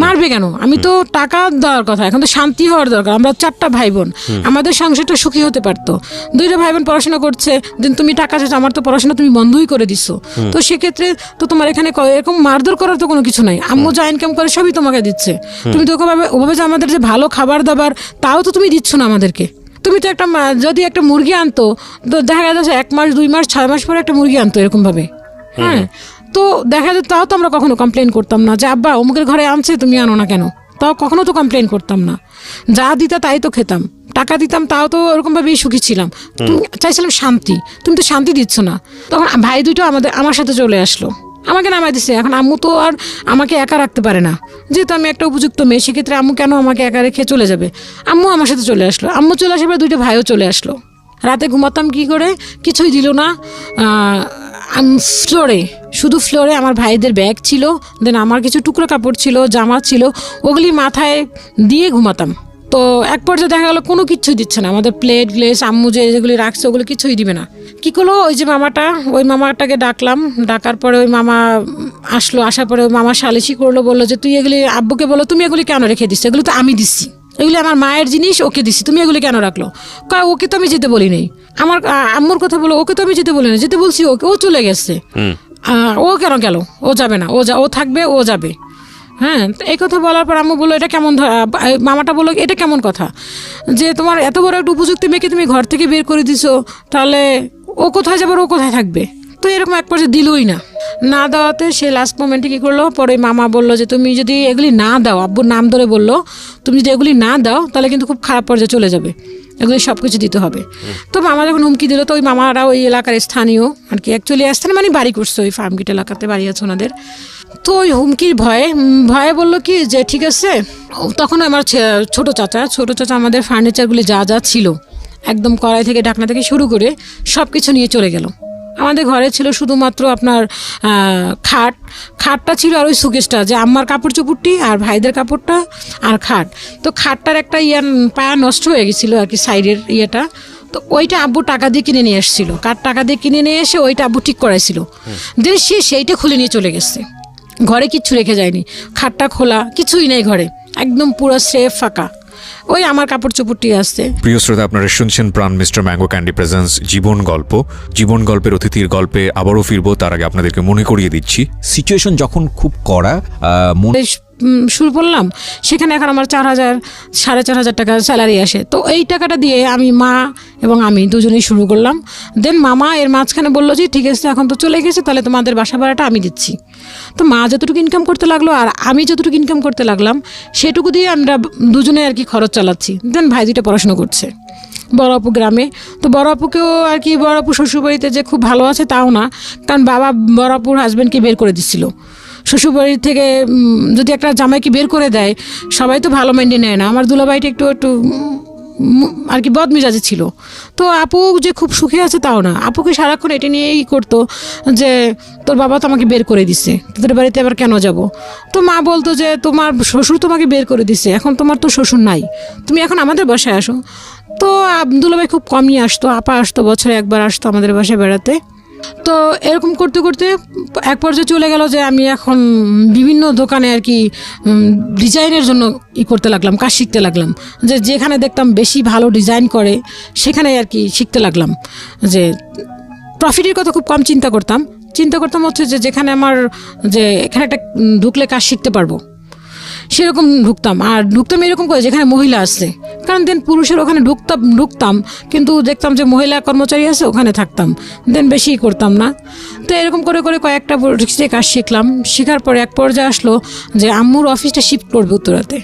মারবে কেন? আমি তো টাকা দেওয়ার কথা, এখন তো শান্তি হওয়ার দরকার। আমরা 4টা ভাই বোন, আমাদের সংসারটা সুখী হতে পারতো। 2টা ভাই বোন পড়াশোনা করছে, দিন তুমি টাকা চাচ্ছ, আমার তো পড়াশোনা তুমি বন্ধই করে দিচ্ছ। তো সেক্ষেত্রে তো তোমার এখানে এরকম মারধর করার তো কোনো কিছু নাই, আম্মু যা ইনকাম করে সবই তোমাকে দিচ্ছে, তুমি তো ওভাবে যে আমাদের যে ভালো খাবার দাবার তাও তো তুমি দিচ্ছ না আমাদেরকে। তুমি তো যদি একটা মুরগি আনতো, তো দেখা যাচ্ছে 1 মাস 2 মাস 6 মাস পরে একটা মুরগি আনতো এরকমভাবে, হ্যাঁ, তো দেখা যেত, তাও তো আমরা কখনো কমপ্লেন করতাম না যে আব্বা অমুকের ঘরে আনছে তুমি আনো না কেন, তাও কখনো তো কমপ্লেন করতাম না। যা দিতা তাই তো খেতাম, টাকা দিতাম, তাও তো ওরকমভাবেই সুখী ছিলাম। চাইছিলাম শান্তি, তুমি তো শান্তি দিচ্ছ না। তখন ভাই দুটো আমার সাথে চলে আসলো, আমাকে নামাই দিচ্ছে। এখন আম্মু তো আর আমাকে একা রাখতে পারে না, যেহেতু আমি একটা উপযুক্ত মেয়ে, সেক্ষেত্রে আম্মু কেন আমাকে একা রেখে চলে যাবে। আম্মু আমার সাথে চলে আসলো, আম্মু চলে আসার পর 2টা ভাইও চলে আসলো। রাতে ঘুমাতাম কি করে, কিছুই দিল না। শুধু ফ্লোরে আমার ভাইদের ব্যাগ ছিল, দেন আমার কিছু টুকরো কাপড় ছিল, জামা ছিল, ওগুলি মাথায় দিয়ে ঘুমাতাম। তো এক পর্যায়ে দেখা গেলো কোনো কিছুই দিচ্ছে না, আমাদের প্লেট গ্লেস আম্মু যেগুলি রাখছে ওগুলো কিছুই দিবে না। কী করলো ওই যে মামাটা, ওই মামাটাকে ডাকলাম, ডাকার পরে ওই মামা আসলো, আসার পরে ওই মামা সালিশি করলো, বললো যে তুই এগুলি আব্বুকে বলো তুমি এগুলি কেন রেখে দিচ্ছ, এগুলো তো আমি দিচ্ছি, এগুলি আমার মায়ের জিনিস, ওকে দিচ্ছি, তুমি এগুলি কেন রাখলো? কয় ওকে তো আমি যেতে বলি নাই। আমার আম্মুর কথা বলো, ওকে তো আমি যেতে বলি না, যেতে বলছি ওকে, ও চলে গেছে, ও কেন গেল, ও যাবে না, ও থাকবে, ও যাবে। হ্যাঁ, এই কথা বলার পর আম্মু বললো এটা কেমন, মামাটা বললো এটা কেমন কথা, যে তোমার এত বড় একটা উপযুক্ত মেয়েকে তুমি ঘর থেকে বের করে দিছো, তাহলে ও কোথায় যাবে, ও কোথায় থাকবে? তো এরকম এক পর্যায়ে দিলই না দেওয়াতে সে লাস্ট মোমেন্টে কী করলো, পরে মামা বললো যে তুমি যদি এগুলি না দাও, আব্বুর নাম ধরে বললো, তুমি যদি এগুলি না দাও তাহলে কিন্তু খুব খারাপ পর্যায়ে চলে যাবে, এগুলি সব কিছু দিতে হবে। তো মামা যখন হুমকি দিল, তো ওই মামারা ওই এলাকার স্থানীয় আর কি, অ্যাকচুয়ালি স্থানীয় মানে বাড়ি করছে, ওই ফার্মগেট এলাকাতে বাড়ি আছে ওনাদের। তো ওই হুমকির ভয়ে বললো কি যে ঠিক আছে। তখন আমার ছোট চাচা আমাদের ফার্নিচারগুলি যা ছিল একদম কড়াই থেকে ঢাকনা থেকে শুরু করে সব কিছু নিয়ে চলে গেল। আমাদের ঘরে ছিল শুধুমাত্র আপনার খাটটা ছিল, আর ওই সুকেশটা, যে আম্মার কাপড় চোপড়টি আর ভাইদের কাপড়টা আর খাট। তো খাটটার একটা পায়া নষ্ট হয়ে গেছিলো আর কি, সাইডের ইয়েটা, তো ওইটা আব্বু টাকা দিয়ে কিনে নিয়ে এসেছিল, টাকা দিয়ে কিনে নিয়ে এসে ওইটা আব্বু ঠিক করাইছিল, দেন সেইটা খুলে নিয়ে চলে গেছে, ঘরে কিচ্ছু রেখে যায়নি, খাটটা খোলা, কিছুই নেই ঘরে, একদম পুরো সেফ ফাঁকা, ওই আমার কাপড় চোপড়টি আসছে। প্রিয় শ্রোতা, আপনারা শুনছেন প্রাণ মিস্টার ম্যাঙ্গো ক্যান্ডি প্রেজেন্স জীবন গল্পের অতিথির গল্পে আবারও ফিরবো, তার আগে আপনাদেরকে মনে করিয়ে দিচ্ছি সিচুয়েশন যখন খুব কড়া, শুরু করলাম, সেখানে এখন আমার 4,000-4,500 টাকা স্যালারি আসে। তো এই টাকাটা দিয়ে আমি, মা এবং আমি দুজনেই শুরু করলাম। দেন মামা এর মাঝখানে বললো যে ঠিক আছে এখন তো চলে গেছে, তাহলে তোমাদের বাসা ভাড়াটা আমি দিচ্ছি। তো মা যতটুকু ইনকাম করতে লাগলো আর আমি যতটুকু ইনকাম করতে লাগলাম, সেটুকু দিয়ে আমরা দুজনে আর কি খরচ চালাচ্ছি। দেন ভাই দুইটা পড়াশোনা করছে বড় আপু গ্রামে। তো বড় আপুকেও আর কি, বড় আপু শ্বশুরবাড়িতে যে খুব ভালো আছে তাও না, কারণ বাবা বড় আপুর হাজব্যান্ডকে বের করে দিচ্ছিল শ্বশুরবাড়ির থেকে। যদি একটা জামাইকে বের করে দেয়, সবাই তো ভালো মাইন্ডে নেয় না, আমার দুলাভাইটা একটু আর কি বদমেজাজে ছিল। তো আপু যে খুব সুখে আছে তাও না, আপুকে সারাক্ষণ এটা নিয়েই করতো যে তোর বাবা তো আমাকে বের করে দিছে, তোদের বাড়িতে আবার কেন যাব। তো মা বলতো যে তোমার শ্বশুর তোমাকে বের করে দিছে, এখন তোমার তো শ্বশুর নাই, তুমি এখন আমাদের বাসায় আসো। তো দুলাভাই খুব কমই আসতো, আপা আসতো, বছরে একবার আসতো আমাদের বাসায় বেড়াতে। তো এরকম করতে করতে এক পর্যায়ে চলে গেল যে আমি এখন বিভিন্ন দোকানে আর কি ডিজাইনের জন্য করতে লাগলাম, কাজ শিখতে লাগলাম, যে যেখানে দেখতাম বেশি ভালো ডিজাইন করে সেখানে আর কি শিখতে লাগলাম। যে প্রফিটের কথা খুব কম চিন্তা করতাম হচ্ছে যে যেখানে আমার যে এখানে একটা ঢুকলে কাজ শিখতে পারবো সেরকম ঢুকতাম। আর ঢুকতাম এরকম করে যেখানে মহিলা আসছে, কারণ দেন পুরুষের ওখানে ঢুকতাম কিন্তু দেখতাম যে মহিলা কর্মচারী আছে, ওখানে থাকতাম, দেন বেশি করতাম না। তো এরকম করে কয়েকটা কাজ শিখলাম। শেখার পরে এক পর্যায়ে আসলো যে আম্মুর অফিসটা শিফট করবে উত্তরাতে।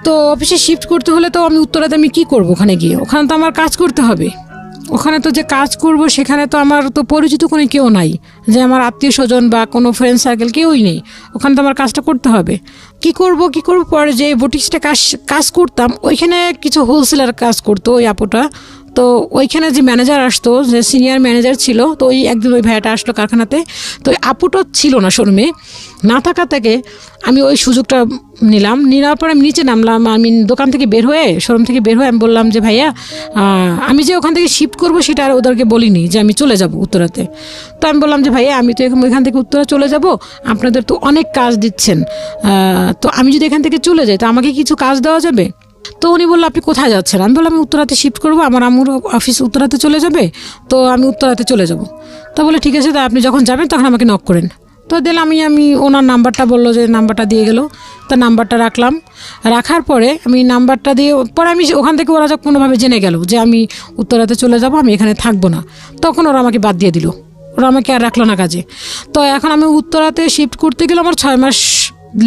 তো অফিসে শিফট করতে হলে তো আমি উত্তরাতে আমি কী করবো, ওখানে গিয়ে ওখানে তো আমার কাজ করতে হবে। ওখানে তো যে কাজ করব সেখানে তো আমার তো পরিচিত কোনো কেউ নাই, যে আমার আত্মীয় স্বজন বা কোনো ফ্রেন্ড সার্কেল কেউই নেই, ওখানে তো আমার কাজটা করতে হবে। কি করব পরে যে বুটিক্সটা কাজ করতাম, ওইখানে কিছু হোলসেলার কাজ করতো ওই আপুটা। তো ওইখানে যে ম্যানেজার আসতো, যে সিনিয়র ম্যানেজার ছিল, তো একদিন ওই ভাইয়াটা আসলো কারখানাতে। তো ওই আপুটা ছিল না শোরুমে, না থাকা থেকে আমি ওই সুযোগটা নেওয়ার পর আমি নিচে নামলাম। আমি দোকান থেকে শোরুম থেকে বের হয়ে আমি বললাম যে ভাইয়া, আমি যে ওখান থেকে শিফট করব সেটা আর ওদেরকে বলিনি যে আমি চলে যাব উত্তরাতে। তো আমি বললাম যে ভাইয়া, আমি তো ওইখান থেকে উত্তরা চলে যাব, আপনাদের তো অনেক কাজ দিচ্ছেন, তো আমি যদি এখান থেকে চলে যাই তো আমাকে কিছু কাজ দেওয়া যাবে? তো উনি বললো আপনি কোথায় যাচ্ছেন? আমি বললাম আমি উত্তরাতে শিফট করবো, আমার আম্মুর অফিস উত্তরাতে চলে যাবে, তো আমি উত্তরাতে চলে যাব। তো বলে ঠিক আছে, তা আপনি যখন যাবেন তখন আমাকে নক করেন। তো দিলাম আমি ওনার নাম্বারটা, বললো যে নাম্বারটা দিয়ে গেল। তো নাম্বারটা রাখার পরে আমি নাম্বারটা দিয়ে পরে আমি ওখান থেকে ওরা যখন কোনোভাবে জেনে গেল যে আমি উত্তরাতে চলে যাব, আমি এখানে থাকবো না, তখন ওরা আমাকে বাদ দিয়ে দিল, ওরা আমাকে আর রাখলো না কাজে। তো এখন আমি উত্তরাতে শিফট করতে গেলে আমার 6 মাস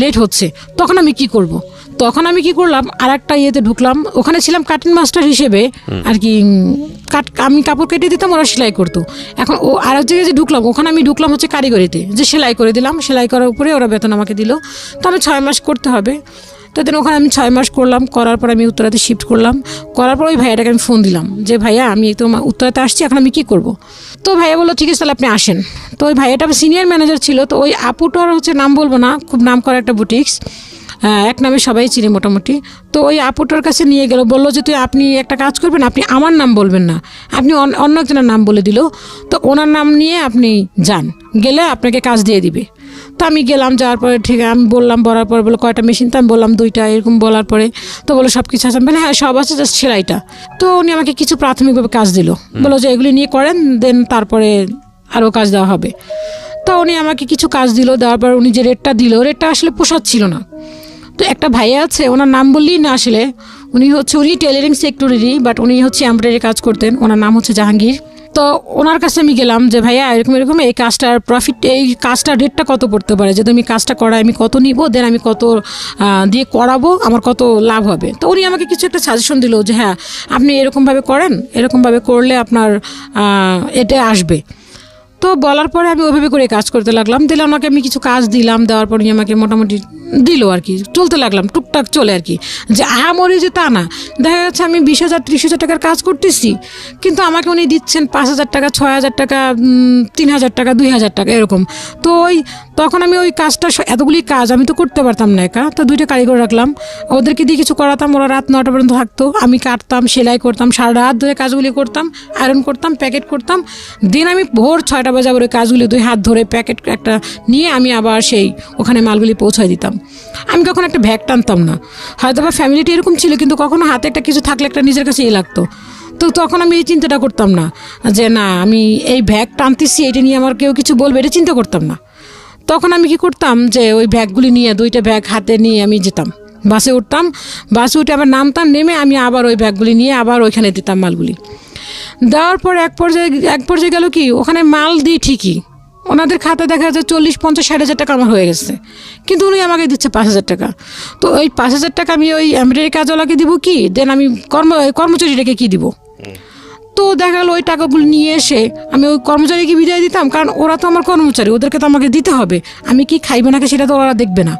লেট হচ্ছে। তখন আমি কি করব? তখন আমি কি করলাম, আর একটা ইয়েতে ঢুকলাম, ওখানে ছিলাম কাটিং মাস্টার হিসেবে আর কি। আমি কাপড় কেটে দিতাম, ওরা সেলাই করতো। এখন আর এক জায়গায় যে ঢুকলাম, ওখানে আমি ঢুকলাম হচ্ছে কারিগরিতে, যে সেলাই করে দিলাম, সেলাই করার উপরে ওরা বেতন আমাকে দিল। তো আমি 6 মাস করতে হবে। তো দেন ওখানে আমি 6 মাস করলাম, করার পর আমি উত্তরাতে শিফট করলাম। করার পর ওই ভাইয়াটাকে আমি ফোন দিলাম যে ভাইয়া, আমি তো উত্তরাতে আসছি, এখন আমি কী করব? তো ভাইয়া বললো ঠিক আছে তাহলে আপনি আসেন। তো ওই ভাইয়াটা সিনিয়র ম্যানেজার ছিল। তো ওই আপুটার হচ্ছে নাম বলবো না, খুব নাম করা একটা বুটিক্স, এক নামে সবাই চিনি মোটামুটি। তো ওই আপুটার কাছে নিয়ে গেল, বললো যে তুই আপনি একটা কাজ করবেন, আপনি আমার নাম বলবেন না, আপনি অন্য একজনের নাম বলে দিল, তো ওনার নাম নিয়ে আপনি যান, গেলে আপনাকে কাজ দিয়ে দিবে। তো আমি গেলাম, যাওয়ার পরে ঠিক আমি বললাম, বলার পরে বলো কয়টা মেশিন, তো আমি বললাম 2টা, এরকম বলার পরে তো বলো সব কিছু আছে, মানে হ্যাঁ সব আছে, জাস্ট সেলাইটা। তো উনি আমাকে কিছু প্রাথমিকভাবে কাজ দিল, বলো যে এগুলি নিয়ে করেন, দেন তারপরে আরও কাজ দেওয়া হবে। তো উনি আমাকে কিছু কাজ দিল, দেওয়ার পর উনি যে রেটটা দিল, রেটটা আসলে পোষাচ্ছিল না। তো একটা ভাইয়া আছে, ওনার নাম বললেই না আসলে, উনি টেলারিং সেক্টরেরই, বাট উনি এমব্রয়ডারি কাজ করতেন, ওনার নাম হচ্ছে জাহাঙ্গীর। তো ওনার কাছে আমি গেলাম যে ভাইয়া এরকম এই কাজটার প্রফিট, এই কাজটার রেটটা কত পড়তে পারে, যদি আমি কাজটা করাই আমি কত নিব, দেন আমি কত দিয়ে করাবো, আমার কত লাভ হবে। তো উনি আমাকে কিছু একটা সাজেশন দিল যে হ্যাঁ আপনি এরকমভাবে করেন, এরকমভাবে করলে আপনার এটা আসবে। তো বলার পরে আমি ওইভাবে করে কাজ করতে লাগলাম, দিলে ওনাকে আমি কিছু কাজ দিলাম, দেওয়ার পর উনি আমাকে মোটামুটি দিল আর কি, চলতে লাগলাম টুকটাক চলে আর কি, যে মরে যে তা না। দেখা যাচ্ছে আমি 20,000 30,000 টাকার কাজ করতেছি, কিন্তু আমাকে উনি দিচ্ছেন 5,000 টাকা, 6,000 টাকা, 3,000 টাকা, 2,000 টাকা এরকম। তো তখন আমি ওই কাজটা, এতগুলি কাজ আমি তো করতে পারতাম না একা, তো 2টা কারিগর রাখলাম, ওদেরকে দিয়ে কিছু করাতাম, ওরা রাত 9টা পর্যন্ত থাকতো, আমি কাটতাম, সেলাই করতাম, সারা রাত ধরে কাজগুলি করতাম, আয়রন করতাম, প্যাকেট করতাম। দিন আমি ভোর 6টা বাজে আবার ওই কাজগুলি 2 হাত ধরে প্যাকেট একটা নিয়ে আমি আবার সেই ওখানে মালগুলি পৌঁছায় দিতাম। আমি কখনো একটা ভ্যাগ টানতাম না, হয়তো বা ফ্যামিলিটি এরকম ছিল, কিন্তু কখনো হাতে একটা কিছু থাকলে একটা নিজের কাছে লাগতো। তো তখন আমি এই চিন্তাটা করতাম না যে না আমি এই ভ্যাগ টানতেছি, এটা নিয়ে আমার কেউ কিছু বলবে, এটা চিন্তা করতাম না। তখন আমি কি করতাম যে ওই ব্যাগগুলি নিয়ে 2টা ব্যাগ হাতে নিয়ে আমি যেতাম, বাসে উঠতাম, বাসে উঠে আবার নামতাম, নেমে আমি আবার ওই ব্যাগগুলি নিয়ে আবার ওইখানে দিতাম মালগুলি। দেওয়ার পর এক পর্যায়ে গেল কি, ওখানে মাল দিই ঠিকই, ওনাদের খাতা দেখা যাচ্ছে 40, 50, 60,000 টাকা আমার হয়ে গেছে, কিন্তু উনি আমাকে দিচ্ছে 5,000 টাকা। তো ওই 5,000 টাকা আমি ওই এমব্রয়ডারি কাজওয়ালাকে দিব কি, দেন আমি কর্মচারীটাকে কি দিব। তো দেখা গেলো ওই টাকাগুলো নিয়ে এসে আমি ওই কর্মচারীকে বিদায় দিতাম, কারণ ওরা তো আমার কর্মচারী, ওদেরকে তো আমাকে দিতে হবে, আমি কি খাইবে নাকি সেটা তো ওরা দেখবে না,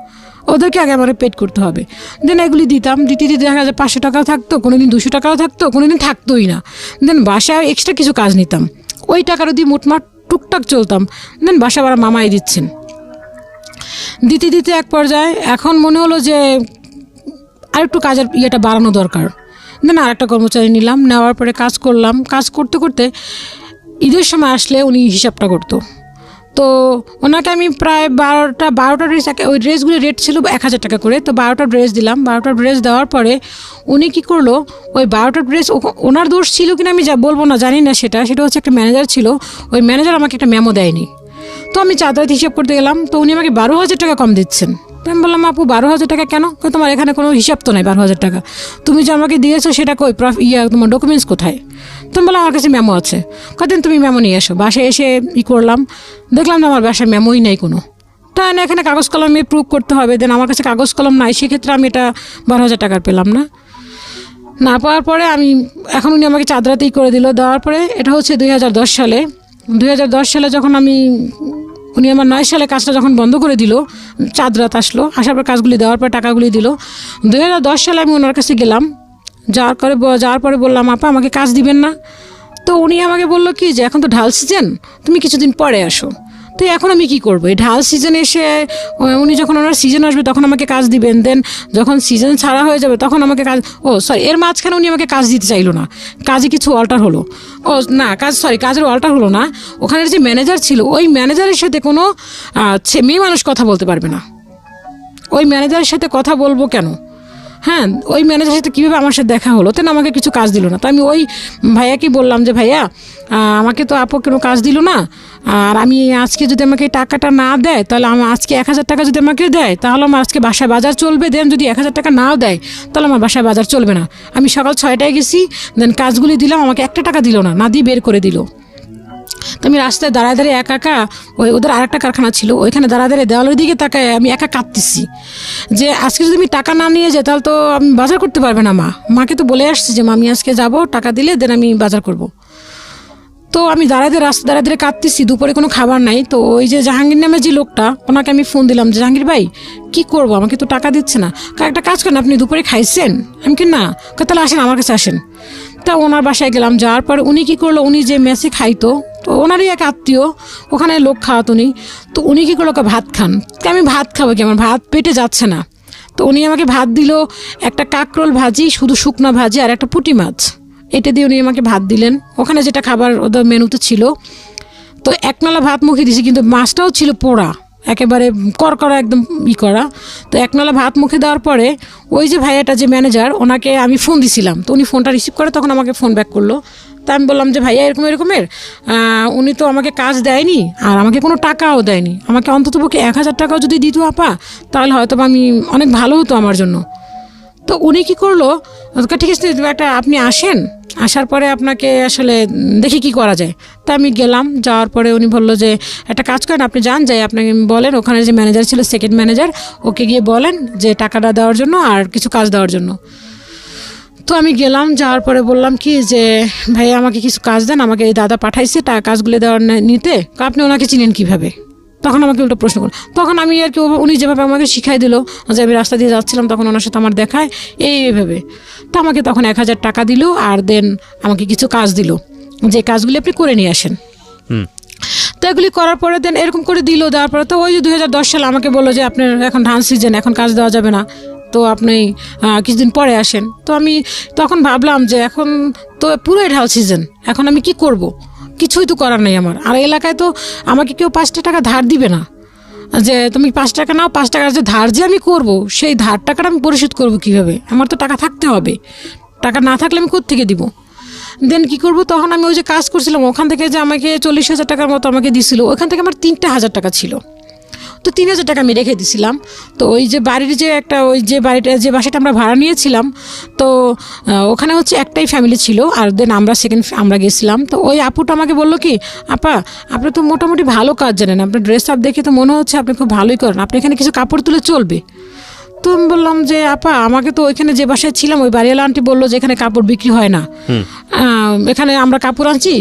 ওদেরকে আগে আমার পেড করতে হবে। দেন এগুলি দিতাম, দিতে দেখা যায় 500 টাকাও থাকতো, কোনোদিন 200 টাকাও থাকতো, কোনোদিন থাকতোই না। দেন বাসায় এক্সট্রা কিছু কাজ নিতাম, ওই টাকারও দিয়ে মোটমাট টুকটাক চলতাম। দেন বাসা বাড়া মামাই দিচ্ছেন, দিতে এক পর্যায়ে এখন মনে হলো যে আরেকটু কাজের ইয়েটা বাড়ানো দরকার। দেন আরেকটা কর্মচারী নিলাম, নেওয়ার পরে কাজ করলাম, কাজ করতে করতে ঈদের সময় আসলে উনি হিসাবটা করতো। তো ওনাকে আমি প্রায় 12টা ড্রেস, ওই ড্রেসগুলির রেট ছিল 1,000 টাকা করে, তো 12টা ড্রেস দিলাম। 12টা ড্রেস দেওয়ার পরে উনি কী করলো, ওই 12টা ড্রেস ওনার দোষ ছিল কিনা আমি বলবো না, জানি না, সেটা হচ্ছে একটা ম্যানেজার ছিল, ওই ম্যানেজার আমাকে একটা মেমো দেয়নি। তো আমি চাঁদাতে হিসাব করতে গেলাম, তো উনি আমাকে 12,000 টাকা কম দিচ্ছেন। তো আমি বললাম আপু 12,000 টাকা কেন? তোমার এখানে কোনো হিসাব তো নাই 12,000 টাকা, তুমি যে আমাকে দিয়েছো সেটা কই, তোমার ডকুমেন্টস কোথায়? তো আমি বললাম আমার কাছে মেমো আছে। কদিন তুমি মেমো নিয়ে এসো। বাসায় এসে করলাম, দেখলাম না আমার বাসায় মেমোই নাই কোনো। তাই না, এখানে কাগজ কলমে প্রুভ করতে হবে, দেন আমার কাছে কাগজ কলম নাই, সেক্ষেত্রে আমি এটা 12,000 টাকার পেলাম না পাওয়ার পরে আমি এখন উনি আমাকে চাঁদরাতেই করে দিল। দেওয়ার পরে এটা হচ্ছে 2010 সালে। 2010 সালে যখন উনি আমার 9 সালে কাজটা যখন বন্ধ করে দিল, চাঁদরাত আসলো, আসার পর কাজগুলি দেওয়ার পর টাকাগুলি দিল। 2010 সালে আমি ওনার কাছে গেলাম, যাওয়ার পরে বললাম আপা আমাকে কাজ দিবেন না? তো উনি আমাকে বললো কি যে এখন তো ঢাল সিজন, তুমি কিছুদিন পরে আসো। তো এখন আমি কি করবো, এই ঢাল সিজনে এসে উনি যখন ওনার সিজন আসবে তখন আমাকে কাজ দিবেন, দেন যখন সিজন ছাড়া হয়ে যাবে তখন আমাকে কাজ, এর মাঝখানে উনি আমাকে কাজ দিতে চাইলো না, কাজে কিছু অল্টার হলো। কাজের অল্টার হলো না, ওখানের যে ম্যানেজার ছিল ওই ম্যানেজারের সাথে কোনো মেয়ে মানুষ কথা বলতে পারবে না। ওই ম্যানেজারের সাথে কথা বলবো কেন? হ্যাঁ, ওই ম্যানেজারের সাথে কীভাবে আমার সাথে দেখা হলো, তেন আমাকে কিছু কাজ দিল না। তো আমি ওই ভাইয়াকে বললাম যে ভাইয়া আমাকে তো আপু কোনো কাজ দিল না, আর আমি আজকে যদি আমাকে টাকাটা না দেয় তাহলে আমার আজকে 1,000 টাকা যদি আমাকে দেয় তাহলে আমার আজকে বাসায় বাজার চলবে, দেন যদি 1,000 টাকা নাও দেয় তাহলে আমার বাসায় বাজার চলবে না। আমি সকাল 6টায় গেছি, দেন কাজগুলি দিলাম, আমাকে 1 টাকা দিল না দিয়ে বের করে দিল। তো আমি রাস্তায় দাঁড়ায় একা ওদের আরেকটা কারখানা ছিল, ওইখানে দাঁড়ায় দেওয়ালের দিকে তাকায় আমি একা কাঁদতেছি যে আজকে যদি আমি টাকা না নিয়ে যাই তাহলে তো আমি বাজার করতে পারবে না। মাকে তো বলে আসছি যে মা আমি আজকে যাবো, টাকা দিলে দেন আমি বাজার করব। তো আমি রাস্তা দাঁড়ায় কাঁদতেছি, দুপুরে কোনো খাবার নাই। তো ওই যে জাহাঙ্গীর নামে যে লোকটা, ওনাকে আমি ফোন দিলাম যে জাহাঙ্গীর ভাই কি করবো, আমাকে তো টাকা দিচ্ছে না, একটা কাজ করেন আপনি দুপুরে খাইছেন? আমি কি না, তাহলে আসেন আমার কাছে আসেন। তা ওনার বাসায় গেলাম, যাওয়ার পর উনি কী করলো, উনি যে মেসে খাইতো, তো ওনারই এক আত্মীয় ওখানে লোক খাওয়াতো উনি, তো উনি কী করলো ভাত খান। তো আমি ভাত খাবো কি, আমার ভাত পেটে যাচ্ছে না। তো উনি আমাকে ভাত দিল, একটা কাঁকরোল ভাজি, শুধু শুকনো ভাজি, আর একটা পুঁটি মাছ, এটা দিয়ে উনি আমাকে ভাত দিলেন। ওখানে যেটা খাবার ওদের মেনুতে ছিল, তো একনালা ভাত মুখে দিয়েছি, কিন্তু মাছটাও ছিল পোড়া, একেবারে করকরা একদম করা। তো একনালা ভাত মুখে দেওয়ার পরে ওই যে ভাইয়াটা যে ম্যানেজার, ওনাকে আমি ফোন দিছিলাম, তো উনি ফোনটা রিসিভ করে তখন আমাকে ফোন ব্যাক করলো। তা আমি বললাম যে ভাইয়া এরকমের উনি তো আমাকে কাজ দেয়নি আর আমাকে কোনো টাকাও দেয়নি, আমাকে অন্ততপক্ষে 1000 টাকাও যদি দিত আপা, তাহলে হয়তো আমি অনেক ভালো হতো আমার জন্য। তো উনি কী করলো, ঠিক আছে একটা আপনি আসেন, আসার পরে আপনাকে আসলে দেখি কি করা যায়। তা আমি গেলাম, যাওয়ার পরে উনি বললো যে একটা কাজ করেন, আপনি যান, যাই আপনাকে বলেন ওখানে যে ম্যানেজার ছিল, সেকেন্ড ম্যানেজার, ওকে গিয়ে বলেন যে টাকাটা দেওয়ার জন্য আর কিছু কাজ দেওয়ার জন্য। তো আমি গেলাম, যাওয়ার পরে বললাম কি যে ভাই আমাকে কিছু কাজ দেন, আমাকে এই দাদা পাঠাইছে কাজগুলো দেওয়ার নিতে, আপনি ওনাকে চিনেন কীভাবে? তখন আমাকে উল্টো প্রশ্ন করল। তখন আমি আর কি উনি যেভাবে আমাকে শিখাই দিল, যে আমি রাস্তা দিয়ে যাচ্ছিলাম তখন ওনার সাথে আমার দেখায় এইভাবে। তো আমাকে তখন 1000 টাকা দিল, আর দেন আমাকে কিছু কাজ দিল, যে কাজগুলি আপনি করে নিয়ে আসেন। তো এগুলি করার পরে দেন এরকম করে দিল, দেওয়ার পরে তো ওই যে 2010 সালে আমাকে বললো যে আপনার এখন ধান সিজন, এখন কাজ দেওয়া যাবে না, তো আপনি কিছুদিন পরে আসেন। তো আমি তখন ভাবলাম যে এখন তো পুরোই ঢাল সিজন, এখন আমি কি করব? কিছুই তো করার নেই আমার, আর এলাকায় তো আমাকে কেউ 5 টাকা ধার দিবে না, যে তুমি 5 টাকা নাও, 5 টাকার যে ধার যে আমি করব, সেই ধার টাকাটা আমি পরিশোধ করব কীভাবে? আমার তো টাকা থাকতে হবে, টাকা না থাকলে আমি কোত্থেকে দিব? দেন কী করব? তখন আমি ওই যে কাজ করছিলাম ওখান থেকে যে আমাকে 40,000 টাকার মতো আমাকে দিছিল, ওখান থেকে আমার 3,000 টাকা ছিল, তো 3,000 টাকা আমি রেখে দিছিলাম। তো ওই যে বাড়ির যে একটা ওই যে বাড়িটা যে বাসাটা আমরা ভাড়া নিয়েছিলাম, তো ওখানে হচ্ছে একটাই ফ্যামিলি ছিল, আর দেন আমরা গেছিলাম। তো ওই আপুটা আমাকে বললো কি, আপা আপনি তো মোটামুটি ভালো কাজ জানেন, আপনার ড্রেস আপ দেখে তো মনে হচ্ছে আপনি খুব ভালোই করেন, আপনি এখানে কিছু কাপড় তুলে চলবে? তো আমি বললাম যে আপা আমাকে তো ওইখানে যে বাসায় ছিলাম ওই বাড়িওয়ালা আন্টি বললো যে এখানে কাপড় বিক্রি হয় না, এখানে আমরা কাপড় আনছি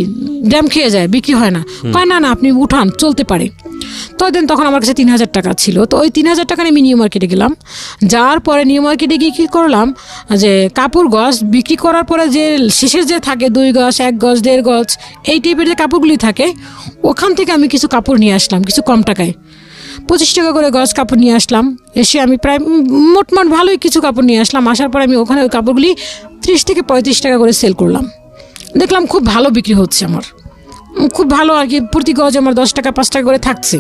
ড্যাম খেয়ে যায়, বিক্রি হয় না। কয় না আপনি উঠান, চলতে পারে। তো দেন তখন আমার কাছে 3,000 টাকা ছিল, তো ওই 3,000 টাকা নিয়ে আমি নিউ মার্কেটে গেলাম। যাওয়ার পরে নিউ মার্কেটে গিয়ে কী করলাম, যে কাপড় গজ বিক্রি করার পরে যে শেষের যে থাকে 2 গজ 1 গজ 1.5 গজ এই টাইপের যে কাপড়গুলি থাকে, ওখান থেকে আমি কিছু কাপড় নিয়ে আসলাম কিছু কম টাকায়, 25 টাকা করে গজ কাপড় নিয়ে আসলাম। এসে আমি প্রায় মোটমাট ভালোই কিছু কাপড় নিয়ে আসলাম। আসার পর আমি ওখানে ওই কাপড়গুলি 30 থেকে 35 টাকা করে সেল করলাম। দেখলাম খুব ভালো বিক্রি হচ্ছে আমার, খুব ভালো আর কি, প্রতি গজ আমার 10 টাকা 5 টাকা করে থাকছে।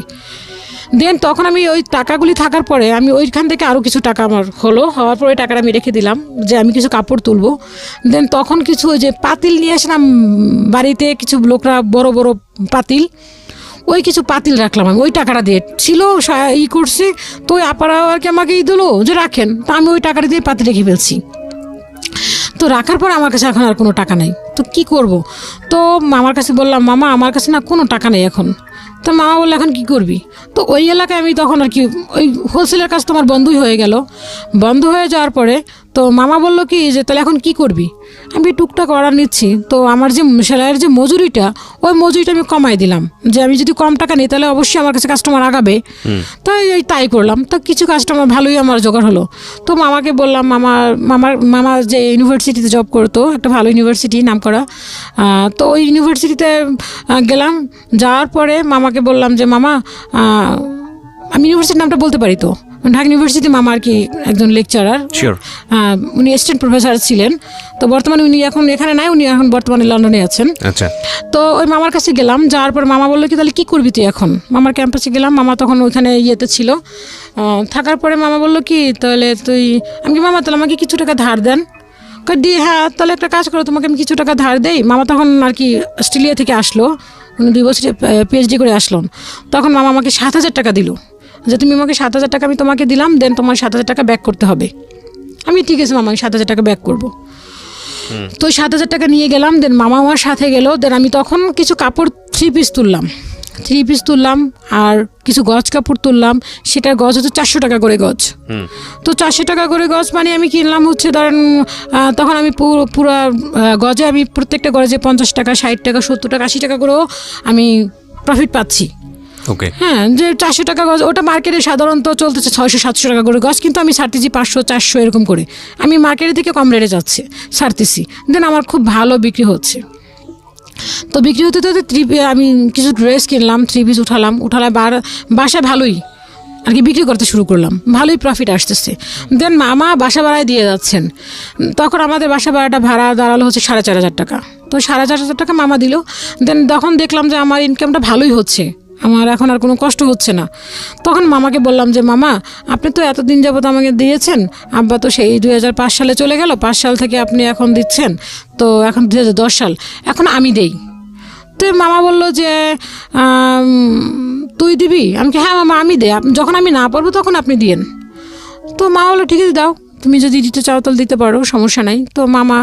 দেন তখন আমি ওই টাকাগুলি থাকার পরে আমি ওইখান থেকে আরও কিছু টাকা আমার হওয়ার পরে টাকাটা আমি রেখে দিলাম যে আমি কিছু কাপড় তুলবো। দেন তখন কিছু ওই যে পাতিল নিয়ে আসলাম বাড়িতে, কিছু লোকরা বড় বড় পাতিল, ওই কিছু পাতিল রাখলাম আমি, ওই টাকাটা দিয়ে ছিল করছি। তো ওই আপারা আর কি আমাকে দিলো যে রাখেন, তো আমি ওই টাকাটা দিয়ে পাতিল রেখে ফেলছি। তো রাখার পর আমার কাছে এখন আর কোনো টাকা নেই, তো কি করব? তো মামার কাছে বললাম, মামা আমার কাছে না কোনো টাকা নেই এখন। তো মামা বললো এখন কী করবি? তো ওই এলাকায় আমি তখন আর কি ওই হোলসেলের কাজ তো আমার বন্ধই হয়ে গেল। বন্ধ হয়ে যাওয়ার পরে তো মামা বললো কি যে তাহলে এখন কি করবি? আমি টুকটাক অর্ডার নিচ্ছি, তো আমার যে সেলাইয়ের যে মজুরিটা, ওই মজুরিটা আমি কমাই দিলাম, যে আমি যদি কম টাকা নিই তাহলে অবশ্যই আমার কাছে কাস্টমার আগাবে। তো তাই করলাম, তো কিছু কাস্টমার ভালোই আমার জোগাড় হলো। তো মামাকে বললাম, মামা যে ইউনিভার্সিটিতে জব করতো, একটা ভালো ইউনিভার্সিটি নাম করা, তো ওই ইউনিভার্সিটিতে গেলাম। যাওয়ার পরে মামাকে বললাম যে মামা, আমি ইউনিভার্সিটির নামটা বলতে পারি তো, ঢাকা ইউনিভার্সিটি মামা আর কি একজন লেকচারার, উনি অ্যাসিস্ট্যান্ট প্রফেসর ছিলেন। তো বর্তমানে উনি এখন এখানে নাই, উনি এখন বর্তমানে লন্ডনে আছেন। আচ্ছা। তো ওই মামার কাছে গেলাম, যাওয়ার পর মামা বললো কি তাহলে কী করবি তুই এখন? মামার ক্যাম্পাসে গেলাম, মামা তখন ওইখানে ইয়েতে ছিল। থাকার পরে মামা বললো কি তাহলে আমি মামা তাহলে আমাকে কিছু টাকা ধার দেন। হ্যাঁ তাহলে একটা কাজ করো, তোমাকে আমি কিছু টাকা ধার দেই। মামা তখন আর কি অস্ট্রেলিয়া থেকে আসলো, উনি 2 বছরে PhD করে আসলেন। তখন মামা আমাকে 7,000 টাকা দিল, যে তুমি আমাকে 7,000 টাকা আমি তোমাকে দিলাম, দেন তোমার 7,000 টাকা ব্যাক করতে হবে। আমি ঠিক আছে মামা, আমি 7,000 টাকা ব্যাক করবো। তো 7,000 টাকা নিয়ে গেলাম, দেন মামা আমার সাথে গেল। দেন আমি তখন কিছু কাপড় 3 পিস তুললাম আর কিছু গজ কাপড় তুললাম। সেটার গজ হচ্ছে 400 টাকা করে গজ। তো 400 টাকা করে গজ মানে আমি কিনলাম হচ্ছে ধরেন, তখন আমি পুরো গজে আমি প্রত্যেকটা গজে 50 টাকা 60 টাকা 70 টাকা 80 টাকা করেও আমি প্রফিট পাচ্ছি। ওকে। হ্যাঁ, যে 400 টাকা গজ, ওটা মার্কেটে সাধারণত চলতেছে 600-700 টাকা করে গজ, কিন্তু আমি ছাড়তেছি 500-400 এরকম করে। আমি মার্কেটের থেকে কম রেটে ছাড়তেছি। দেন আমার খুব ভালো বিক্রি হচ্ছে। তো বিক্রি হতে আমি কিছু ড্রেস কিনলাম, 3 পিস উঠালাম বাসায় ভালোই আর কি বিক্রি করতে শুরু করলাম, ভালোই প্রফিট আসতেছে। দেন মামা বাসা ভাড়ায় দিয়ে যাচ্ছেন, তখন আমাদের বাসা ভাড়াটা ভাড়া দাঁড়ালো হচ্ছে 4,500 টাকা। তো 4,500 টাকা মামা দিল। দেন তখন দেখলাম যে আমার ইনকামটা ভালোই হচ্ছে, আমার এখন আর কোনো কষ্ট হচ্ছে না। তখন মামাকে বললাম যে মামা, আপনি তো এতদিন যাবত আমাকে দিয়েছেন, আব্বা তো সেই 2005 সালে চলে গেল, 5 সাল থেকে আপনি এখন দিচ্ছেন, তো এখন 2010 সাল, এখন আমি দেই। তো মামা বললো যে তুই দিবি? আমি কি হ্যাঁ মামা আমি দে, যখন আমি না পারবো তখন আপনি দিয়েন। তো মামা বললো ঠিক আছে দাও, তুমি যদি দিতে চাও তাহলে দিতে পারো, সমস্যা নাই। তো মামা,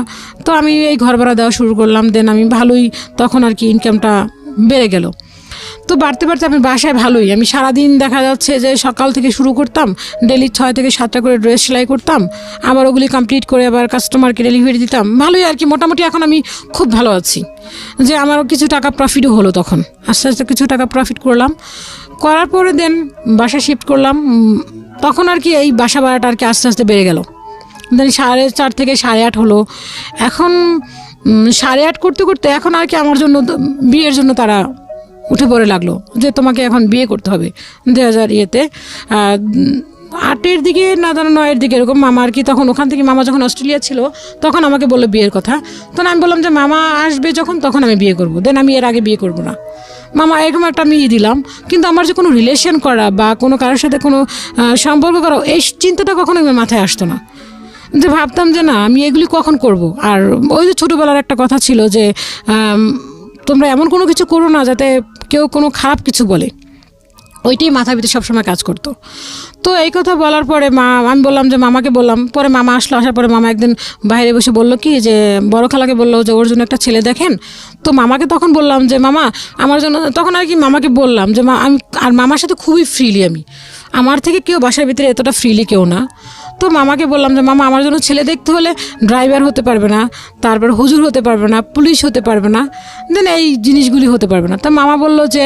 তো আমি এই ঘর ভাড়া দেওয়া শুরু করলাম। দেন আমি ভালোই তখন আর কি ইনকামটা বেড়ে গেল। তো বাড়তে বাড়তে আমি বাসায় ভালোই, আমি সারাদিন দেখা যাচ্ছে যে সকাল থেকে শুরু করতাম, ডেলি 6 থেকে 7টা করে ড্রেস সেলাই করতাম, আবার ওগুলি কমপ্লিট করে আবার কাস্টমারকে ডেলিভারি দিতাম, ভালোই আর কি। মোটামুটি এখন আমি খুব ভালো আছি, যে আমারও কিছু টাকা প্রফিটও হলো। তখন আস্তে আস্তে কিছু টাকা প্রফিট করলাম, করার পরে দেন বাসা শিফট করলাম। তখন আর কি এই বাসা ভাড়াটা আর কি আস্তে আস্তে বেড়ে গেল। দেন 4.5 থেকে 8.5 হলো। এখন 8.5 করতে করতে এখন আর কি আমার জন্য বিয়ের জন্য তারা উঠে পড়ে লাগলো যে তোমাকে এখন বিয়ে করতে হবে। 2008-এর দিকে না জানো 9-এর দিকে এরকম মামা আর কি, তখন ওখান থেকে মামা যখন অস্ট্রেলিয়া ছিল তখন আমাকে বললো বিয়ের কথা। তখন আমি বললাম যে মামা আসবে যখন তখন আমি বিয়ে করব, দেন আমি এর আগে বিয়ে করব না। মামা এরকম একটা আমি দিলাম, কিন্তু আমার যে কোনো রিলেশন করা বা কোনো কারোর সাথে কোনো সম্পর্ক করা, এই চিন্তাটা কখনো আমার মাথায় আসতো না। যে ভাবতাম যে না আমি এগুলি কখন করব। আর ওই যে ছোটোবেলার একটা কথা ছিল যে তোমরা এমন কোনো কিছু করো না যাতে কেউ কোনো খারাপ কিছু বলে, ওইটাই মাথার ভিতরে সবসময় কাজ করতো। তো এই কথা বলার পরে আমি বললাম যে মামাকে বললাম, পরে মামা আসলো, আসার পরে মামা একদিন বাইরে বসে বললো কি যে বড় খালাকে বললো যে ওর জন্য একটা ছেলে দেখেন। তো মামাকে তখন বললাম যে মামা আমার জন্য, তখন আর কি মামাকে বললাম যে আমি আর মামার সাথে খুবই ফ্রিলি, আমার থেকে কেউ বাসার ভিতরে এতটা ফ্রিলি কেউ না। তো মামাকে বললাম যে মামা আমার জন্য ছেলে দেখতে হলে ড্রাইভার হতে পারবে না, তারপর হুজুর হতে পারবে না, পুলিশ হতে পারবে না, দেন এই জিনিসগুলি হতে পারবে না। তা মামা বললো যে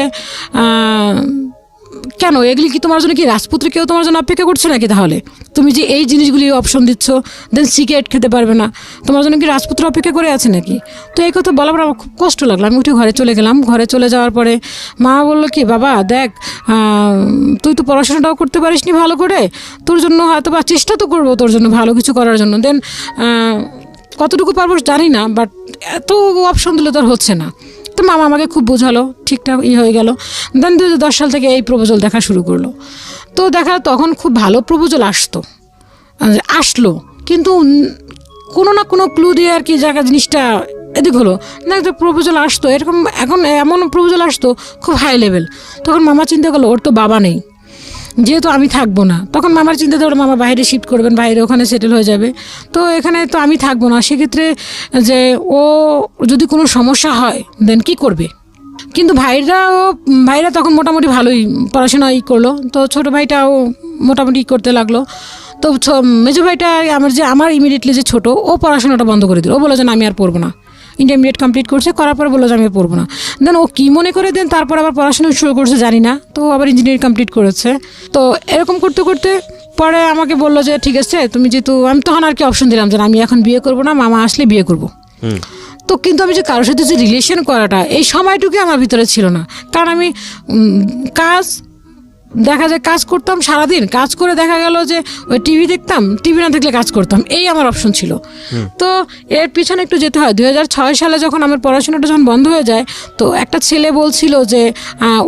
কেন এগুলি কি তোমার জন্য কি রাজপুত্র কেউ তোমার জন্য অপেক্ষা করছে নাকি? তাহলে তুমি যে এই জিনিসগুলি অপশন দিচ্ছ, দেন সিগারেট খেতে পারবে না, তোমার জন্য কি রাজপুত্র অপেক্ষা করে আছে নাকি? তো এই কথা বলার পর আমার খুব কষ্ট লাগলো। আমি উঠে ঘরে চলে গেলাম। ঘরে চলে যাওয়ার পরে মা বললো কি বাবা দেখ, তুই তো পড়াশোনাটাও করতে পারিস নি ভালো করে, তোর জন্য হয়তো বা চেষ্টা তো করবো তোর জন্য ভালো কিছু করার জন্য, দেন কতটুকু পারবো জানি না, বাট এত অপশন দিলে তোর হচ্ছে না। তো মামা আমাকে খুব বোঝালো, ঠিকঠাক হয়ে গেল। দেন 2010 সাল থেকে এই প্রপোজাল দেখা শুরু করলো। তো দেখা তখন খুব ভালো প্রপোজাল আসলো, কিন্তু কোনো না কোনো ক্লু দিয়ে আর কি জায়গা জিনিসটা এদিক হলো না, একটা প্রপোজাল আসতো এরকম, এখন এমন প্রপোজাল আসতো খুব হাই লেভেল। তখন মামা চিন্তা করলো ওর তো বাবা নেই, যেহেতু আমি থাকবো না, তখন মামার চিন্তা ধরো মামা বাইরে শিফট করবেন, বাইরে ওখানে সেটেল হয়ে যাবে, তো এখানে তো আমি থাকবো না, সেক্ষেত্রে যে ও যদি কোনো সমস্যা হয় দেন কি করবে। কিন্তু ভাইরা তখন মোটামুটি ভালোই পড়াশোনাই করলো, তো ছোটো ভাইটাও মোটামুটি করতে লাগলো। তো মেজো ভাইটা আমার ইমিডিয়েটলি যে ছোটো, ও পড়াশোনাটা বন্ধ করে দিল। ও বললো যে না আমি আর পড়বো না, ইন্টারমিডিয়েট কমপ্লিট করছে, করার পরে বললো যে আমি পড়বো না। দেন ও কী মনে করে দেন তারপর আবার পড়াশোনা শুরু করছে জানি না, তো আবার ইঞ্জিনিয়ারিং কমপ্লিট করেছে। তো এরকম করতে করতে পরে আমাকে বললো যে ঠিক আছে তুমি যেহেতু, আমি তখন আর কি অপশন দিলাম যে আমি এখন বিয়ে করবো না, মামা আসলে বিয়ে করবো। তো কিন্তু আমি যে কারোর সাথে যে রিলেশন করাটা এই সময়টুকু আমার ভিতরে ছিল না, কারণ আমি দেখা যায় কাজ করতাম সারাদিন, কাজ করে দেখা গেল যে ওই টিভি দেখতাম, টিভি না দেখলে কাজ করতাম, এই আমার অপশন ছিল। তো এর পিছনে একটু যেতে হয়। 2006 সালে যখন আমার পড়াশোনাটা যখন বন্ধ হয়ে যায়, তো একটা ছেলে বলছিল যে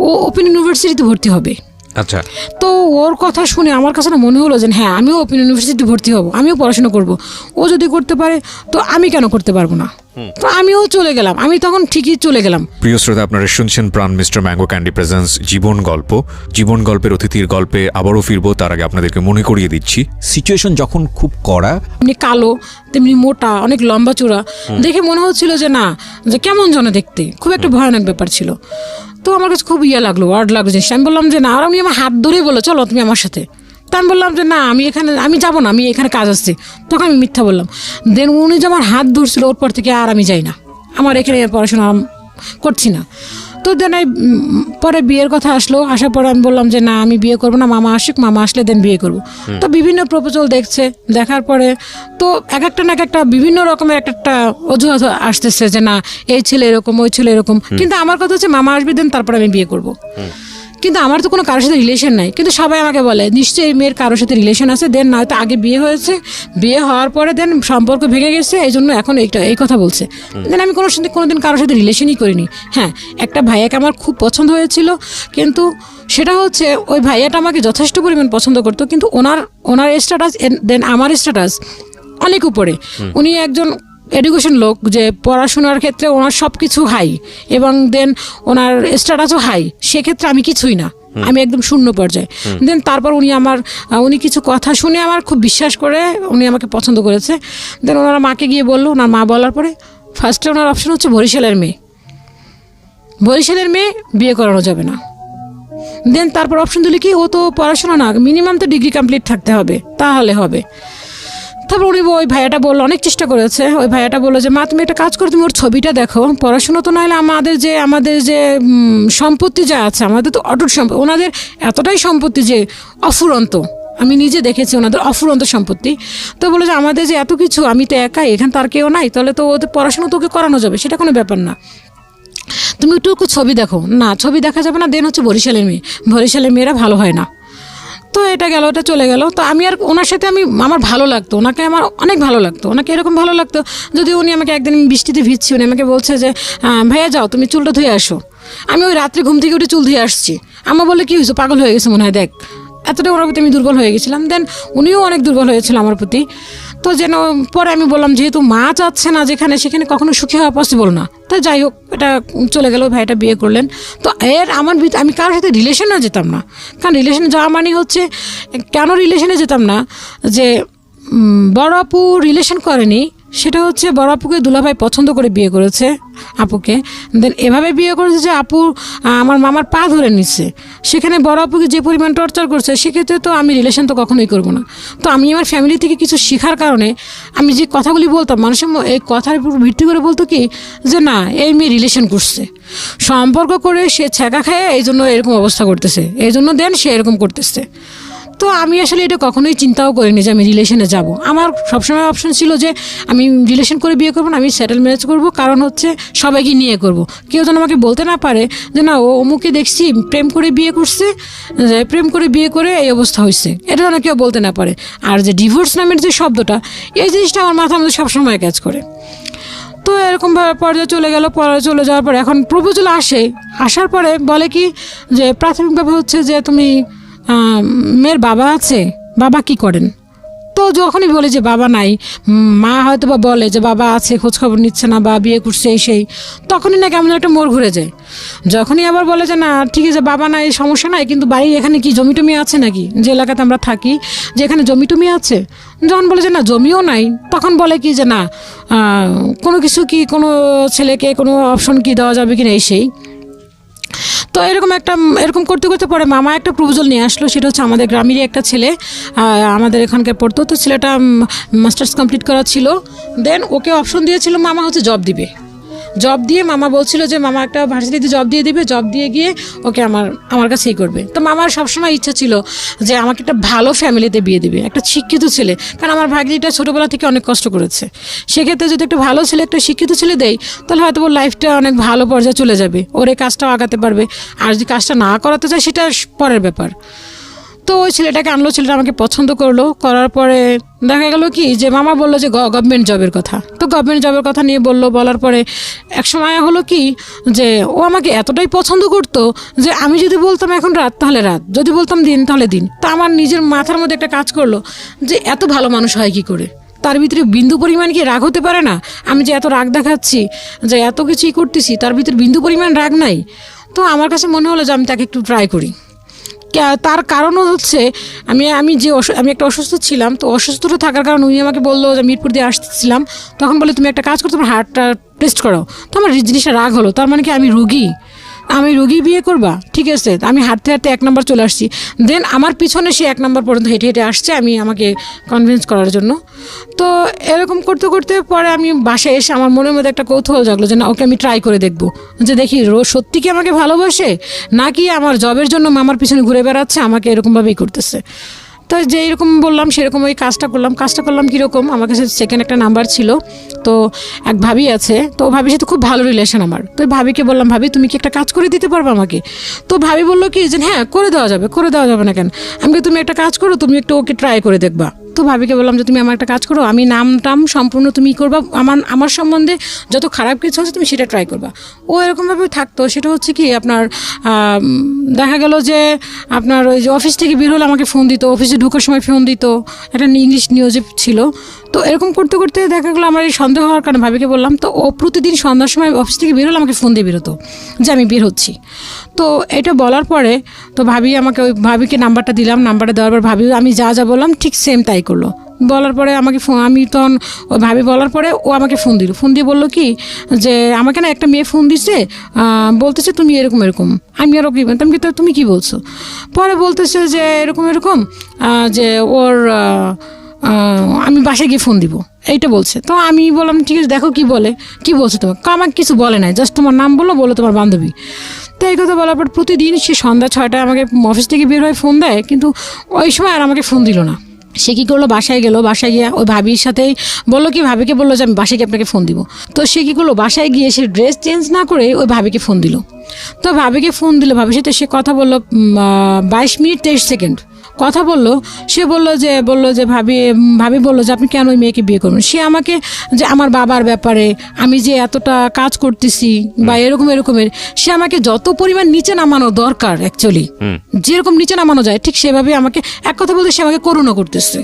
ও ওপেন ইউনিভার্সিটিতে ভর্তি হবে। আচ্ছা, তো ওর কথা শুনে আমার কাছে না মনে হলো যে হ্যাঁ আমিও ওপেন ইউনিভার্সিটিতে ভর্তি হব, আমিও পড়াশোনা করব, ও যদি করতে পারে তো আমি কেন করতে পারবো না। তো আমিও চলে গেলাম, আমি তখন ঠিকই চলে গেলাম। প্রিয় শ্রোতা, আপনারা শুনছেন প্রাণ মিস্টার ম্যাঙ্গো ক্যান্ডি প্রেজেন্স জীবন গল্প। জীবন গল্পের অতিথির গল্পে আবারও ফিরবো, তার আগে আপনাদেরকে মনে করিয়ে দিচ্ছি সিচুয়েশন যখন খুব কড়া, এমনি কালো তেমনি মোটা, অনেক লম্বা চূড়া, দেখে মনে হচ্ছিল যে না যে কেমন যেন দেখতে, খুব একটা ভয়ানক ব্যাপার ছিল। তো আমার কাছে খুব লাগলো, ওয়ার্ড লাগলো জিনিস। আমি বললাম যে না, আর আমি আমার হাত ধরে বলো চলো তুমি আমার সাথে। তা আমি বললাম যে না আমি যাবো না, আমি এখানে কাজ আসছি। তখন আমি মিথ্যা বললাম। দেন উনি যে আমার হাত ধরছিল ওর পর থেকে আর আমি যাই না, আমার এখানে পড়াশোনা করছি না। তো দেন পরে বিয়ের কথা আসলো, আসার পরে আমি বললাম যে না আমি বিয়ে করবো না, মামা আসুক, মামা আসলে দেন বিয়ে করবো। তো বিভিন্ন প্রপোজাল দেখছে, দেখার পরে তো এক একটা বিভিন্ন রকমের একটা অজুহাত আসতেছে যে না এই ছেলে এরকম, ওই ছেলে এরকম, কিন্তু আমার কথা হচ্ছে মামা আসবে দেন তারপরে আমি বিয়ে করবো। কিন্তু আমার তো কোনো কারোর সাথে রিলেশন নাই, কিন্তু সবাই আমাকে বলে নিশ্চয়ই এই মেয়ের কারোর সাথে রিলেশন আছে, দেন নয়তো আগে বিয়ে হয়েছে, বিয়ে হওয়ার পরে দেন সম্পর্ক ভেঙে গেছে, এই জন্য এখন এই কথা বলছে। দেন আমি কোনোদিন কারোর সাথে রিলেশনই করিনি। হ্যাঁ, একটা ভাইয়াকে আমার খুব পছন্দ হয়েছিল, কিন্তু সেটা হচ্ছে ওই ভাইয়াটা আমাকে যথেষ্ট পরিমাণ পছন্দ করতো, কিন্তু ওনার স্ট্যাটাস দেন আমার স্ট্যাটাস অনেক উপরে। উনি একজন এডুকেশন লোক, যে পড়াশোনার ক্ষেত্রে ওনার সব কিছু হাই, এবং দেন ওনার স্ট্যাটাসও হাই, সেক্ষেত্রে আমি কিছুই না, আমি একদম শূন্য পর্যায়ে। দেন তারপর উনি কিছু কথা শুনে আমার খুব বিশ্বাস করে উনি আমাকে পছন্দ করেছে। দেন ওনারা মাকে গিয়ে বললো, ওনার মা বলার পরে ফার্স্টে ওনার অপশন হচ্ছে বরিশালের মেয়ে বিয়ে করানো যাবে না। দেন তারপর অপশন দিলে কি, ও তো পড়াশোনা না, মিনিমাম তো ডিগ্রি কমপ্লিট থাকতে হবে, তাহলে হবে। তারপর ওই ভাইয়াটা বললো, অনেক চেষ্টা করেছে, ওই ভাইয়াটা বললো যে মা তুমি একটা কাজ করো, তুমি ওর ছবিটা দেখো, পড়াশোনা তো নইলে আমাদের যে সম্পত্তি যা আছে, আমাদের তো অটুট সম্পত্তি, ওনাদের এতটাই সম্পত্তি যে অফুরন্ত, আমি নিজে দেখেছি ওনাদের অফুরন্ত সম্পত্তি। তো বলে যে আমাদের যে এত কিছু, আমি তো একাই, এখানে তার কেউ নাই, তাহলে তো ওদের পড়াশোনা তোকে করানো যাবে, সেটা কোনো ব্যাপার না, তুমি একটু ছবি দেখো। না, ছবি দেখা যাবে না, দেন হচ্ছে বরিশালের মেয়েরা ভালো হয় না। তো এটা চলে গেল। তো আমি আর ওনার সাথে আমার ভালো লাগতো, ওনাকে আমার অনেক ভালো লাগতো, ওনাকে এরকম ভালো লাগতো। যদি উনি আমাকে একদিন বৃষ্টিতে ভিজছি, উনি আমাকে বলছে যে ভাইয়া যাও তুমি চুলটা ধুয়ে আসো। আমি ওই রাত্রে ঘুম থেকে উঠে চুল ধুয়ে আসছি। আমার বলে কি হয়েছে, পাগল হয়ে গেছে মনে হয়, দেখ এতটা ওনার প্রতি আমি দুর্বল হয়ে গেছিলাম। দেন উনিও অনেক দুর্বল হয়েছিল আমার প্রতি। তো যেন পরে আমি বললাম, যেহেতু মা চাচ্ছে না যেখানে, সেখানে কখনো সুখী হওয়া পসিবল না। তো যাই হোক, এটা চলে গেল, ভাইটা বিয়ে করলেন। তো আমি কারোর সাথে রিলেশনে যেতাম না, কারণ রিলেশনে যাওয়া মানে হচ্ছে, কেন রিলেশনে যেতাম না, যে বড় আপু রিলেশন করেনি, সেটা হচ্ছে বড় আপুকে দুলাভাই পছন্দ করে বিয়ে করেছে আপুকে। দেন এভাবে বিয়ে করেছে যে আপু আমার মামার পা ধরে নিচ্ছে, সেখানে বড় আপুকে যে পরিমাণ টর্চার করছে, সেক্ষেত্রে তো আমি রিলেশন তো কখনোই করবো না। তো আমি আমার ফ্যামিলি থেকে কিছু শেখার কারণে আমি যে কথাগুলি বলতাম, মানুষের এই কথার উপর ভিত্তি করে বলতো কি, যে না এই মেয়ে রিলেশন করছে, সম্পর্ক করে সে ছ্যাঁকা খায়, এই জন্য এরকম অবস্থা করতেছে, এই জন্য দেন সে এরকম করতেছে। তো আমি আসলে এটা কখনোই চিন্তাও করিনি যে আমি রিলেশনে যাব। আমার সবসময় অপশন ছিল যে আমি রিলেশন করে বিয়ে করবো না, আমি সেটেল ম্যারেজ করব, কারণ হচ্ছে সবাইকে নিয়ে করব। কেউ যেন আমাকে বলতে না পারে যে না ও অমুকে দেখছি প্রেম করে বিয়ে করছে, প্রেম করে বিয়ে করে এই অবস্থা হয়েছে, এটা যেন কেউ বলতে না পারে। আর যে ডিভোর্স নামের যে শব্দটা, এই জিনিসটা আমার মাথার মধ্যে সবসময় কাজ করে। তো এরকমভাবে পর্যায়ে চলে গেল। চলে যাওয়ার পর এখন প্রপোজাল আসার পরে বলে কি, যে প্রাথমিকভাবে হচ্ছে যে তুমি মেয়ের বাবা আছে, বাবা কি করেন? তো যখনই বলে যে বাবা নাই, মা হয়তো বা বলে যে বাবা আছে, খোঁজখবর নিচ্ছে না, বা বিয়ে করছে এই সেই, তখনই না কেমন একটা মোড় ঘুরে যায়। যখনই আবার বলে যে না ঠিক আছে বাবা নাই, সমস্যা নাই, কিন্তু বাড়ি এখানে কি জমি টমি আছে নাকি, যে এলাকাতে আমরা থাকি যে এখানে জমি টমি আছে, যখন বলে যে না জমিও নাই, তখন বলে কি যে না কোনো কিছু কি, কোনো ছেলেকে কোনো অপশন কি দেওয়া যাবে কিনা এই সেই। তো এরকম করতে করতে পরে মামা একটা প্রপোজাল নিয়ে আসলো, সেটা হচ্ছে আমাদের গ্রামেরই একটা ছেলে, আমাদের এখানকার পড়তো। তো ছেলেটা মাস্টার্স কমপ্লিট করা ছিল। দেন ওকে অপশন দিয়েছিল মামা হচ্ছে জব দিবে, জব দিয়ে মামা বলছিল যে মামা একটা ভার্সিটিতে জব দিয়ে দিবে, জব দিয়ে গিয়ে ওকে আমার কাছেই করবে। তো মামার সবসময় ইচ্ছা ছিল যে আমাকে একটা ভালো ফ্যামিলিতে বিয়ে দিবে, একটা শিক্ষিত ছেলে, কারণ আমার ভাগ্নিটা ছোটোবেলা থেকে অনেক কষ্ট করেছে। সেক্ষেত্রে যদি একটা ভালো ছেলে, একটা শিক্ষিত ছেলে দেয়, তাহলে হয়তো ওর লাইফটা অনেক ভালো পর্যায়ে চলে যাবে, ওর এই কাজটাও আগাতে পারবে। আর যদি কাজটা না করাতে চায় সেটা পরের ব্যাপার। তো ওই ছেলেটাকে আনলো, ছেলেটা আমাকে পছন্দ করলো, করার পরে দেখা গেল কি যে মামা বললো যে গভর্নমেন্ট জবের কথা। তো গভর্নমেন্ট জবের কথা নিয়ে বলার পরে এক সময় হলো কি যে ও আমাকে এতটাই পছন্দ করতো যে আমি যদি বলতাম এখন রাত তাহলে রাত, যদি বলতাম দিন তাহলে দিন। তো আমার নিজের মাথার মধ্যে একটা কাজ করলো যে এত ভালো মানুষ হয় কি করে, তার ভিতরে বিন্দু পরিমাণ কি রাগ হতে পারে না? আমি যে এত রাগ দেখাচ্ছি, যে এত কিছুই করতেছি, তার ভিতরে বিন্দু পরিমাণ রাগ নাই। তো আমার কাছে মনে হলো যে আমি তাকে একটু ট্রাই করি। তার কারণও হচ্ছে আমি একটা অসুস্থ ছিলাম। তো অসুস্থতা থাকার কারণে উনি আমাকে বললো যে মিরপুর দিয়ে আসতেছিলাম, তখন বলে তুমি একটা কাজ করো, তোমার হার্টটা টেস্ট করো। তো আমার জিনিসটা রাগ হলো, তার মানে কি আমি রুগী বিয়ে করবা? ঠিক আছে, আমি হাঁটতে 1 নম্বর চলে আসছি। দেন আমার পিছনে সে 1 নম্বর পর্যন্ত হেঁটে হেঁটে আসছে আমাকে কনভিন্স করার জন্য। তো এরকম করতে করতে পরে আমি বাসায় এসে আমার মনের মধ্যে একটা কৌতূহল জাগলো যে না ওকে আমি ট্রাই করে দেখবো, যে দেখি সত্যি কি আমাকে ভালোবাসে, নাকি আমার জবের জন্য মামার পিছনে ঘুরে বেড়াচ্ছে, আমাকে এরকমভাবেই করতেছে। তো যে এরকম বললাম সেরকম ওই কাজটা করলাম কীরকম, আমার কাছে সেকেন্ড একটা নাম্বার ছিল, তো এক ভাবি আছে, তো ভাবির সাথে খুব ভালো রিলেশন আমার। তো ভাবিকে বললাম, ভাবি তুমি কি একটা কাজ করে দিতে পারবে আমাকে? তো ভাবি বললো কি যে হ্যাঁ করে দেওয়া যাবে না কেন। আমি তুমি একটা কাজ করো, তুমি একটু ওকে ট্রাই করে দেখবা। তো ভাবিকে বললাম যে তুমি আমার একটা কাজ করো, আমি নাম সম্পূর্ণ তুমি করবা, আমার সম্বন্ধে যত খারাপ কিছু আছে তুমি সেটা ট্রাই করবা। ও এরকমভাবে থাকতো। সেটা হচ্ছে কি আপনার দেখা গেল যে আপনার ওই যে অফিস থেকে বের হলে আমাকে ফোন দিত, অফিসে ঢোকার সময় ফোন দিত, একটা ইংলিশ নিউজে ছিল। তো এরকম করতে করতে দেখা গেলো আমার এই সন্দেহ হওয়ার কারণে ভাবিকে বললাম, তো ও প্রতিদিন সন্ধ্যার সময় অফিস থেকে বের হলে আমাকে ফোন দিয়ে বেরোতো যে আমি বের হচ্ছি। তো এটা বলার পরে তো আমাকে ওই ভাবিকে নাম্বারটা দিলাম, নাম্বারটা দেওয়ার পর ভাবি আমি যা বললাম ঠিক সেম তাই করলো। বলার পরে আমাকে আমি তখন ওই ভাবি বলার পরে ও আমাকে ফোন দিয়ে বললো কি যে আমাকে না একটা মেয়ে ফোন দিচ্ছে, বলতেছে তুমি এরকম আমি আরও কি বলতাম, কি তুমি কি বলছো? পরে বলতেছে যে এরকম যে ওর আমি বাসায় গিয়ে ফোন দিব এইটা বলছে। তো আমি বললাম ঠিক আছে দেখো কি বলছে তোমাকে। আমাকে কিছু বলে নাই, জাস্ট তোমার নাম বলো তোমার বান্ধবী। তো এই কথা বলার পর প্রতিদিন সে সন্ধ্যা 6টায় আমাকে অফিস থেকে বের হয়ে ফোন দেয়, কিন্তু ওই সময় আর আমাকে ফোন দিল না। সে কী করলো, বাসায় গেল, বাসায় গিয়ে ওই ভাবির সাথেই ভাবিকে বললো যে আমি বাসায় গিয়ে আপনাকে ফোন দিব। তো সে কী করলো, বাসায় গিয়ে সে ড্রেস চেঞ্জ না করে ওই ভাবিকে ফোন দিল। তো ভাবিকে ফোন দিল, ভাবির সাথে সে কথা বললো 22 মিনিট 23 সেকেন্ড কথা বললো। সে বললো যে ভাবি বললো যে আপনি কেন ওই মেয়েকে বিয়ে করবেন? সে আমাকে যে আমার বাবার ব্যাপারে আমি যে এতটা কাজ করতেছি বা এরকমের সে আমাকে যত পরিমাণ নিচে নামানো দরকার অ্যাকচুয়ালি যেরকম নিচে নামানো যায় ঠিক সেভাবে আমাকে এক কথা বলতে সে আমাকে করুণা করতেছে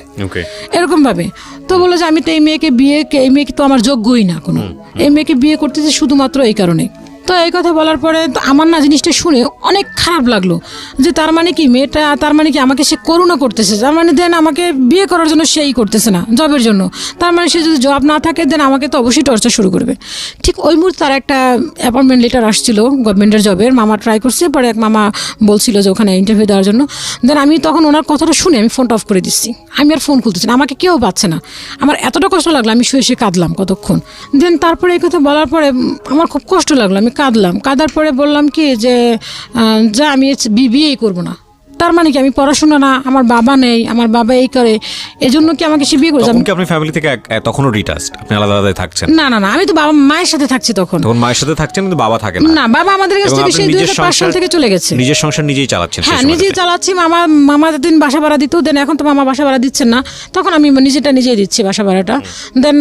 এরকম ভাবে। তো বললো যে আমি তো এই মেয়েকে তো আমার যোগ্যই না কোনো, এই মেয়েকে বিয়ে করতেছি শুধুমাত্র এই কারণে। তো এই কথা বলার পরে তো আমার না জিনিসটা শুনে অনেক খারাপ লাগলো যে তার মানে কি মেয়েটা, তার মানে কি আমাকে সে করুণা করতেছে, তার মানে দেন আমাকে বিয়ে করার জন্য সেই করতেছে না, জবের জন্য। তার মানে সে যদি জব না থাকে দেন আমাকে তো অবশ্যই টর্চার শুরু করবে। ঠিক ওই মুহূর্তে তার একটা অ্যাপয়েন্টমেন্ট লেটার আসছিল গভর্নমেন্টের জবের, মামা ট্রাই করছে, পরে এক মামা বলছিল যে ওখানে ইন্টারভিউ দেওয়ার জন্য। দেন আমি তখন ওনার কথাটা শুনে আমি ফোনটা অফ করে দিচ্ছি, আমি আর ফোন খুলতেছি না, আমাকে কেউ পাচ্ছে না। আমার এতটা কষ্ট লাগলো, আমি শুয়ে কাঁদলাম কতক্ষণ। দেন তারপরে এই কথা বলার পরে আমার খুব কষ্ট লাগলো, আমি কাঁদার পরে বললাম কি যে যা আমি বিয়েই করবো না। তার মানে কি আমি পড়াশোনা না, আমার বাবা নেই, আমার বাবা এই করে, এজন্য কি আমাকে সে বিয়ে করে যাবে? আপনি ফ্যামিলি থেকে তখনও রিটাস্ট, আপনি আলাদা থাকছেন? না, আমি তো বাবা মায়ের সাথে থাকছি তখন মায়ের সাথে থাকছেন, কিন্তু বাবা থাকে না। বাবা আমাদের কাছ থেকে সেই 2005 সাল থেকে চলে গেছে। নিজের সংসার নিজেই চালাচ্ছেন? হ্যাঁ, নিজেই চালাচ্ছি। মামা দিন বাসা ভাড়া দিত, দেন এখন তো মামা বাসা ভাড়া দিচ্ছেন না, তখন আমি নিজেই দিচ্ছি বাসা ভাড়াটা। দেন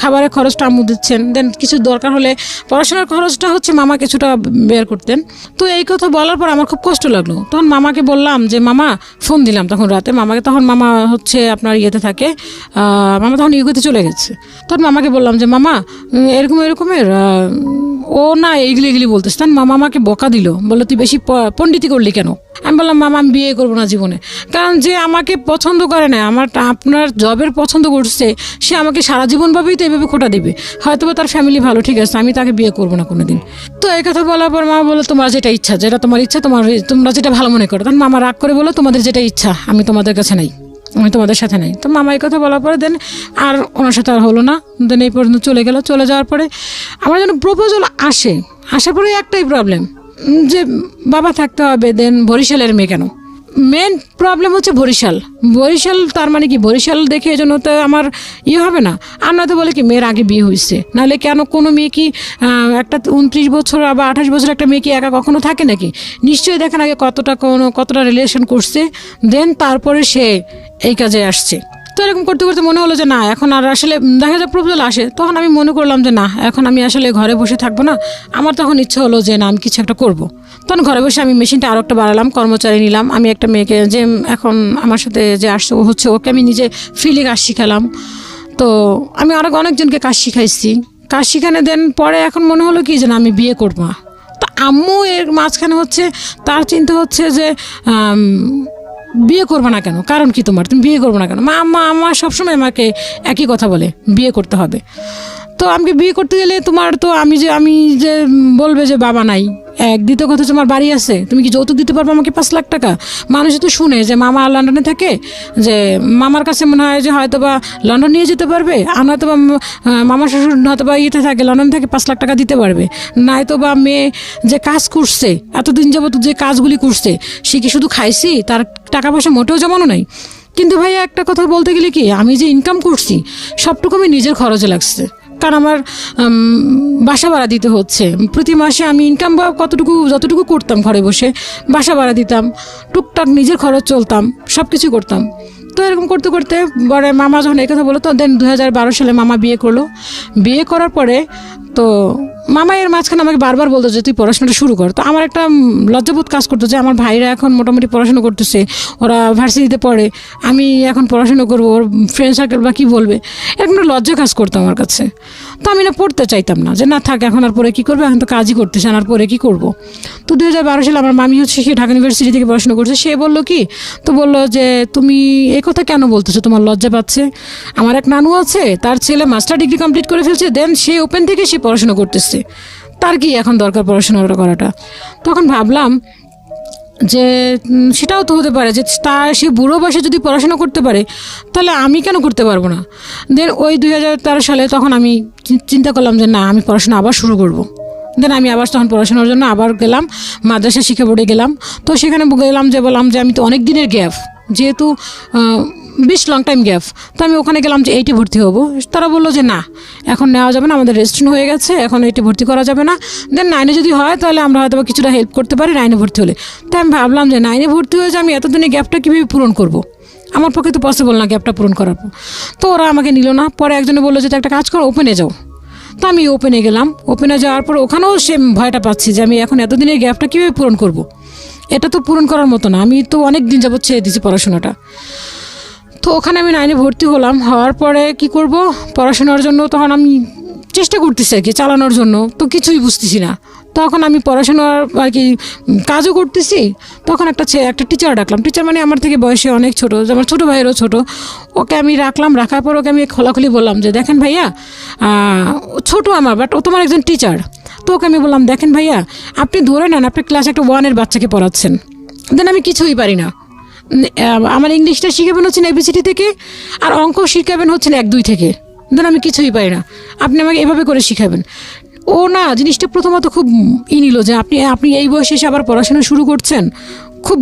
খাবারের খরচটা আম্মু দিচ্ছেন, দেন কিছু দরকার হলে পড়াশোনার খরচটা হচ্ছে মামা কিছুটা বের করতেন। তো এই কথা বলার পর আমার খুব কষ্ট লাগলো। তখন মামাকে বললাম যে মামা, ফোন দিলাম তখন রাতে মামাকে, তখন মামা হচ্ছে আপনার ইয়েতে থাকে, মামা তখন ইউকেতে চলে গেছে। তখন মামাকে বললাম যে মামা এরকমের ও না এইগুলি বলতেছে। তখন মামা আমাকে বকা দিল, বললো তুই বেশি পণ্ডিতি করলি কেন? আমি বললাম মামা আমি বিয়ে করবো না জীবনে, কারণ যে আমাকে পছন্দ করে না, আপনার জবের পছন্দ করছে, সে আমাকে সারা জীবনভাবেই তো এইভাবে খোটা দেবে। হয়তো তার ফ্যামিলি ভালো, ঠিক আছে, আমি তাকে বিয়ে করবো না কোনোদিন। তো এই কথা বলার পর মামা বললো তোমার যেটা ইচ্ছা, তোমার ইচ্ছা, তোমরা যেটা ভালো মনে করো। তখন মামা রাগ করে বলো তোমাদের যেটা ইচ্ছা, আমি তোমাদের কাছে নাই, আমি তোমাদের সাথে নাই। তো মামা এই কথা বলার পরে দেন আর ওনার সাথে আর হলো না। দেন এই পর্যন্ত চলে গেল। চলে যাওয়ার পরে আমার যেন প্রপোজাল আসার পরে একটাই প্রবলেম যে বাবা থাকতে হবে। দেন বরিশালের মেয়ে কেন? মেন প্রবলেম হচ্ছে বরিশাল। তার মানে কি বরিশাল দেখে এজন্য তো আমার হবে না। আর না তো বলে কি মেয়ের আগে বিয়ে হয়েছে, নাহলে কেন কোনো মেয়ে কি একটা 29 বছর বা 28 বছর একটা মেয়ে কি একা কখনো থাকে নাকি? নিশ্চয়ই দেখেন আগে কতটা রিলেশন করছে, দেন তারপরে সে এই কাজে আসছে। তো এরকম করতে করতে মনে হলো যে না, এখন আর আসলে দেখা যায় প্রপোজাল আসে, তখন আমি মনে করলাম যে না, এখন আমি আসলে ঘরে বসে থাকবো না। আমার তখন ইচ্ছা হলো যে না, আমি কিছু একটা করবো। তখন ঘরে বসে আমি মেশিনটা আরও একটা বাড়ালাম, কর্মচারী নিলাম। আমি একটা মেয়েকে যে এখন আমার সাথে যে আসছে ও হচ্ছে, ওকে আমি নিজে ফ্রিলি কাজ শিখালাম। তো আমি অনেকজনকে কাজ শিখাইছি, কাজ শিখানে। দেন পরে এখন মনে হলো কি যে না, আমি বিয়ে করবো। তো আম্মু এর মাঝখানে হচ্ছে তার চিন্তা হচ্ছে যে বিয়ে করবো না কেন, কারণ কি তোমার, তুমি বিয়ে করবো না কেন? আমার সবসময় আমাকে একই কথা বলে, বিয়ে করতে হবে। তো আমাকে বিয়ে করতে গেলে তোমার তো আমি যে বলবে যে বাবা নাই, দ্বিতীয় কথা তোমার বাড়ি আছে, তুমি কি যৌতুক দিতে পারবে আমাকে 5 লাখ টাকা? মানুষ তো শুনে যে মামা লন্ডনে থাকে, যে মামার কাছে মনে হয় যে হয়তো বা লন্ডন নিয়ে যেতে পারবে, আর নয়তো বা মামা শ্বশুর হয়তো বা ইয়েতে থাকে, লন্ডন থেকে 5 লাখ টাকা দিতে পারবে। নয়তো বা মেয়ে যে কাজ করছে এতদিন যাবত, যে কাজগুলি করছে, সে কি শুধু খাইছি, তার টাকা পয়সা মোটেও জমানো নাই। কিন্তু ভাইয়া একটা কথা বলতে গেলে কি, আমি যে ইনকাম করছি সবটুকু আমি নিজের খরচে লাগছে, কারণ আমার বাসা ভাড়া দিতে হচ্ছে প্রতি মাসে। আমি ইনকাম বা যতটুকু করতাম ঘরে বসে বাসা ভাড়া দিতাম, টুকটাক নিজের খরচ চলতাম, সব কিছু করতাম। তো এরকম করতে করতে পরে মামা যখন এই কথা বলো, তো দেন 2012 সালে মামা বিয়ে করলো। বিয়ে করার পরে তো মামা এর মাঝখানে আমাকে বারবার বলতো যে তুই পড়াশোনাটা শুরু কর। তো আমার একটা লজ্জাবোধ কাজ করতো যে আমার ভাইরা এখন মোটামুটি পড়াশোনা করতেছে, ওরা ভার্সিটিতে পড়ে, আমি এখন পড়াশোনা করবো, ওর ফ্রেন্ড সার্কেল বা কী বলবে, এরকম একটা লজ্জা কাজ করতো আমার কাছে। তো আমি না পড়তে চাইতাম না, যে না থাক এখন আর পরে কী করবো, এখন তো কাজই করতেছে আর পরে কী করবো। তো 2012 সালে আমার মামি হচ্ছে সে ঢাকা ইউনিভার্সিটি থেকে পড়াশোনা করছে। সে বললো কি, তো বললো যে তুমি এই কথা কেন বলতেছো, তোমার লজ্জা পাচ্ছে? আমার এক নানু আছে, তার ছেলে মাস্টার ডিগ্রি কমপ্লিট করে ফেলছে, দেন সে ওপেন থেকে সে পড়াশোনা করতেছে, তার কি এখন দরকার পড়াশোনা করাটা? তখন ভাবলাম যে সেটাও তো হতে পারে যে সে বুড়ো বয়সে যদি পড়াশোনা করতে পারে তাহলে আমি কেন করতে পারবো না। দেন ওই 2013 সালে তখন আমি চিন্তা করলাম যে না, আমি পড়াশোনা আবার শুরু করবো। দেন আমি আবার তখন পড়াশোনার জন্য আবার গেলাম, মাদ্রাসা শিক্ষা বোর্ডে গেলাম। তো সেখানে গেলাম যে বললাম যে আমি তো অনেক দিনের গ্যাপ, যেহেতু 20 লং টাইম গ্যাপ, তো আমি ওখানে গেলাম যে 8-এ ভর্তি হবো। তারা বললো যে না, এখন নেওয়া যাবে না, আমাদের রেজিস্ট্রেশন হয়ে গেছে, এখন 8-এ ভর্তি করা যাবে না। দেন 9-এ যদি হয় তাহলে আমরা হয়তো কিছুটা হেল্প করতে পারি 9-এ ভর্তি হলে। তাই আমি ভাবলাম যে 9-এ ভর্তি হয়ে যে আমি এতদিনের গ্যাপটা কীভাবে পূরণ করব, আমার পক্ষে তো পসিবল না গ্যাপটা পূরণ করার। তো ওরা আমাকে নিল না। পরে একজনে বললো যে একটা কাজ করো, ওপেনে যাও। তো আমি ওপেনে গেলাম। ওপেনে যাওয়ার পর ওখানেও সে ভয়টা পাচ্ছি যে আমি এখন এতদিনের গ্যাপটা কীভাবে পূরণ করব, এটা তো পূরণ করার মতো না, আমি তো অনেক দিন যাবত ছেড়ে দিয়েছি পড়াশোনাটা। তো ওখানে আমি 9-এ ভর্তি হলাম। হওয়ার পরে কি করব, পড়াশোনার জন্য তখন আমি চেষ্টা করতেছি আর কি চালানোর জন্য, তো কিছুই বুঝতেছি না। তখন আমি পড়াশোনার আর কি কাজও করতেছি। তখন একটা টিচার ডাকলাম। টিচার মানে আমার থেকে বয়সে অনেক ছোটো, আমার ছোটো ভাইয়েরও ছোটো। ওকে আমি রাখলাম। রাখার পর ওকে আমি খোলাখুলি বললাম যে দেখেন ভাইয়া, ছোটো আমার, বাট ও তোমার একজন টিচার। তো ওকে আমি বললাম দেখেন ভাইয়া, আপনি ধরে নেন আপনি ক্লাস একটা 1-এর বাচ্চাকে পড়াচ্ছেন, দেন আমি কিছুই পারি না। আমার ইংলিশটা শিখাবেন হচ্ছেন ABCD থেকে, আর অঙ্ক শিখাবেন হচ্ছেন 1-2 থেকে, দেন আমি কিছুই পারি না, আপনি আমাকে এভাবে করে শিখাবেন। ও না জিনিসটা প্রথমত খুব নিল যে আপনি এই বয়সে এসে আবার পড়াশোনা শুরু করছেন, খুব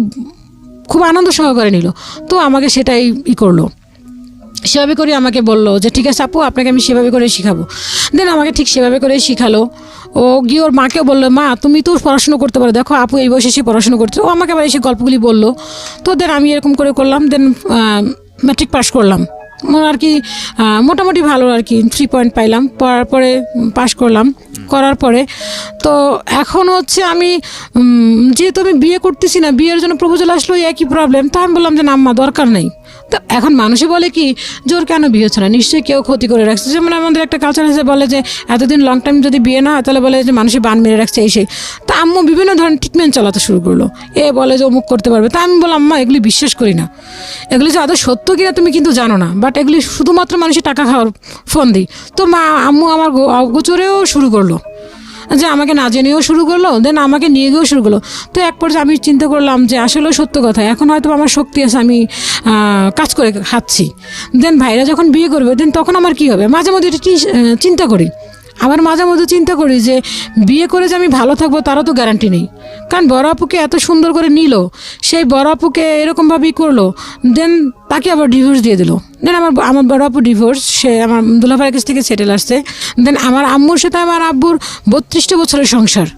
খুব আনন্দ সহকারে নিল। তো আমাকে সেটাই করলো, সেভাবে করে আমাকে বললো যে ঠিক আছে আপু, আপনাকে আমি সেভাবে করে শিখাবো। দেন আমাকে ঠিক সেভাবে করে শিখালো। ও গিয়ে ওর মাকেও বললো, মা তুমি তো পড়াশুনো করতে পারো, দেখো আপু এই বয়সে এসে পড়াশুনো করছে। ও আমাকে আবার এসে গল্পগুলি বললো। তো দেন আমি এরকম করে করলাম। দেন ম্যাট্রিক পাস করলাম আর কি, মোটামুটি ভালো আর কি 3 পয়েন্ট পাইলাম। পড়ার পরে পাস করলাম। করার পরে তো এখন হচ্ছে আমি যেহেতু আমি বিয়ে করতেছি না, বিয়ের জন্য প্রপোজাল আসলো, একই প্রবলেম। তো আমি বললাম যে না আম্মা দরকার নেই। তো এখন মানুষে বলে কি জোর কেন বিয়ে হচ্ছে না, নিশ্চয়ই কেউ ক্ষতি করে রাখছে। যেমন আমাদের একটা কালচার আছে, বলে যে এতদিন লং টাইম যদি বিয়ে না হয় তাহলে বলে যে মানুষের বান মেরে রাখছে এই সেই। তা আম্মু বিভিন্ন ধরনের ট্রিটমেন্ট চালাতে শুরু করলো। এ বলে যে অমুক করতে পারবে। তা আমি বললাম আম্মা এগুলি বিশ্বাস করি না, এগুলি যে আদৌ সত্য কিনা তুমি কিন্তু জানো না, বাট এগুলি শুধুমাত্র মানুষের টাকা খাওয়ার ফোন দিই। তো আম্মু আমার গোচরেও শুরু করলো, যে আমাকে না জেনেও শুরু করলো, দেন আমাকে নিয়ে গিয়েও শুরু করলো। তো এক পর্যায়ে আমি চিন্তা করলাম যে আসলে সত্য কথা, এখন হয়তো আমার শক্তি আছে, আমি কাজ করে খাচ্ছি। দেন ভাইরা যখন বিয়ে করবে দেন তখন আমার কি হবে, মাঝে মধ্যে এটা চিন্তা করি। আবার মাঝে মধ্যে চিন্তা করি যে বিয়ে করে যে আমি ভালো থাকবো তারও তো গ্যারান্টি নেই। কারণ বড় আপুকে এত সুন্দর করে নিল, সেই বড় আপুকে এরকমভাবেই করলো, দেন তাকে আবার ডিভোর্স দিয়ে দিল। দেন আমার বড় আপু ডিভোর্স, সে আমার দুলাভাইয়ের কাছ থেকে সেটেল আসছে। দেন আমার আম্মুর সাথে আমার আব্বুর 32টা বছরের সংসার,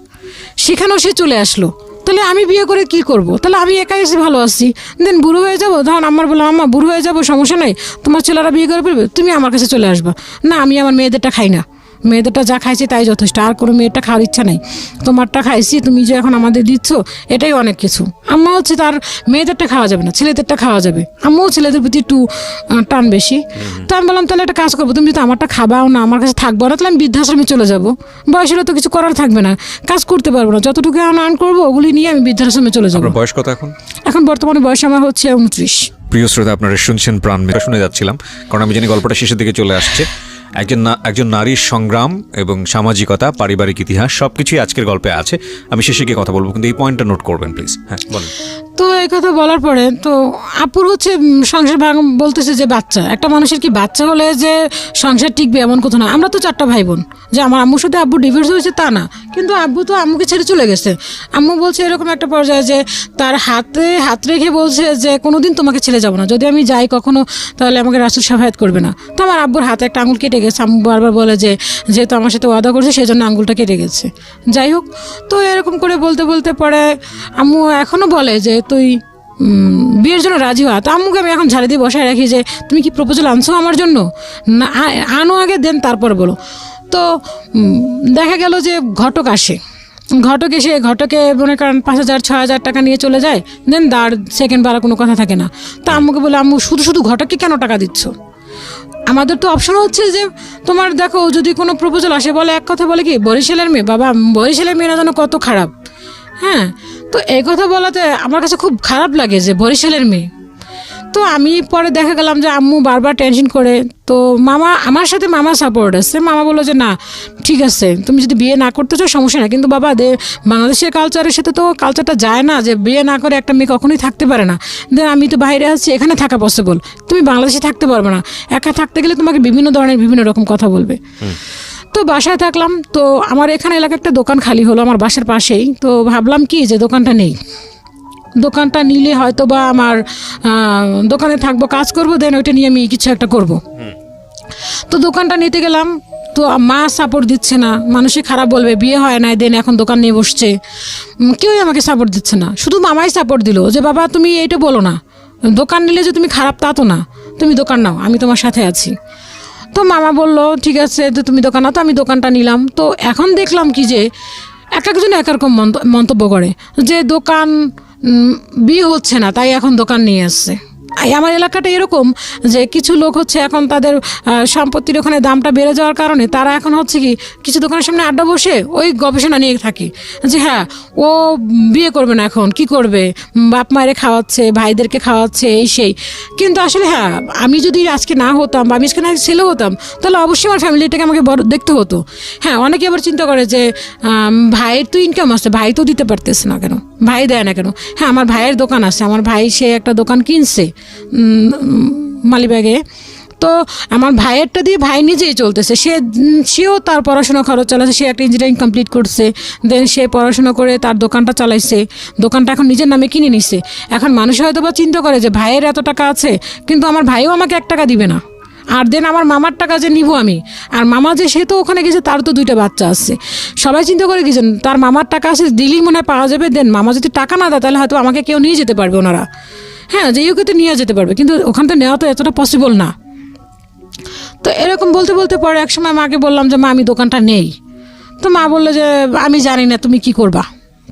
সেখানেও সে চলে আসলো। তাহলে আমি বিয়ে করে কি করব? তাহলে আমি একাই এসে ভালো আছি। দেন বুড়ো হয়ে যাবো, তখন আমার বললাম আম্মা বুড়ো হয়ে যাবো, সমস্যা নাই, তোমার ছেলেরা বিয়ে করে ফেলবে, তুমি আমার কাছে চলে আসবা। না আমি আমার মেয়েদেরটা খাই না, মেয়েদেরটা যা খাইছি তাই যথেষ্ট, আর কোনো মেয়েরটা খাওয়ার ইচ্ছা নেই, তোমারটা খাইছি, তুমি যে এখন আমাদের দিচ্ছ এটাই অনেক কিছু। আম্মা হচ্ছে তার মেয়েদেরটা খাওয়া যাবে না, ছেলেদেরটা খাওয়া যাবে। আম্মাও ছেলেদের প্রতি একটু টান বেশি। তো আমি বললাম তাহলে একটা কাজ করবো, তুমি যদি আমারটা খাবাও না, আমার কাছে থাকবো না, তাহলে আমি বৃদ্ধাশ্রমে চলে যাবো। বয়সেরও তো কিছু করার থাকবে না, কাজ করতে পারবো না, যতটুকু আর্ন করবো ওগুলি নিয়ে আমি বৃদ্ধাশ্রমে চলে যাবো। বয়স কত এখন? এখন বর্তমানে বয়স আমার হচ্ছে 29। প্রিয় শ্রোতা, আপনারা শুনছেন প্রাণ শুনে যাচ্ছিলাম, কারণ আমি জানি গল্পটা শেষের দিকে চলে আসছে। একজন নারীর সংগ্রাম এবং সামাজিকতা, পারিবারিক ইতিহাস সবকিছুই আজকের গল্পে আছে। আমি শেষে গিয়ে কথা বলবো, কিন্তু এই পয়েন্টটা নোট করবেন প্লিজ। হ্যাঁ বলুন। তো এই কথা বলার পরে তো আপুর হচ্ছে সংসার ভাঙ বলতেছে যে বাচ্চা, একটা মানুষের কি বাচ্চা হলে যে সংসার টিকবে এমন কথা না। আমরা তো 4টা ভাই বোন, যে আমার আম্মুর সাথে আব্বু ডিভোর্স হয়েছে তা না, কিন্তু আব্বু তো আম্মুকে ছেড়ে চলে গেছে। আম্মু বলছে এরকম একটা পর্যায়ে যে তার হাতে হাত রেখে বলছে যে কোনোদিন তোমাকে ছেড়ে যাবো না, যদি আমি যাই কখনো তাহলে আমাকে রাসূল শাফায়াত করবে না। তো আমার আব্বুর হাতে একটা আঙুল কেটে গেছে। আম্মু বারবার বলে যে যেহেতু আমার সাথে ওয়াদা করছে সেই জন্য আঙুলটা কেটে গেছে। যাই হোক, তো এরকম করে বলতে বলতে পরে আম্মু এখনও বলে যে তুই বিয়ের জন্য রাজি হওয়া। তো আম্মুকে আমি এখন ঝাড়ে দিয়ে বসায় রাখি যে তুমি কি প্রপোজাল আনছো আমার জন্য, না আনো আগে দেন তারপর বলো। তো দেখা গেল যে ঘটক আসে, ঘটক এসে ঘটকে মনে করেন 5,000-6,000 টাকা নিয়ে চলে যায়, দেন তার সেকেন্ড বারা কোনো কথা থাকে না। তো আম্মুকে বলে আম্মু শুধু শুধু ঘটককে কেন টাকা দিচ্ছ? আমাদের তো অপশন হচ্ছে যে তোমার দেখো যদি কোনো প্রপোজাল আসে, বলে এক কথা বলে কি বরিশালের মেয়ে, বাবা বরিশালের মেয়েরা যেন কত খারাপ। হ্যাঁ, তো এই কথা বলাতে আমার কাছে খুব খারাপ লাগে যে বরিশালের মেয়ে। তো আমি পরে দেখা গেলাম যে আম্মু বারবার টেনশন করে। তো মামা আমার সাথে মামা সাপোর্ট আছে। মামা বললো যে না ঠিক আছে, তুমি যদি বিয়ে না করতে চাও সমস্যা না, কিন্তু বাবা বাংলাদেশের কালচারের সাথে তো কালচারটা যায় না যে বিয়ে না করে একটা মেয়ে কখনোই থাকতে পারে না। দেন আমি তো বাইরে আছি, এখানে থাকা পসিবল, তুমি বাংলাদেশে থাকতে পারবে না, একা থাকতে গেলে তোমাকে বিভিন্ন ধরনের বিভিন্ন রকম কথা বলবে। তো বাসায় থাকলাম। তো আমার এখানে এলাকায় একটা দোকান খালি হলো আমার বাসার পাশেই। তো ভাবলাম কি যে দোকানটা নেই, দোকানটা নিলে হয়তো বা আমার দোকানে থাকবো, কাজ করবো, দেন ওইটা নিয়ে আমি কিছু একটা করব। তো দোকানটা নিতে গেলাম, তো মা সাপোর্ট দিচ্ছে না, মানুষই খারাপ বলবে, বিয়ে হয় না, দেন এখন দোকান নিয়ে বসছে, কেউই আমাকে সাপোর্ট দিচ্ছে না। শুধু মামাই সাপোর্ট দিল যে বাবা তুমি এইটা বলো না, দোকান নিলে যে তুমি খারাপ তা তো না, তুমি দোকান নাও, আমি তোমার সাথে আছি। তো মামা বললো ঠিক আছে তো তুমি দোকান নাও। তো আমি দোকানটা নিলাম। তো এখন দেখলাম কি যে এক একজন এক রকম মন্তব্য করে যে দোকান বিয়ে হচ্ছে না তাই এখন দোকান নিয়ে আসছে। আমার এলাকাটা এরকম যে কিছু লোক হচ্ছে এখন তাদের সম্পত্তির ওখানে দামটা বেড়ে যাওয়ার কারণে তারা এখন হচ্ছে কি কিছু দোকানের সামনে আড্ডা বসে ওই গবেষণা নিয়ে থাকে যে হ্যাঁ ও বিয়ে করবে না, এখন কি করবে, বাপ মায়ের খাওয়াচ্ছে, ভাইদেরকে খাওয়াচ্ছে, এই সেই। কিন্তু আসলে হ্যাঁ আমি যদি আজকে না হতাম বা আমি আজকে না ছেলে হতাম তাহলে অবশ্যই আমার ফ্যামিলিটাকে আমাকে বড় দেখতে হতো। হ্যাঁ, অনেকে আবার চিন্তা করে যে ভাইয়ের তো ইনকাম আছে, ভাই তো দিতে পারতেছে না কেন, ভাই দেয় না কেন। হ্যাঁ, আমার ভাইয়ের দোকান আছে, আমার ভাই সে একটা দোকান কিনছে মালিবাগে। তো আমার ভাইয়েরটা দিয়ে ভাই নিজেই চলতেছে, সেও তার পড়াশোনা খরচ চালাচ্ছে, সে একটা ইঞ্জিনিয়ারিং কমপ্লিট করছে, দেন সে পড়াশোনা করে তার দোকানটা চালাইছে, দোকানটা এখন নিজের নামে কিনে নিছে। এখন মানুষ হয়তো বা চিন্তা করে যে ভাইয়ের এত টাকা আছে কিন্তু আমার ভাইও আমাকে 1 টাকা দিবে না, আর দেন আমার মামার টাকা যে নিব আমি, আর মামা যে সে তো ওখানে গেছে তার তো 2টা বাচ্চা আছে। সবাই চিন্তা করে গেছেন তার মামার টাকা আছে দিলেই মনে হয় পাওয়া যাবে, দেন মামা যদি টাকা না দেয় তাহলে হয়তো আমাকে কেউ নিয়ে যেতে পারবে ওনারা। হ্যাঁ, যে ইউকেতে নিয়ে যেতে পারবে, কিন্তু ওখান থেকে নেওয়া তো এতটা পসিবল না। তো এরকম বলতে বলতে পরে একসময় মাকে বললাম যে মা আমি দোকানটা নেই। তো মা বললো যে আমি জানি না তুমি কি করবা,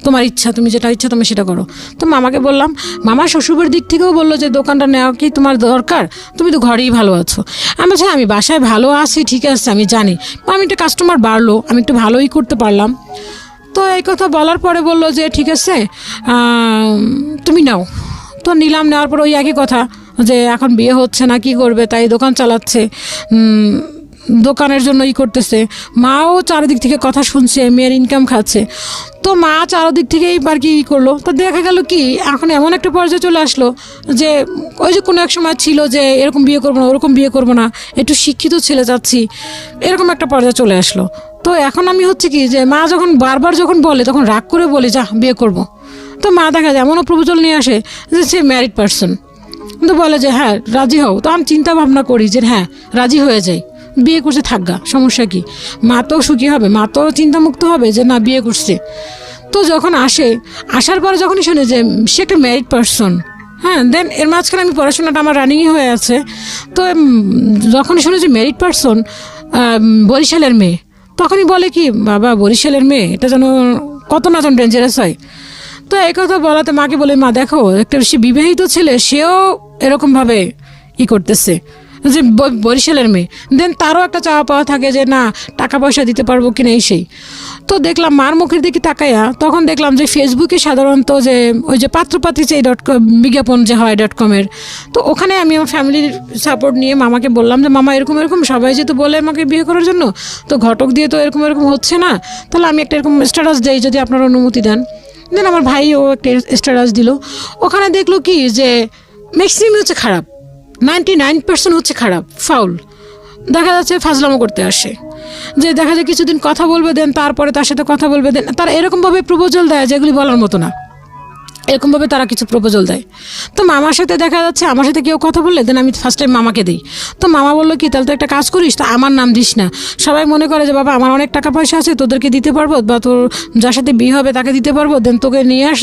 তোমার ইচ্ছা, তুমি যেটা ইচ্ছা তুমি সেটা করো। তো মামাকে বললাম, মামা শ্বশুরের দিক থেকেও বললো যে দোকানটা নেওয়া কি তোমার দরকার, তুমি তো ঘরেই ভালো আছো। আমি বলছি আমি বাসায় ভালো আছি ঠিক আছে আমি জানি, আমি একটা কাস্টমার বাড়লো, আমি একটু ভালোই করতে পারলাম। তো এই কথা বলার পরে বললো যে ঠিক আছে তুমি নাও। তো নিলাম, নেওয়ার পর ওই একই কথা যে এখন বিয়ে হচ্ছে না কি করবে, তাই দোকান চালাচ্ছে, দোকানের জন্য করতেছে। মাও চারিদিক থেকে কথা শুনছে, মেয়ের ইনকাম খাচ্ছে। তো মা চারিদিক থেকেই আর কি করলো। তো দেখা গেল কি এখন এমন একটা পর্যায়ে চলে আসলো যে ওই যে কোনো এক সময় ছিল যে এরকম বিয়ে করবো না ওরকম বিয়ে করবো না, একটু শিক্ষিত ছেলে চাচ্ছি, এরকম একটা পর্যায়ে চলে আসলো। তো এখন আমি হচ্ছে কি যে মা যখন বারবার যখন বলে তখন রাগ করে বলি যা বিয়ে করবো। তো মা দেখা যায় এমনও প্রপোজাল নিয়ে আসে যে সে ম্যারিড পারসন, তো বলে যে হ্যাঁ রাজি হও। তো আমি চিন্তা ভাবনা করি যে হ্যাঁ রাজি হয়ে যাই, বিয়ে করছে থাকগা, সমস্যা কি, মা তো সুখী হবে, মা তো চিন্তামুক্ত হবে যে না বিয়ে করছে। তো যখন আসার পরে যখনই শুনে যে সে একটা ম্যারিড পারসন, হ্যাঁ, দেন এর মাঝখানে আমি পড়াশোনাটা আমার রানিংই হয়ে আছে। তো যখনই শুনে যে ম্যারিড পারসন বরিশালের মেয়ে, তখনই বলে কি বাবা বরিশালের মেয়ে এটা যেন কত না যেন ডেঞ্জারাস হয়। তো এই কথা বলাতে মাকে বলে মা দেখো একটা সে বিবাহিত ছেলে, সেও এরকমভাবে করতেছে যে বরিশালের মেয়ে, দেন তারও একটা চাওয়া পাওয়া থাকে যে না টাকা পয়সা দিতে পারবো কিনা এই সেই। তো দেখলাম মার মুখের দিকে তাকাইয়া তখন দেখলাম যে ফেসবুকে সাধারণত যে ওই যে পাত্রপাত্রী চাই বিজ্ঞাপন যে হয় .com-এর, তো ওখানে আমি আমার ফ্যামিলির সাপোর্ট নিয়ে মামাকে বললাম যে মামা এরকম এরকম সবাই যেহেতু বলে আমাকে বিয়ে করার জন্য, তো ঘটক দিয়ে তো এরকম এরকম হচ্ছে না, তাহলে আমি একটা এরকম স্ট্যাটাস দেই যদি আপনারা অনুমতি দেন। দেন আমার ভাইও একটা স্ট্যাটাস দিল, ওখানে দেখলো কি যে ম্যাক্সিমাম হচ্ছে খারাপ, 99% হচ্ছে খারাপ, ফাউল। দেখা যাচ্ছে ফাজলামো করতে আসে, যে দেখা যায় কিছুদিন কথা বলবে, দেন তারপরে তার সাথে কথা বলবে, দেন তারা এরকমভাবে প্রপোজাল দেয় যেগুলি বলার মতো না, এরকমভাবে তারা কিছু প্রপোজাল দেয়। তো মামার সাথে দেখা যাচ্ছে, আমার সাথে কেউ কথা বললে দেন আমি ফার্স্ট টাইম মামাকে দিই। তো মামা বললো কি তাহলে তো একটা কাজ করিস, তো আমার নাম দিস না। সবাই মনে করে যে বাবা আমার অনেক টাকা পয়সা আছে, তোদেরকে দিতে পারবো, বা তোর যার সাথে বিয়ে হবে তাকে দিতে পারবো, দেন তোকে নিয়ে আস,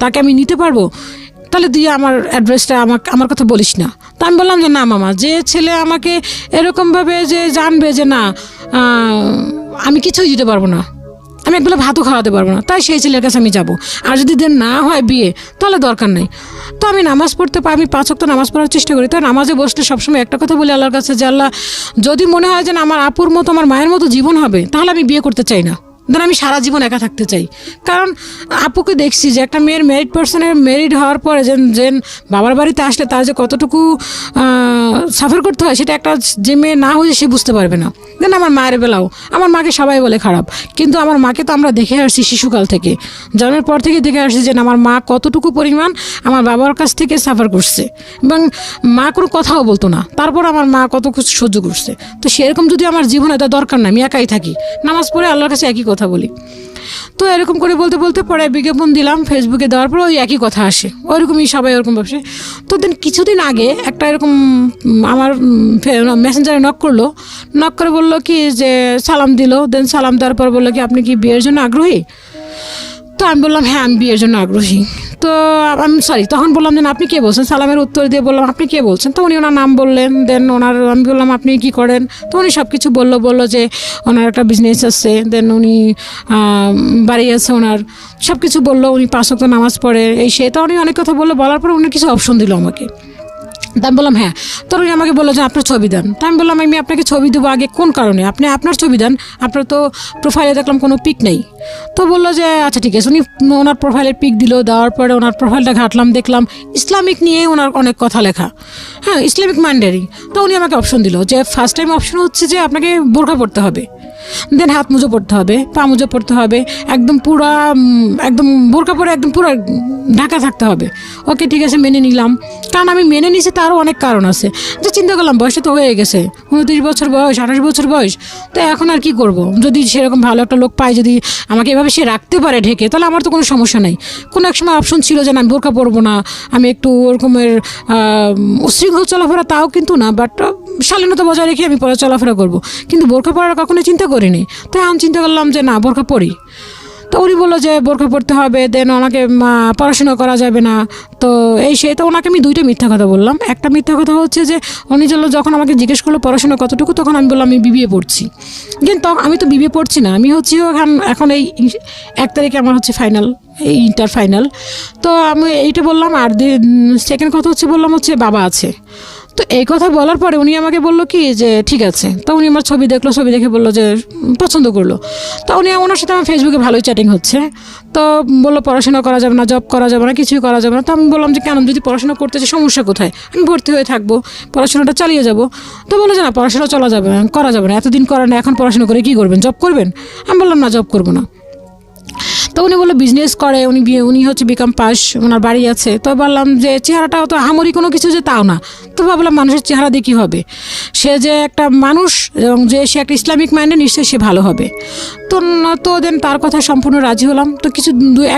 তাকে আমি নিতে পারবো, তাহলে দিয়ে আমার অ্যাড্রেসটা আমার কথা বলিস না। তা আমি বললাম যে না মামা, যে ছেলে আমাকে এরকমভাবে যে জানবে যে না আমি কিছুই দিতে পারবো না, আমি একবেলা ভাতও খাওয়াতে পারবো না, তাই সেই ছেলের কাছে আমি যাব। আর যদি দেন না হয় বিয়ে, তাহলে দরকার নেই। তো আমি নামাজ পড়তে আমি 5 ওয়াক্ত নামাজ পড়ার চেষ্টা করি। তো নামাজে বসলে সবসময় একটা কথা বলি আল্লাহর কাছে যে আল্লাহ, যদি মনে হয় যে না আমার আপুর মতো আমার মায়ের মতো জীবন হবে, তাহলে আমি বিয়ে করতে চাই না, দেন আমি সারা জীবন একা থাকতে চাই। কারণ আপুকে দেখছি যে একটা মেয়ের ম্যারিড পার্সনের ম্যারিড হওয়ার পরে যেন বাবার বাড়িতে আসলে তার যে কতটুকু সাফার করতে হয়, সেটা একটা যে মেয়ে না হয়ে সে বুঝতে পারবে না। দেন আমার মায়ের বেলাও, আমার মাকে সবাই বলে খারাপ, কিন্তু আমার মাকে তো আমরা দেখে আসছি শিশুকাল থেকে, জন্মের পর থেকে দেখে আসছি যে আমার মা কতটুকু পরিমাণ আমার বাবার কাছ থেকে সাফার করছে, এবং মা কোনো কথাও বলতো না, তারপর আমার মা কত কিছু সহ্য করছে। তো সেরকম যদি আমার জীবনে তা দরকার না, আমি একাই থাকি, নামাজ পড়ে আল্লাহর কাছে একই কথা বলি। তো এরকম করে বলতে বলতে পরে বিজ্ঞাপন দিলাম ফেসবুকে, দেওয়ার পর ওই একই কথা আসে, ওইরকমই সবাই ওরকম ভাবছে। তো দেন কিছুদিন আগে একটা এরকম আমার মেসেঞ্জারে নক করে বললো কি যে সালাম দিল, দেন সালাম দেওয়ার পর বললো কি আপনি কি বিয়ের জন্য আগ্রহী? তো আমি বললাম হ্যাঁ আমি বিয়ের জন্য আগ্রহী। তো আমি তখন বললাম যে আপনি কে বলছেন, সালামের উত্তর দিয়ে বললাম আপনি কে বলছেন। তো উনি ওনার নাম বললেন, দেন আমি বললাম আপনি কি করেন। তো উনি সব কিছু বললো যে ওনার একটা বিজনেস আছে, দেন উনি বাড়ি আছে ওনার, সব কিছু বললো, উনি 5 ওয়াক্ত নামাজ পড়ে, এই সে। তো উনি অনেক কথা বলার পর উনি কিছু অপশন দিল আমাকে। তা আমি বললাম হ্যাঁ। তো উনি আমাকে বললো যে আপনার ছবি দেন। তা আমি বললাম আমি আপনাকে ছবি দেবো আগে কোন কারণে, আপনি আপনার ছবি দেন, আপনার তো প্রোফাইলে দেখলাম কোনো পিক নেই। তো বললো যে আচ্ছা ঠিক আছে। উনি ওনার প্রোফাইলের পিক দিল, দেওয়ার পরে ওনার প্রোফাইলটা ঘাটলাম, দেখলাম ইসলামিক নিয়ে ওনার অনেক কথা লেখা, হ্যাঁ ইসলামিক মাইন্ডেরই। তো উনি আমাকে অপশন দিল যে ফার্স্ট টাইম অপশন হচ্ছে যে আপনাকে বোরকা পড়তে হবে, দেন হাত মুজো পড়তে হবে, পা মুজো পড়তে হবে, একদম পুরা একদম বোরকা পরে একদম পুরো ঢাকা থাকতে হবে। ওকে ঠিক আছে মেনে নিলাম, কারণ আমি মেনে নিছি তারও অনেক কারণ আছে। যে চিন্তা করলাম বয়সে তো হয়ে গেছে, 29 বছর বয়স, 28 বছর বয়স, তো এখন আর কি করব। যদি সেরকম ভালো একটা লোক পাই, যদি আমাকে এভাবে সে রাখতে পারে ঢেকে, তাহলে আমার তো কোনো সমস্যা নেই। কোনো এক সময় অপশন ছিল যে না আমি বোরকা পরবো না, আমি একটু ওরকমের উশৃঙ্খল চলাফেরা তাও কিন্তু না, বাট শালীনতা বজায় রেখে আমি পরে চলাফেরা করবো, কিন্তু বোরকা পরার কখনো চিন্তা করিনি। তাই আমি চিন্তা করলাম যে না বোরকা পরি। তো উনি বললো যে বোরকা পড়তে হবে, দেন ওনাকে পড়াশোনা করা যাবে না। তো এই সে, তো ওনাকে আমি 2টা মিথ্যা কথা বললাম। একটা মিথ্যা কথা হচ্ছে যে উনি যখন আমাকে জিজ্ঞেস করলো পড়াশোনা কতটুকু, তখন আমি বললাম আমি বিবিএ পড়ছি। কিন্তু আমি তো বিবিএ পড়ছি না, আমি হচ্ছে এখন এই 1 তারিখে আমার হচ্ছে ফাইনাল, এই ইন্টার ফাইনাল। তো আমি এইটা বললাম। আর সেকেন্ড কথা বললাম হচ্ছে বাবা আছে। তো এই কথা বলার পরে উনি আমাকে বললো কি যে ঠিক আছে। তো উনি আমার ছবি দেখলো, ছবি দেখে বললো যে পছন্দ করলো। তো ওনার সাথে আমার ফেসবুকে ভালোই চ্যাটিং হচ্ছে। তো বললো পড়াশোনা করা যাবে না, জব করা যাবে না, কিছুই করা যাবে না। তো আমি বললাম যে কেন, যদি পড়াশোনা করতে চাই সমস্যা কোথায়, আমি ভর্তি হয়ে থাকবো, পড়াশোনাটা চালিয়ে যাব। তো বললো যে না পড়াশোনা করা যাবে না, এতদিন করা না, এখন পড়াশোনা করে কি করবেন, জব করবেন? আমি বললাম না জব করবো না। তো উনি বললো বিজনেস করে, উনি হচ্ছে বিকম পাস, ওনার বাড়ি আছে। তো বললাম যে চেহারাটাও তো আহামরি কোনো কিছু যে তাও না। তো ভাবলাম মানুষের চেহারা দিয়ে কী হবে, সে যে একটা মানুষ এবং যে সে একটা ইসলামিক মাইন্ডে, নিশ্চয়ই সে ভালো হবে। তো দেন তার কথা সম্পূর্ণ রাজি হলাম। তো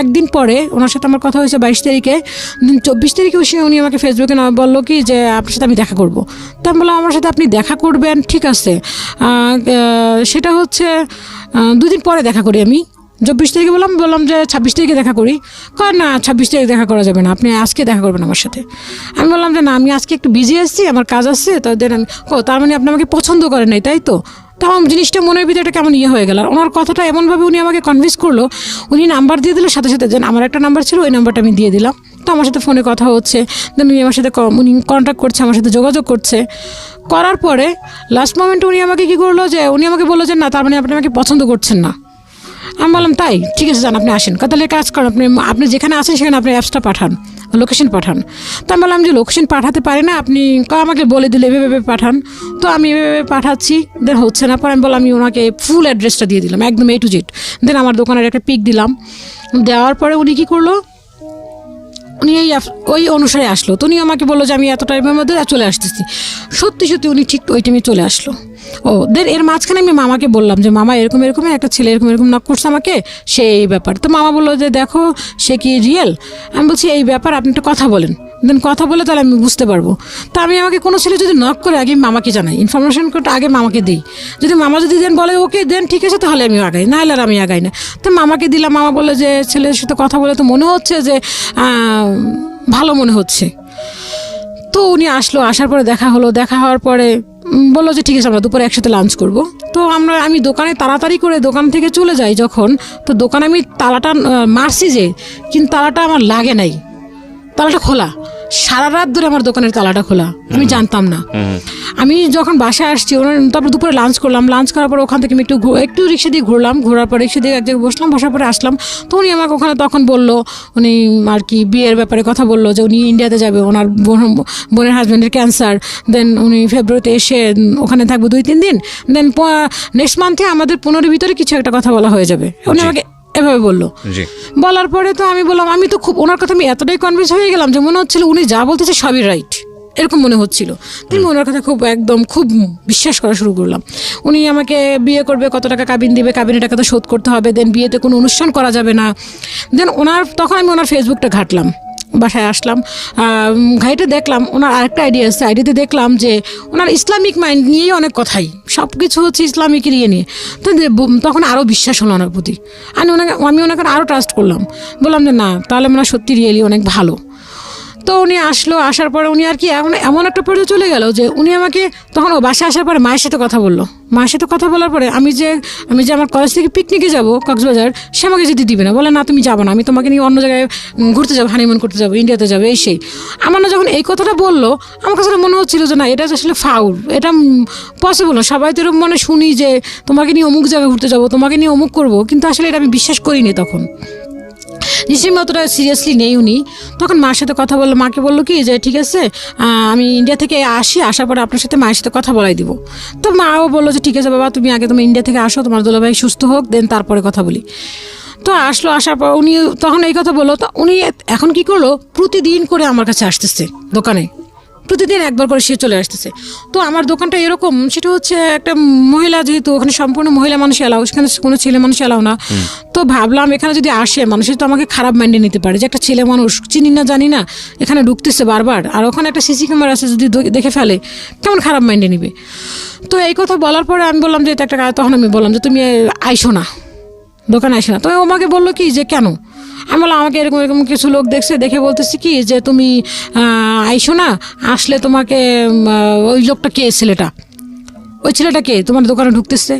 একদিন পরে ওনার সাথে আমার কথা হয়েছে 22 তারিখে। 24 তারিখে উনি আমাকে ফেসবুকে বললো কি যে আপনার সাথে আমি দেখা করব। তো আমি বললাম আমার সাথে আপনি দেখা করবেন, ঠিক আছে, সেটা হচ্ছে 2 দিন পরে দেখা করি। আমি 24 তারিখে বললাম যে 26 তারিখে দেখা করি। কারণ না 26 তারিখে দেখা করা যাবে না, আপনি আজকে দেখা করবেন আমার সাথে। আমি বললাম যে না আমি আজকে একটু বিজি আসছি, আমার কাজ আসছে। তো দেন আমি তার মানে আপনি আমাকে পছন্দ করেন নাই, তাই তো? তো আমার জিনিসটা মনের ভিতরে কেমন হয়ে গেল। আর ওনার কথাটা এমনভাবে উনি আমাকে কনভিন্স করলো, উনি নাম্বার দিয়ে দিল সাথে সাথে। যেন আমার একটা নাম্বার ছিল, ওই নাম্বারটা আমি দিয়ে দিলাম। তো আমার সাথে ফোনে কথা হচ্ছে, দেন উনি আমার সাথে উনি কন্ট্যাক্ট করছে, আমার সাথে যোগাযোগ করছে। করার পরে লাস্ট মোমেন্টে উনি আমাকে কী করলো, যে উনি আমাকে বললো যে না তার মানে আপনি আমাকে পছন্দ করছেন না। আমি বললাম তাই, ঠিক আছে যান আপনি আসেন। তাহলে কাজ করেন, আপনি যেখানে আসেন সেখানে আপনি অ্যাপসটা পাঠান, লোকেশন পাঠান। তো আমি বললাম যে লোকেশন পাঠাতে পারি না, আপনি আমাকে বলে দিলে এভাবে পাঠান। তো আমি এভাবে পাঠাচ্ছি, দেন হচ্ছে না। পরে আমি বললাম আমি ওনাকে ফুল অ্যাড্রেসটা দিয়ে দিলাম, একদম A to Z। দেন আমার দোকানের একটা পিক দিলাম, দেওয়ার পরে উনি কি করলো, উনি ওই অনুসারে আসলো। তো উনি আমাকে বললো যে আমি এত টাইমের মধ্যে চলে আসতেছি। সত্যি সত্যি উনি ঠিক ওই টাইমে চলে আসলো। দেন এর মাঝখানে আমি মামাকে বললাম যে মামা এরকম এরকম একটা ছেলে এরকম নক করছে আমাকে, সে এই ব্যাপার। তো মামা বললো যে দেখো সে কি রিয়েল। আমি বলছি এই ব্যাপার, আপনি একটা কথা বলেন, দেন কথা বলে তাহলে আমি বুঝতে পারবো। তো আমি আমাকে কোনো ছেলে যদি নক করে আগে মামাকে জানাই, ইনফরমেশন করতে আগে মামাকে দিই। যদি মামা যদি দেন বলে ওকে দেন ঠিক আছে তাহলে আমি আগাই, না হলে আর আমি আগাই না। তো মামাকে দিলাম, মামা বললো যে ছেলের সাথে কথা বলে তো মনে হচ্ছে যে ভালো মনে হচ্ছে। তো উনি আসলো, আসার পরে দেখা হলো, দেখা হওয়ার পরে বললো যে ঠিক আছে আমরা দুপুরে একসাথে লাঞ্চ করব। তো আমি দোকানে তাড়াতাড়ি করে দোকান থেকে চলে যাই যখন, তো দোকানে আমি তালাটা মারছি যে, কিন্তু তালাটা আমার লাগে নাই, তালাটা খোলা। সারা রাত ধরে আমার দোকানের তালাটা খোলা, আমি জানতাম না। আমি যখন বাসায় আসছি তারপর দুপুরে লাঞ্চ করলাম, লাঞ্চ করার পর ওখান থেকে আমি একটু রিক্সা দিয়ে ঘুরলাম, ঘোরার পর রিক্সা দিয়ে এক জায়গায় বসলাম, বসার পরে আসলাম। তো উনি আমাকে ওখানে তখন বললো, উনি আর কি বিয়ের ব্যাপারে কথা বললো যে উনি ইন্ডিয়াতে যাবে, ওনার বোনের হাজব্যান্ডের ক্যান্সার, দেন উনি ফেব্রুয়ারিতে এসে ওখানে থাকবো 2-3 দিন, দেন নেক্সট মান্থে আমাদের 15-এর ভিতরে কিছু একটা কথা বলা হয়ে যাবে। উনি আমাকে এভাবে বললো। বলার পরে তো আমি বললাম, আমি তো খুব ওনার কথা আমি এতটাই কনভিন্স হয়ে গেলাম যে মনে হচ্ছিল উনি যা বলতেছে সবই রাইট, এরকম মনে হচ্ছিল। তিনি ওনার কথা খুব বিশ্বাস করা শুরু করলাম। উনি আমাকে বিয়ে করবে, কত টাকা কাবিন দিবে, কাবিনের টাকা তো শোধ করতে হবে, দেন বিয়েতে কোনো অনুষ্ঠান করা যাবে না। দেন তখন আমি ওনার ফেসবুকটা ঘাটলাম, বাসায় আসলাম, ঘাইটে দেখলাম ওনার আরেকটা আইডিয়া আছে। আইডিয়াতে দেখলাম যে ওনার ইসলামিক মাইন্ড নিয়েই অনেক কথাই, সব কিছু হচ্ছে ইসলামিক নিয়ে নিয়ে। তো তখন আরও বিশ্বাস হলো ওনার প্রতি। আমি ওনাকে আরও ট্রাস্ট করলাম, বললাম যে না তাহলে মনে হয় সত্যি রিয়েলি অনেক ভালো। তো উনি আসলো, আসার পরে উনি আর কি এমন একটা পর্যায়ে চলে গেল যে উনি আমাকে তখন বাসায় আসার পরে মায়ের সাথে কথা বললো। মায়ের সাথে কথা বলার পরে আমি যে আমার কলেজ থেকে পিকনিকে যাব কক্সবাজার, সে আমাকে যেতে দিবে না, বলে না তুমি যাবো না, আমি তোমাকে নিয়ে অন্য জায়গায় ঘুরতে যাবো, হানিমুন করতে যাবো, ইন্ডিয়াতে যাবো, এই সেই। আমার না যখন এই কথাটা বললো আমার কাছে মনে হচ্ছিল যে না এটা আসলে ফাউল, এটা পসিবল না। সবাই তো এরকম মনে শুনি যে তোমাকে নিয়ে অমুক জায়গায় ঘুরতে যাবো, তোমাকে নিয়ে অমুক করবো, কিন্তু আসলে এটা আমি বিশ্বাস করিনি তখন। নিশ্চয়ই অতটা সিরিয়াসলি নেই উনি। তখন মার সাথে কথা বললো, মাকে বললো কি যে ঠিক আছে আমি ইন্ডিয়া থেকে আসার পরে আপনার সাথে মায়ের সাথে কথা বলাই দিব। তো মাও বললো যে ঠিক আছে বাবা তুমি আগে তুমি ইন্ডিয়া থেকে আসো, তোমার দুলাভাই সুস্থ হোক, দেন তারপরে কথা বলি। তো আসলো, আসার পর উনি তখন এই কথা বললো। তো উনি এখন কি করলো, প্রতিদিন করে আমার কাছে আসতেছে দোকানে, প্রতিদিন একবার করে সে চলে আসতেছে। তো আমার দোকানটা এরকম, সেটা হচ্ছে একটা মহিলা, যেহেতু ওখানে সম্পূর্ণ মহিলা মানুষ এলাও, সেখানে কোনো ছেলে মানুষ এলাও না। তো ভাবলাম এখানে যদি আসে মানুষের তো আমাকে খারাপ মাইন্ডে নিতে পারে যে একটা ছেলে মানুষ চিনি না জানি না এখানে ঢুকতেছে বারবার, আর ওখানে একটা সিসি ক্যামেরা আছে, যদি দেখে ফেলে কেমন খারাপ মাইন্ডে নিবে। তো এই কথা বলার পরে আমি বললাম যে এটা একটা, তখন আমি বললাম যে তুমি আইসো না, দোকানে আইসো না। তো আমাকে বললো কি যে কেন, আমি বললাম আমাকে এরকম কিছু লোক দেখে বলতেছি কি যে তুমি আইসো না, আসলে তোমাকে ওই লোকটা কে, ওই ছেলেটা কে তোমার দোকানে ঢুকতেছে।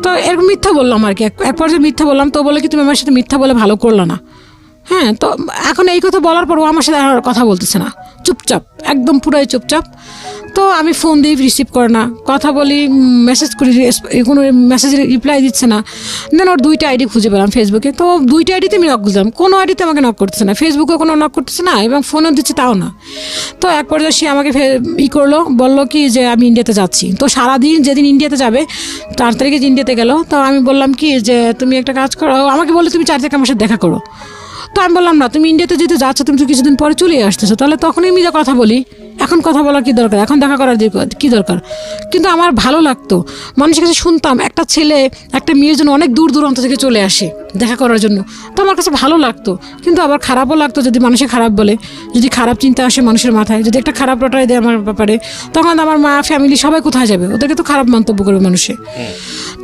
তো এরকম মিথ্যা বললাম আর কি, এক পর্যায়ে মিথ্যা বললাম। তো বলে কি তুমি আমার সাথে মিথ্যা বলে ভালো করলো না। হ্যাঁ, তো এখন এই কথা বলার পর ও আমার সাথে আর কথা বলতেছে না, চুপচাপ, একদম পুরাই চুপচাপ। তো আমি ফোন দিই, রিসিভ করে না, কথা বলি, মেসেজ করি, কোনো মেসেজের রিপ্লাই দিচ্ছে না। দেন ওর 2টা আইডি খুঁজে পেলাম ফেসবুকে। তো 2টা আইডিতে আমি নক দিলাম, কোনো আইডিতে আমাকে নক করতেছে না, ফেসবুকে কোনো নক করতেছে না, এবং ফোনও দিচ্ছে তাও না। তো এক পর্যায়ে সে আমাকে করলো, বললো কি যে আমি ইন্ডিয়াতে যাচ্ছি। তো সারাদিন যেদিন ইন্ডিয়াতে যাবে 4 তারিখে ইন্ডিয়াতে গেল। তো আমি বললাম কি যে তুমি একটা কাজ করো, আমাকে বললো তুমি 4 তারিখে আমার সাথে দেখা করো। তো আমি বললাম না, তুমি ইন্ডিয়াতে যেতে যাচ্ছ, তুমি তো কিছুদিন পরে চলে আসতেছো, তাহলে তখনই আমি যা কথা বলি, এখন কথা বলার কি দরকার, এখন দেখা করার কি দরকার। কিন্তু আমার ভালো লাগতো, মানুষের কাছে শুনতাম একটা ছেলে একটা মেয়ের জন্য অনেক দূর দূরান্ত থেকে চলে আসে দেখা করার জন্য। তো আমার কাছে ভালো লাগতো, কিন্তু আবার খারাপও লাগতো যদি মানুষে খারাপ বলে, যদি খারাপ চিন্তা আসে মানুষের মাথায়, যদি একটা খারাপ রটাই দেয় আমার ব্যাপারে, তখন আমার মা ফ্যামিলি সবাই কোথায় যাবে, ওদেরকে তো খারাপ মন্তব্য করবে মানুষে।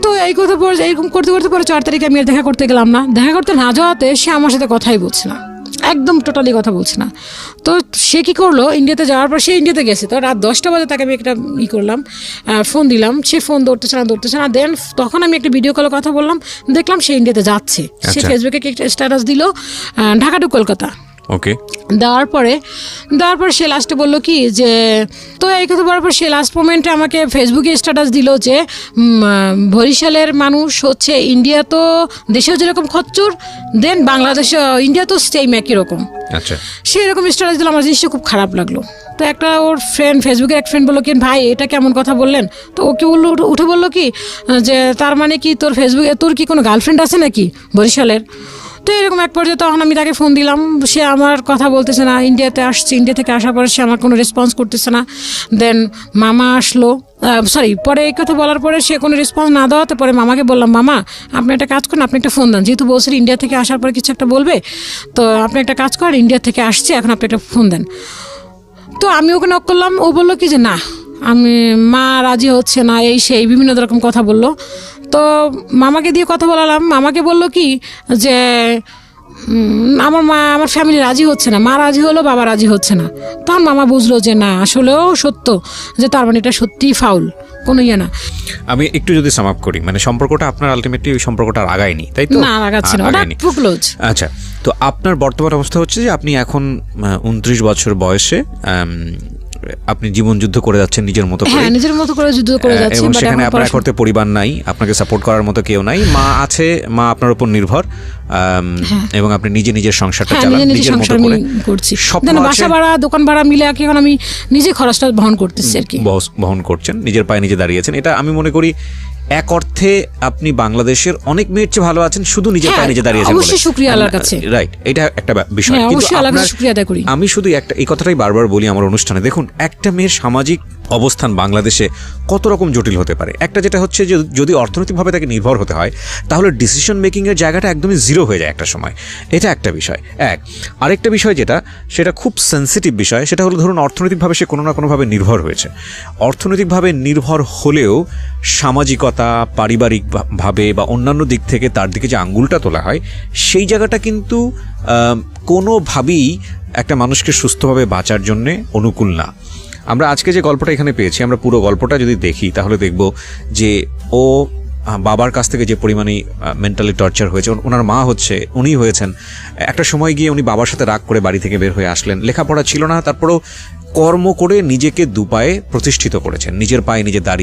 তো এই কথা পরে এরকম করতে পরে 4 তারিখে আমি আর দেখা করতে গেলাম না। দেখা করতে না যাওয়াতে সে আমার সাথে কথাই বলছে না, একদম টোটালি কথা বলছে না। তো সে কি করলো, ইন্ডিয়াতে যাওয়ার পর সে ইন্ডিয়াতে গেছে, তো রাত 10টা বাজে তাকে আমি একটা করলাম, ফোন দিলাম, সে ফোন ধরতেছে না। দেন তখন আমি একটা ভিডিও কলে কথা বললাম, দেখলাম সে ইন্ডিয়াতে যাচ্ছে। সে ফেসবুকে একটা স্ট্যাটাস দিল ঢাকা টু কলকাতা। ওকে, দেওয়ার পরে সে লাস্টে বললো কি যে, তো এই কথা বলার পর সে লাস্ট মোমেন্টে আমাকে ফেসবুকে স্ট্যাটাস দিল যে বরিশালের মানুষ হচ্ছে ইন্ডিয়া তো দেশেও যেরকম খচ্চর, দেন বাংলাদেশে ইন্ডিয়া তো সেম একই রকম। আচ্ছা, সে এরকম স্ট্যাটাস দিল, আমার জিনিসটা খুব খারাপ লাগলো। তো একটা ওর ফ্রেন্ড, ফেসবুকের এক ফ্রেন্ড বললো কি ভাই এটা কেমন কথা বললেন। তো ওকে উঠে বললো কি যে তার মানে কি তোর ফেসবুকে তোর কি কোনো গার্লফ্রেন্ড আছে নাকি বরিশালের। তো এরকম এক পর্যায়ে তখন আমি তাকে ফোন দিলাম, সে আমার কথা বলতেছে না। ইন্ডিয়াতে আসছে, ইন্ডিয়া থেকে আসার পরে সে আমার কোনো রেসপন্স করতেছে না। দেন মামা আসলো, পরে এই কথা বলার পরে সে কোনো রেসপন্স না দেওয়াতে পরে মামাকে বললাম, মামা আপনি একটা কাজ করেন, আপনি একটা ফোন দেন, যেহেতু বলছেন ইন্ডিয়া থেকে আসার পরে কিছু একটা বলবে, তো আপনি একটা কাজ করেন, ইন্ডিয়া থেকে আসছে, এখন আপনি একটা ফোন দেন। তো আমি ওকে নক করলাম, ও বললো কি যে না, আমি মা রাজি হচ্ছে না, এই সেই বিভিন্ন রকম কথা বললো। তো মামাকে দিয়ে কথা বলালাম, মামাকে বললো কি যে আমার মা, আমার ফ্যামিলি রাজি হচ্ছে না, মা রাজি হলো, বাবা রাজি হচ্ছে না। তখন মামা বুঝলো যে না, আসলেও সত্য, যে তার মানে এটা সত্যিই ফাউল, কোনো ইয়ে না। আমি একটু যদি সাম আপ করি, মানে সম্পর্কটা আপনার আলটিমেটলি ওই সম্পর্কটা আর আগায়নি, তাই তো? না, আগাচ্ছে না, ওটা আগায়নি। ক্লোজ। আচ্ছা, তো আপনার বর্তমান অবস্থা হচ্ছে যে আপনি এখন 29 বছর বয়সে আপনি জীবন যুদ্ধ করে যাচ্ছেন নিজের মতো করে। হ্যাঁ, নিজের মতো করে যুদ্ধ করে যাচ্ছি, এবং but সেখানে এখন আপনার এক অর্থে পরিবার নাই, আপনাকে সাপোর্ট করার মতো কেউ নাই, মা আছে, মা আপনার উপর নির্ভর, এবং আপনি নিজের সংসারটা চালান নিজের মতো করে করছি। স্বপ্ন দেন আছে, বাসা ভাড়া, দোকান ভাড়া মিলে এখন আমি নিজে খরচটা বহন করতেছি আর কি। বহন করছেন, নিজের পায়ে নিজে দাঁড়িয়েছেন। এটা আমি মনে করি এক অর্থে আপনি বাংলাদেশের অনেক মেয়ের চেয়ে ভালো আছেন শুধু নিজের পায়ে নিজে দাঁড়িয়েছেন বলে। অবশ্যই শুকরিয়া আল্লাহর কাছে। রাইট, এটা একটা বিষয়। হ্যাঁ, কিন্তু অবশ্যই আল্লাহর কাছে আপনার, শুকরিয়া আদায় করি। আমি শুধু একটা এই কথাটাই বারবার বলি আমার অনুষ্ঠানে, দেখুন একটা মেয়ের সামাজিক অবস্থান বাংলাদেশে কত রকম জটিল হতে পারে। একটা যেটা হচ্ছে যে যদি অর্থনৈতিকভাবে তাকে নির্ভর হতে হয়, তাহলে ডিসিশন মেকিংয়ের জায়গাটা একদমই জিরো হয়ে যায় একটা সময়। এটা একটা বিষয়। আরেকটা বিষয় যেটা, সেটা খুব সেন্সিটিভ বিষয়, সেটা হলো ধরুন অর্থনৈতিকভাবে সে কোনো না কোনোভাবে নির্ভর হয়েছে। অর্থনৈতিকভাবে নির্ভর হলেও সামাজিকতা, পারিবারিকভাবে বা অন্যান্য দিক থেকে তার দিকে যে আঙ্গুলটা তোলা হয়, সেই জায়গাটা কিন্তু কোনোভাবেই একটা মানুষকে সুস্থভাবে বাঁচার জন্যে অনুকূল না। আমরা আজকে যে গল্পটা এখানে পেয়েছি, আমরা পুরো গল্পটা যদি দেখি তাহলে দেখব যে ও বাবার কাছ থেকে যে পরিমাণে মেন্টালি টর্চার হয়েছে, ওনার মা উনি হয়েছেন। একটা সময় গিয়ে উনি বাবার সাথে রাগ করে বাড়ি থেকে বের হয়ে আসলেন, লেখাপড়া ছিল না, তারপরেও কর্ম করে নিজেকে দুপায়ে প্রতিষ্ঠিত করেছেন, নিজের পায়ে নিজে দাঁড়িয়ে